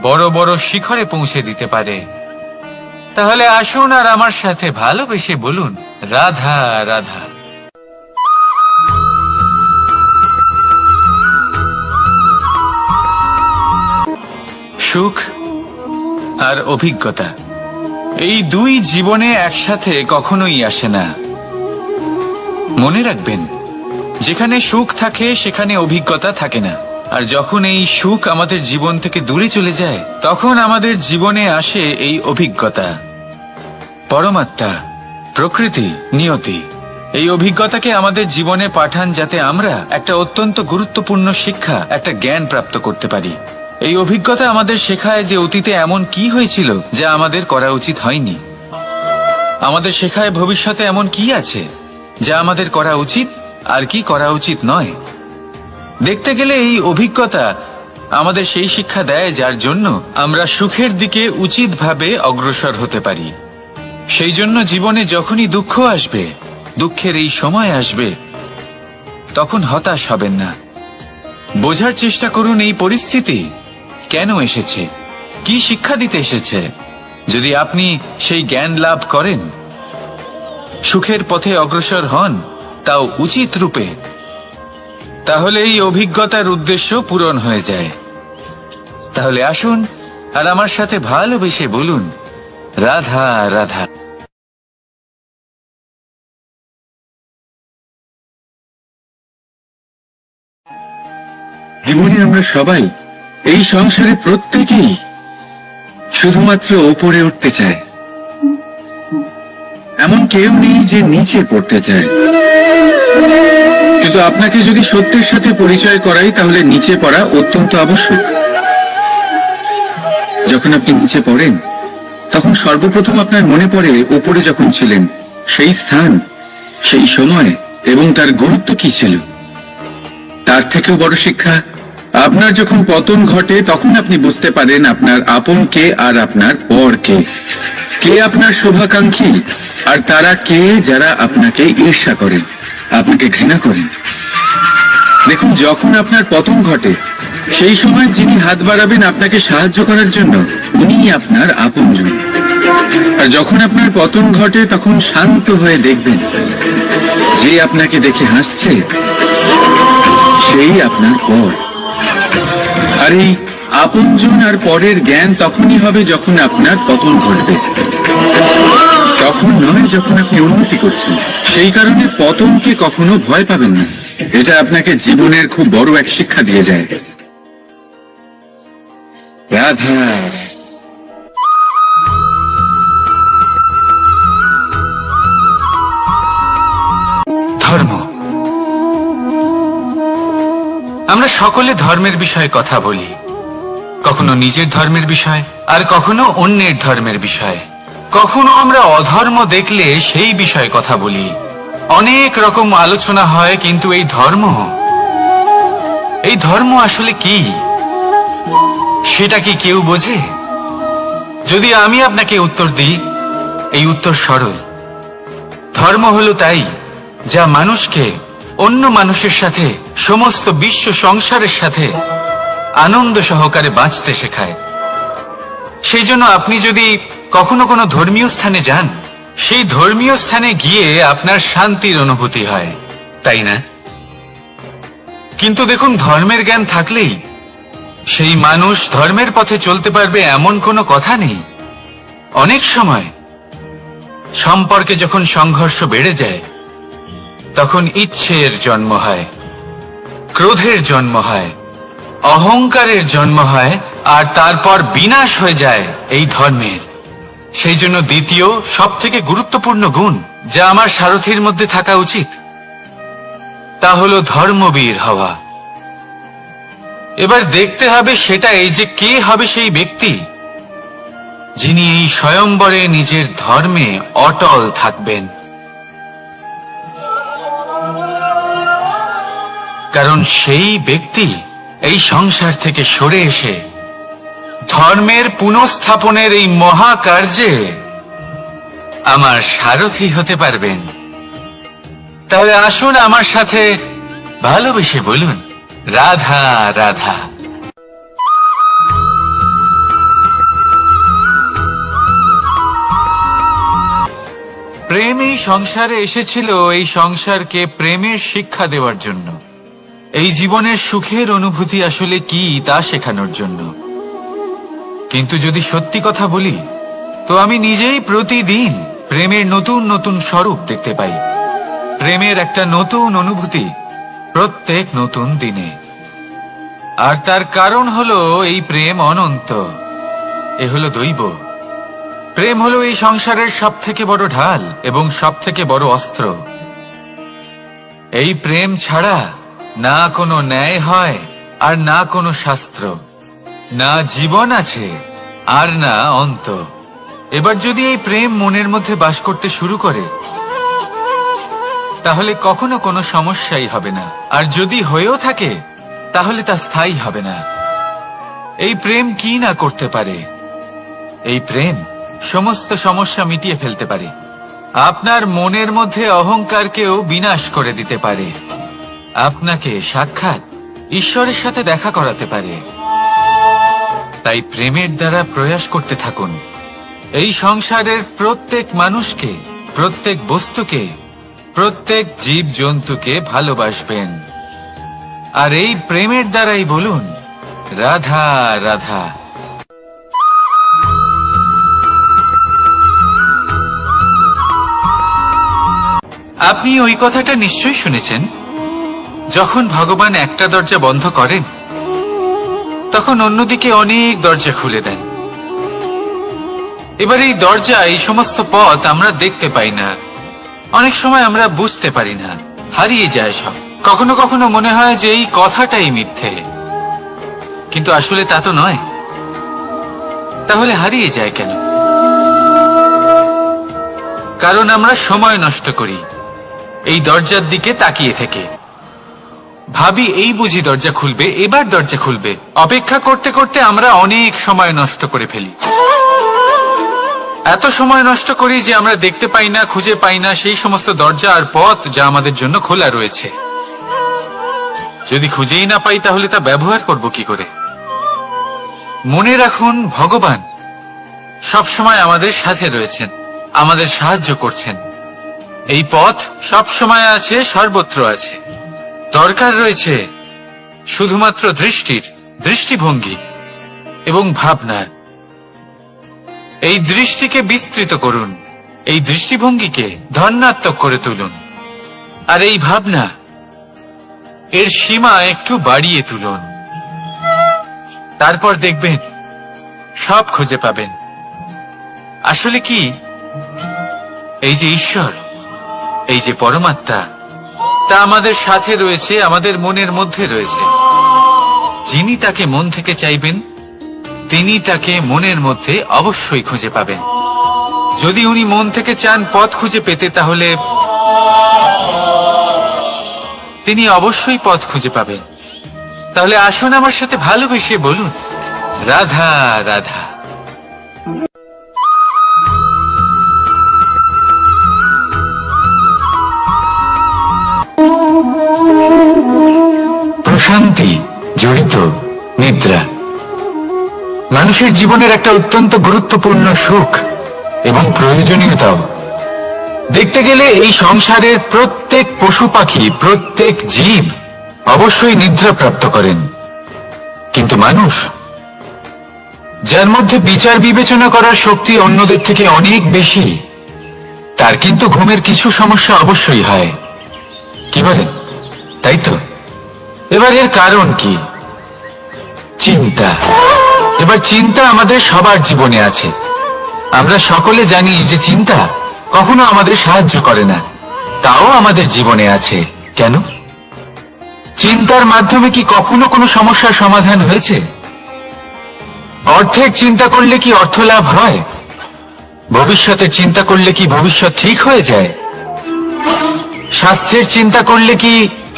বড় বড় শিখরে পৌঁছে দিতে পারে। তাহলে আসুন আর আমার সাথে ভালোবেসে বলুন, রাধা রাধা। সুখ আর অভিজ্ঞতা, এই দুই জীবনে একসাথে কখনোই আসে না। মনে রাখবেন, যেখানে সুখ থাকে সেখানে অভিজ্ঞতা থাকে না, আর যখন এই সুখ আমাদের জীবন থেকে দূরে চলে যায়, তখন আমাদের জীবনে আসে এই অভিজ্ঞতা, পরমাত্মা, প্রকৃতি, নিয়তি। এই অভিজ্ঞতাকে আমাদের জীবনে পাঠান যাতে আমরা একটা অত্যন্ত গুরুত্বপূর্ণ শিক্ষা, একটা জ্ঞান প্রাপ্ত করতে পারি। এই অভিজ্ঞতা আমাদের শেখায় যে অতীতে এমন কি হয়েছিল যা আমাদের করা উচিত হয়নি। আমাদের শেখায় ভবিষ্যতে এমন কি আছে যা আমাদের করা উচিত আর কি করা উচিত নয়। দেখতে গেলে এই অভিজ্ঞতা আমাদের সেই শিক্ষা দেয় যার জন্য আমরা সুখের দিকে উচিতভাবে অগ্রসর হতে পারি। সেই জন্য জীবনে যখনই দুঃখ আসবে, দুঃখের এই সময় আসবে, তখন হতাশ হবেন না। বোঝার চেষ্টা করুন এই পরিস্থিতি কেন এসেছে, কি শিক্ষা দিতে এসেছে। যদি আপনি সেই জ্ঞান লাভ করেন, সুখের পথে অগ্রসর হন, তাও উচিত রূপে, তাহলে এই অভিজ্ঞতার উদ্দেশ্য পূরণ হয়ে যায়। তাহলে আসুন আর আমার সাথে ভালোবেসে বলুন, রাধা রাধা। জীবনে আমরা সবাই, এই সংসারে প্রত্যেকেই শুধুমাত্র ওপরে উঠতে চায়, এমন কেউ নেই যে নিচে পড়তে চায়। কিন্তু আপনাকে যদি সত্যের সাথে পরিচয় করাই, তাহলে নিচে পড়া অত্যন্ত আবশ্যক। যখন আপনি নিচে পড়েন, তখন সর্বপ্রথম আপনার মনে পড়ে ওপরে যখন ছিলেন সেই স্থান, সেই সময় এবং তার গুরুত্ব কি ছিল। তার থেকেও বড় শিক্ষা, আপনার যখন পতন ঘটে তখন আপনি বুঝতে পারেন আপনার আপন কে আর আপনার পর কে। কে আপনার শুভাকাঙ্ক্ষী আর তারা কে যারা আপনাকে ঈর্ষা করেন, আপনাকে ঘৃণা করেন। দেখুন, যখন আপনার পতন ঘটে, সেই সময় যিনি হাত বাড়াবেন আপনাকে সাহায্য করার জন্য, উনিই আপনার আপনজন। আর যখন আপনার পতন ঘটে, তখন শান্ত হয়ে দেখবেন যে আপনাকে দেখে হাসছে সেই আপনার পর। আর এই আপনজন আর পরের জ্ঞান তখনই হবে যখন আপনার পতন ঘটবে, তখন নয় যখন আপনি উন্নতি করছেন। সেই কারণে পতনকে কখনো ভয় পাবেন না। এটা আপনাকে জীবনের খুব বড় এক শিক্ষা দিয়ে যায়। রাধা। ধর্ম। আমরা সকলে ধর্মের বিষয়ে কথা বলি, কখনো নিজের ধর্মের বিষয় আর কখনো অন্যের ধর্মের বিষয়। কখনো আমরা অধর্ম দেখলে সেই বিষয়ে কথা বলি। অনেক রকম আলোচনা হয়, কিন্তু এই ধর্ম আসলে কি, সেটা কি কেউ বোঝে? যদি আমি আপনাকে উত্তর দিই, এই উত্তর সরল। ধর্ম হলো তাই যা মানুষকে অন্য মানুষের সাথে, সমস্ত বিশ্ব সংসারের সাথে আনন্দ সহকারে বাঁচতে শেখায়। সেই জন্য আপনি যদি কখনো কোনো ধর্মীয় স্থানে যান, সেই ধর্মীয় স্থানে গিয়ে আপনার শান্তির অনুভূতি হয়, তাই না? কিন্তু দেখুন, ধর্মের জ্ঞান থাকলেই সেই মানুষ ধর্মের পথে চলতে পারবে এমন কোনো কথা নেই। অনেক সময় সম্পর্কে যখন সংঘর্ষ বেড়ে যায়, তখন ইচ্ছের জন্ম হয়, ক্রোধের জন্ম হয়, অহংকারের জন্ম হয়, আর তারপর বিনাশ হয়ে যায় এই ধর্মের। সেই জন্য দ্বিতীয় সবথেকে গুরুত্বপূর্ণ গুণ যা আমার সারথীর মধ্যে থাকা উচিত, তা হলো ধর্মবীর হওয়া। এবার দেখতে হবে সেটা এই যে কে হবে সেই ব্যক্তি যিনি এই স্বয়ম্বরে নিজের ধর্মে অটল থাকবেন। কারণ সেই ব্যক্তি এই সংসার থেকে সরে এসে ধর্মের পুনঃস্থাপনের এই মহাকার্যে আমার সারথী হতে পারবেন। তাহলে আসুন আমার সাথে ভালোবেসে বলুন, রাধা রাধা। প্রেম এই সংসারে এসেছিল এই সংসারকে প্রেমের শিক্ষা দেওয়ার জন্য, এই জীবনের সুখের অনুভূতি আসলে কি তা শেখানোর জন্য। কিন্তু যদি সত্যি কথা বলি, তো আমি নিজেই প্রতিদিন প্রেমের নতুন নতুন স্বরূপ দেখতে পাই, প্রেমের একটা নতুন অনুভূতি প্রত্যেক নতুন দিনে। আর তার কারণ হলো এই প্রেম অনন্ত। এ হলো দৈব। প্রেম হলো এই সংসারের সব থেকে বড় ঢাল এবং সব থেকে বড় অস্ত্র। এই প্রেম ছাড়া না কোনো ন্যায় হয় আর না কোনো শাস্ত্র, না জীবন আছে আর না অন্ত। এবার যদি এই প্রেম মনের মধ্যে বাস করতে শুরু করে, তাহলে কখনো কোনো সমস্যাই হবে না, আর যদি হয়েও থাকে তাহলে তা স্থায়ী হবে না। এই প্রেম কি না করতে পারে? এই প্রেম সমস্ত সমস্যা মিটিয়ে ফেলতে পারে। আপনার মনের মধ্যে অহংকারকেও বিনাশ করে দিতে পারে। আপনাকে সাক্ষাৎ ঈশ্বরের সাথে দেখা করাতে পারে। তাই প্রেমের দ্বারা প্রয়াস করতে থাকুন। এই সংসারের প্রত্যেক মানুষকে, প্রত্যেক বস্তুকে, প্রত্যেক জীব জন্তুকে ভালোবাসবেন। আর এই প্রেমের দ্বারাই বলুন রাধা রাধা। আপনি ওই কথাটা নিশ্চয়ই শুনেছেন, যখন ভগবান একটা দরজা বন্ধ করেন তখন অন্যদিকে অনেক দরজা খুলে দেন। এবার এই দরজা, এই সমস্ত পথ আমরা দেখতে পাই না, অনেক সময় আমরা বুঝতে পারি না, হারিয়ে যায় সব। কখনো কখনো মনে হয় যে এই কথাটাই মিথ্যে, কিন্তু আসলে তা তো নয়। তাহলে হারিয়ে যায় কেন? কারণ আমরা সময় নষ্ট করি এই দরজার দিকে তাকিয়ে থেকে। ভাবি এই বুঝি দরজা খুলবে, এবার দরজা খুলবে। অপেক্ষা করতে করতে আমরা অনেক সময় নষ্ট করে ফেলি। এত সময় নষ্ট করি যে আমরা দেখতে পাই না, খুঁজে পাই না সেই সমস্ত দরজা আর পথ যা আমাদের জন্য খোলা রয়েছে। যদি খুঁজেই না পাই তাহলে তা ব্যবহার করব কি করে? মনে রাখুন, ভগবান সব সময় আমাদের সাথে রয়েছেন, আমাদের সাহায্য করছেন। এই পথ সব সময় আছে, সর্বত্র আছে। দরকার রয়েছে শুধুমাত্র দৃষ্টির, দৃষ্টিভঙ্গি এবং ভাবনার। এই দৃষ্টিকে বিস্তৃত করুন, এই দৃষ্টিভঙ্গিকে ধনাত্মক করে তুলুন, আর এই ভাবনা, এর সীমা একটু বাড়িয়ে তুলুন। তারপর দেখবেন সব খুঁজে পাবেন। আসলে কি, এই যে ঈশ্বর, এই যে পরমাত্মা, তা আমাদের সাথে রয়েছে, আমাদের মনের মধ্যে রয়েছে। যিনি তাকে মন থেকে চাইবেন তিনি তাকে মনের মধ্যে অবশ্যই খুঁজে পাবেন। যদি উনি মন থেকে চান পথ খুঁজে পেতে, তাহলে তিনি অবশ্যই পথ খুঁজে পাবেন। তাহলে আসুন আমার সাথে ভালোবেসে বলুন রাধা রাধা। প্রশান্তি জড়িত নিদ্রা মানুষের জীবনের একটা অত্যন্ত গুরুত্বপূর্ণ সুখ এবং প্রয়োজনীয়তাও। দেখতে গেলে এই সংসারের প্রত্যেক পশু পাখি, প্রত্যেক জীব অবশ্যই নিদ্রা প্রাপ্ত করেন, কিন্তু মানুষ, যার মধ্যে বিচার বিবেচনা করার শক্তি অন্যদের থেকে অনেক বেশি, তার কিন্তু ঘুমের কিছু সমস্যা অবশ্যই হয়। কি বলেন? তাই তো। এবার এর কারণ কি? চিন্তা। এবার চিন্তা আমাদের সবার জীবনে আছে। আমরা সকলে জানি যে চিন্তা কখনো আমাদের সাহায্য করে না, তাও আমাদের জীবনে আছে। কেন? চিন্তার মাধ্যমে কি কখনো কোনো সমস্যার সমাধান হয়েছে? অর্থের চিন্তা করলে কি অর্থ লাভ হয়? ভবিষ্যতের চিন্তা করলে কি ভবিষ্যৎ ঠিক হয়ে যায়? স্বাস্থ্যের চিন্তা করলে কি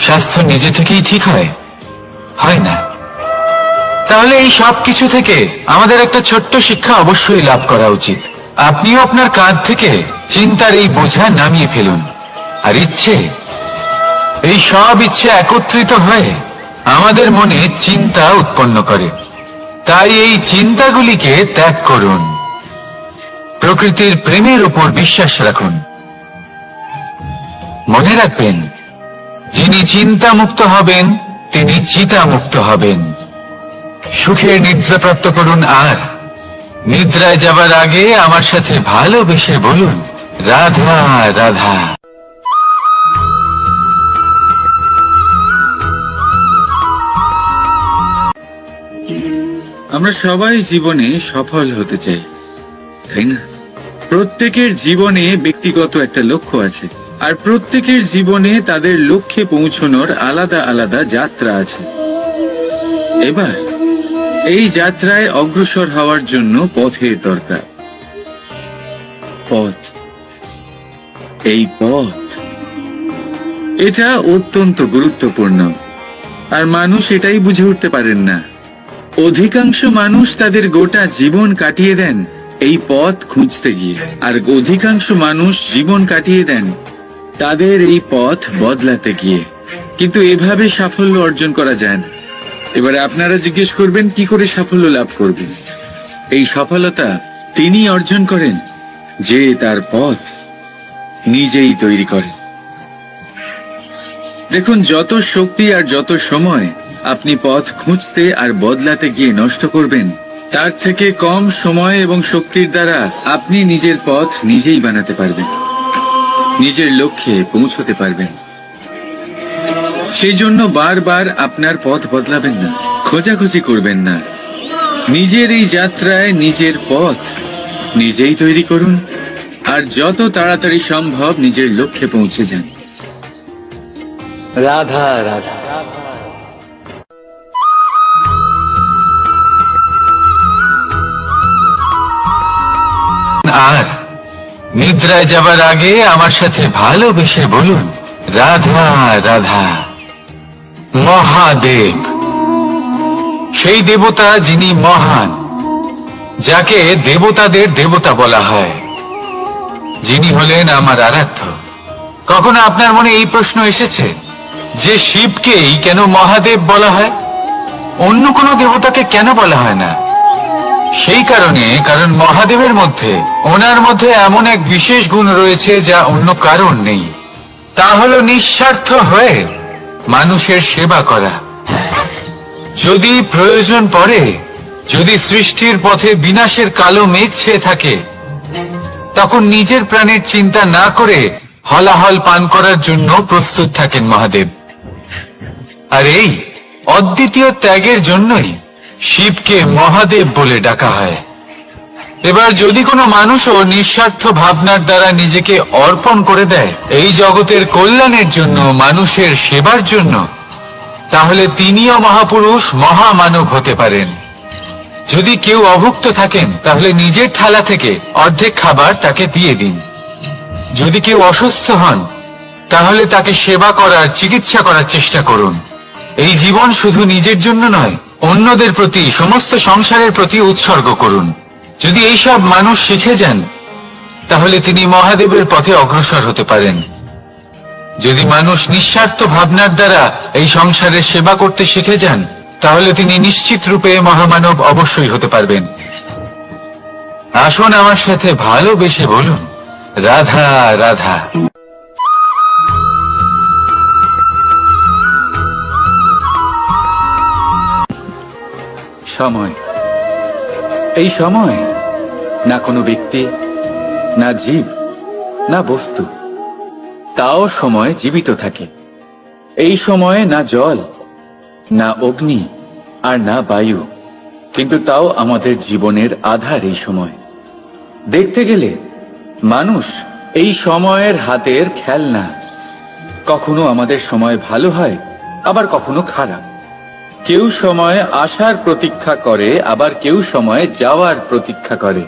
স্বাস্থ্য নিজে থেকেই ঠিক হয়? হয় না। তাহলে এই সব কিছু থেকে আমাদের একটা ছোট্ট শিক্ষা অবশ্যই লাভ করা উচিত। আপনিও আপনার কাঁধ থেকে চিন্তার এই বোঝা নামিয়ে ফেলুন। আর ইচ্ছে, এই সব ইচ্ছে একত্রিত হয়ে আমাদের মনে চিন্তা উৎপন্ন করে। তাই এই চিন্তাগুলিকে ত্যাগ করুন। প্রকৃতির প্রেমের উপর বিশ্বাস রাখুন। মনে রাখবেন, যিনি চিন্তা মুক্ত হবেন তিনি চিতা মুক্ত হবেন। সুখের নিদ্রা প্রাপ্ত করুন, আর নিদ্রায় যাবার আগে আমার সাথে ভালোবেসে বলুন রাধা রাধা। আমরা সবাই জীবনে সফল হতে চাই, তাই না? প্রত্যেকের জীবনে ব্যক্তিগত একটা লক্ষ্য আছে, আর প্রত্যেকের জীবনে তাদের লক্ষ্যে পৌঁছানোর আলাদা আলাদা যাত্রা আছে। এবার এই যাত্রায় অগ্রসর হওয়ার জন্য পথের দরকার। পথ, এই পথ, এটা অত্যন্ত গুরুত্বপূর্ণ, আর মানুষ এটাই বুঝে উঠতে পারেন না। অধিকাংশ মানুষ তাদের গোটা জীবন কাটিয়ে দেন এই পথ খুঁজতে গিয়ে, আর অধিকাংশ মানুষ জীবন কাটিয়ে দেন তাদের এই পথ বদলাতে গিয়ে। কিন্তু এভাবে সাফল্য অর্জন করা যায় না। এবারে আপনারা জিজ্ঞেস করবেন কি করে সাফল্য লাভ করবেন? এই সফলতা তিনি অর্জন করেন যে তার পথ নিজেই তৈরি করেন। দেখুন, যত শক্তি আর যত সময় আপনি পথ খুঁজতে আর বদলাতে গিয়ে নষ্ট করবেন, তার থেকে কম সময় এবং শক্তির দ্বারা আপনি নিজের পথ নিজেই বানাতে পারবেন, নিজের লক্ষ্যে পৌঁছতে পারবেন। সেই জন্য বারবার আপনার পথ বদলাবেন না, খোঁজাখুঁজি করবেন না। নিজের এই যাত্রায় নিজের পথ নিজেই তৈরি করুন, আর যত তাড়াতাড়ি সম্ভব নিজের লক্ষ্যে পৌঁছে যান। রাধা রাধা। আর নিদ্রায় যাবার আগে আমার সাথে ভালোবেসে বলুন, রাধা রাধা। মহাদেব, সেই দেবতা যিনি মহান, যাকে দেবতাদের দেবতা বলা হয়, যিনি হলেন আমার আরাধ্য। কখনো আপনার মনে এই প্রশ্ন এসেছে যে শিবকেই কেন মহাদেব বলা হয়, অন্য কোনো দেবতাকে কেন বলা হয় না? সেই কারণ মহাদেবের মধ্যে, ওনার মধ্যে এমন এক বিশেষ গুণ রয়েছে যা অন্য কারণ নেই। তা হলো নিঃস্বার্থ হয়ে মানুষের সেবা করা। যদি প্রয়োজন পড়ে, যদি সৃষ্টির পথে বিনাশের কালো মেঘ ছেয়ে থাকে, তখন নিজের প্রাণের চিন্তা না করে হলাহল পান করার জন্য প্রস্তুত থাকেন মহাদেব। আর এই অদ্বিতীয় ত্যাগের জন্যই শিবকে মহাদেব বলে ডাকা হয়। এবার যদি কোনো মানুষও নিঃস্বার্থ ভাবনার দ্বারা নিজেকে অর্পণ করে দেয় এই জগতের কল্যাণের জন্য, মানুষের সেবার জন্য, তাহলে তিনিও মহাপুরুষ, মহামানব হতে পারেন। যদি কেউ অভুক্ত থাকেন, তাহলে নিজের থালা থেকে অর্ধেক খাবার তাকে দিয়ে দিন। যদি কেউ অসুস্থ হন, তাহলে তাকে সেবা করার, চিকিৎসা করার চেষ্টা করুন। এই জীবন শুধু নিজের জন্য নয়, অন্যদের প্রতি, সমস্ত সংসারের প্রতি উৎসর্গ করুন। যদি এইসব মানুষ শিখে যান, তাহলে তিনি মহাদেবের পথে অগ্রসর হতে পারেন। যদি মানুষ নিঃস্বার্থ ভাবনার দ্বারা এই সংসারের সেবা করতে শিখে যান, তাহলে তিনি নিশ্চিত রূপে মহামানব অবশ্যই হতে পারবেন। আসুন আমার সাথে ভালোবেসে বলুন, রাধা রাধা। সময়, এই সময় না কোনো ব্যক্তি, না জীব, না বস্তু, তাও সময় জীবিত থাকে। এই সময়ে না জল, না অগ্নি, আর না বায়ু, কিন্তু তাও আমাদের জীবনের আধার এই সময়। দেখতে গেলে মানুষ এই সময়ের হাতের খেলনা। কখনো আমাদের সময় ভালো হয়, আবার কখনো খারাপ। কেউ সময় আসার প্রতীক্ষা করে, আবার কেউ সময় যাওয়ার প্রতীক্ষা করে,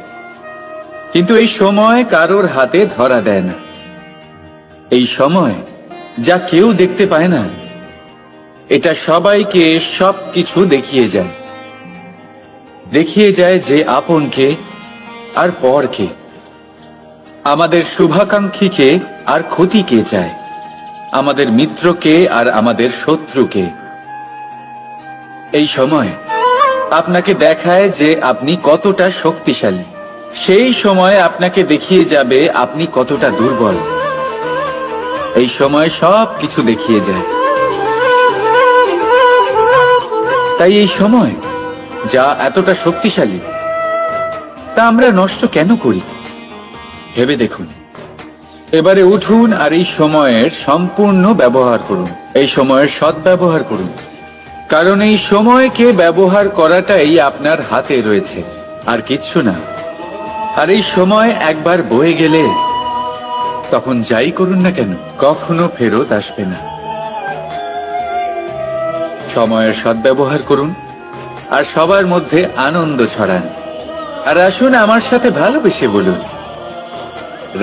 কিন্তু এই সময় কারোর হাতে ধরা দেয় না। এই সময় যা কেউ দেখতে পায় না, এটা সবাইকে সবকিছু দেখিয়ে যায়। দেখিয়ে যায় যে আপনকে আর পরকে, আমাদের শুভাকাঙ্ক্ষীকে আর ক্ষতিকে চায়, আমাদের মিত্রকে আর আমাদের শত্রুকে। এই সময় আপনাকে দেখায় যে আপনি কতটা শক্তিশালী, সেই সময় আপনাকে দেখিয়ে যাবে আপনি কতটা দুর্বল। এই সময় সব কিছু দেখিয়ে যায়। তাই এই সময় যা এতটা শক্তিশালী, তা আমরা নষ্ট কেন করি? ভেবে দেখুন। এবারে উঠুন আর এই সময়ের সম্পূর্ণ ব্যবহার করুন, এই সময়ের সদ্ব্যবহার করুন। কারণ এই সময়কে ব্যবহার করাটাই আপনার হাতে রয়েছে, আর কিচ্ছু না। আর এই সময় একবার বয়ে গেলে তখন যাই করুন না কেন কখনো ফেরত আসবে না। সময়ের সদ্ব্যবহার করুন আর সবার মধ্যে আনন্দ ছড়ান। আর আসুন আমার সাথে ভালোবেসে বলুন,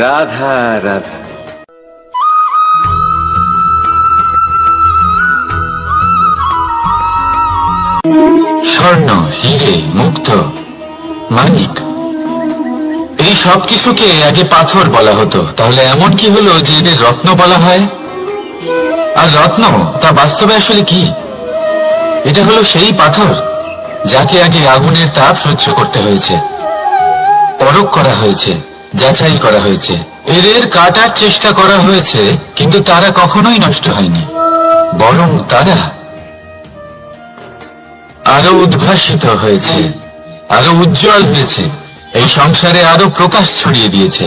রাধা রাধা। স্বর্ণ, হিরে, মুক্ত, মানিক, এই সব কিছুকে আগে পাথর বলা হতো। তাহলে এমন কি হলো যে এদের রত্ন বলা হয়? আর রত্ন তা বাস্তবে আসলে কি? এটা হলো সেই পাথর যাকে আগে আগুনের তাপ সহ্য করতে হয়েছে, পরখ করা হয়েছে, যাচাই করা হয়েছে, এদের কাটার চেষ্টা করা হয়েছে, কিন্তু তারা কখনোই নষ্ট হয়নি, বরং তারা আরো উদ্ভাসিত হয়েছে, আরো উজ্জ্বল হয়েছে, এই সংসারে আরো প্রকাশ ছড়িয়ে দিয়েছে।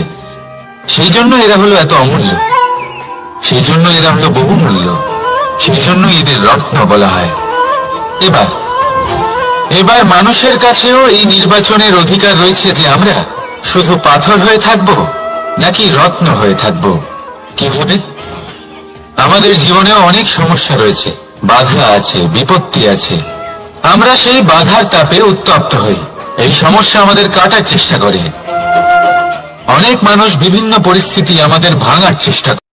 সেই জন্য এরা হলো এত অমূল্য, সেই জন্য এরা হলো বহুমূল্য, সেই জন্য এদের রত্ন বলা হয়। এবার মানুষের কাছেও এই নির্বাচনের অধিকার রয়েছে যে আমরা শুধু পাথর হয়ে থাকব নাকি রত্ন হয়ে থাকব। কিভাবে? আমাদের জীবনেও অনেক সমস্যা রয়েছে, বাধা আছে, বিপত্তি আছে। আমরা সেই বাধার তাপে উত্তপ্ত হই, এই সমস্যা আমাদের কাটার চেষ্টা করে। অনেক মানুষ বিভিন্ন পরিস্থিতি আমাদের ভাঙার চেষ্টা করে।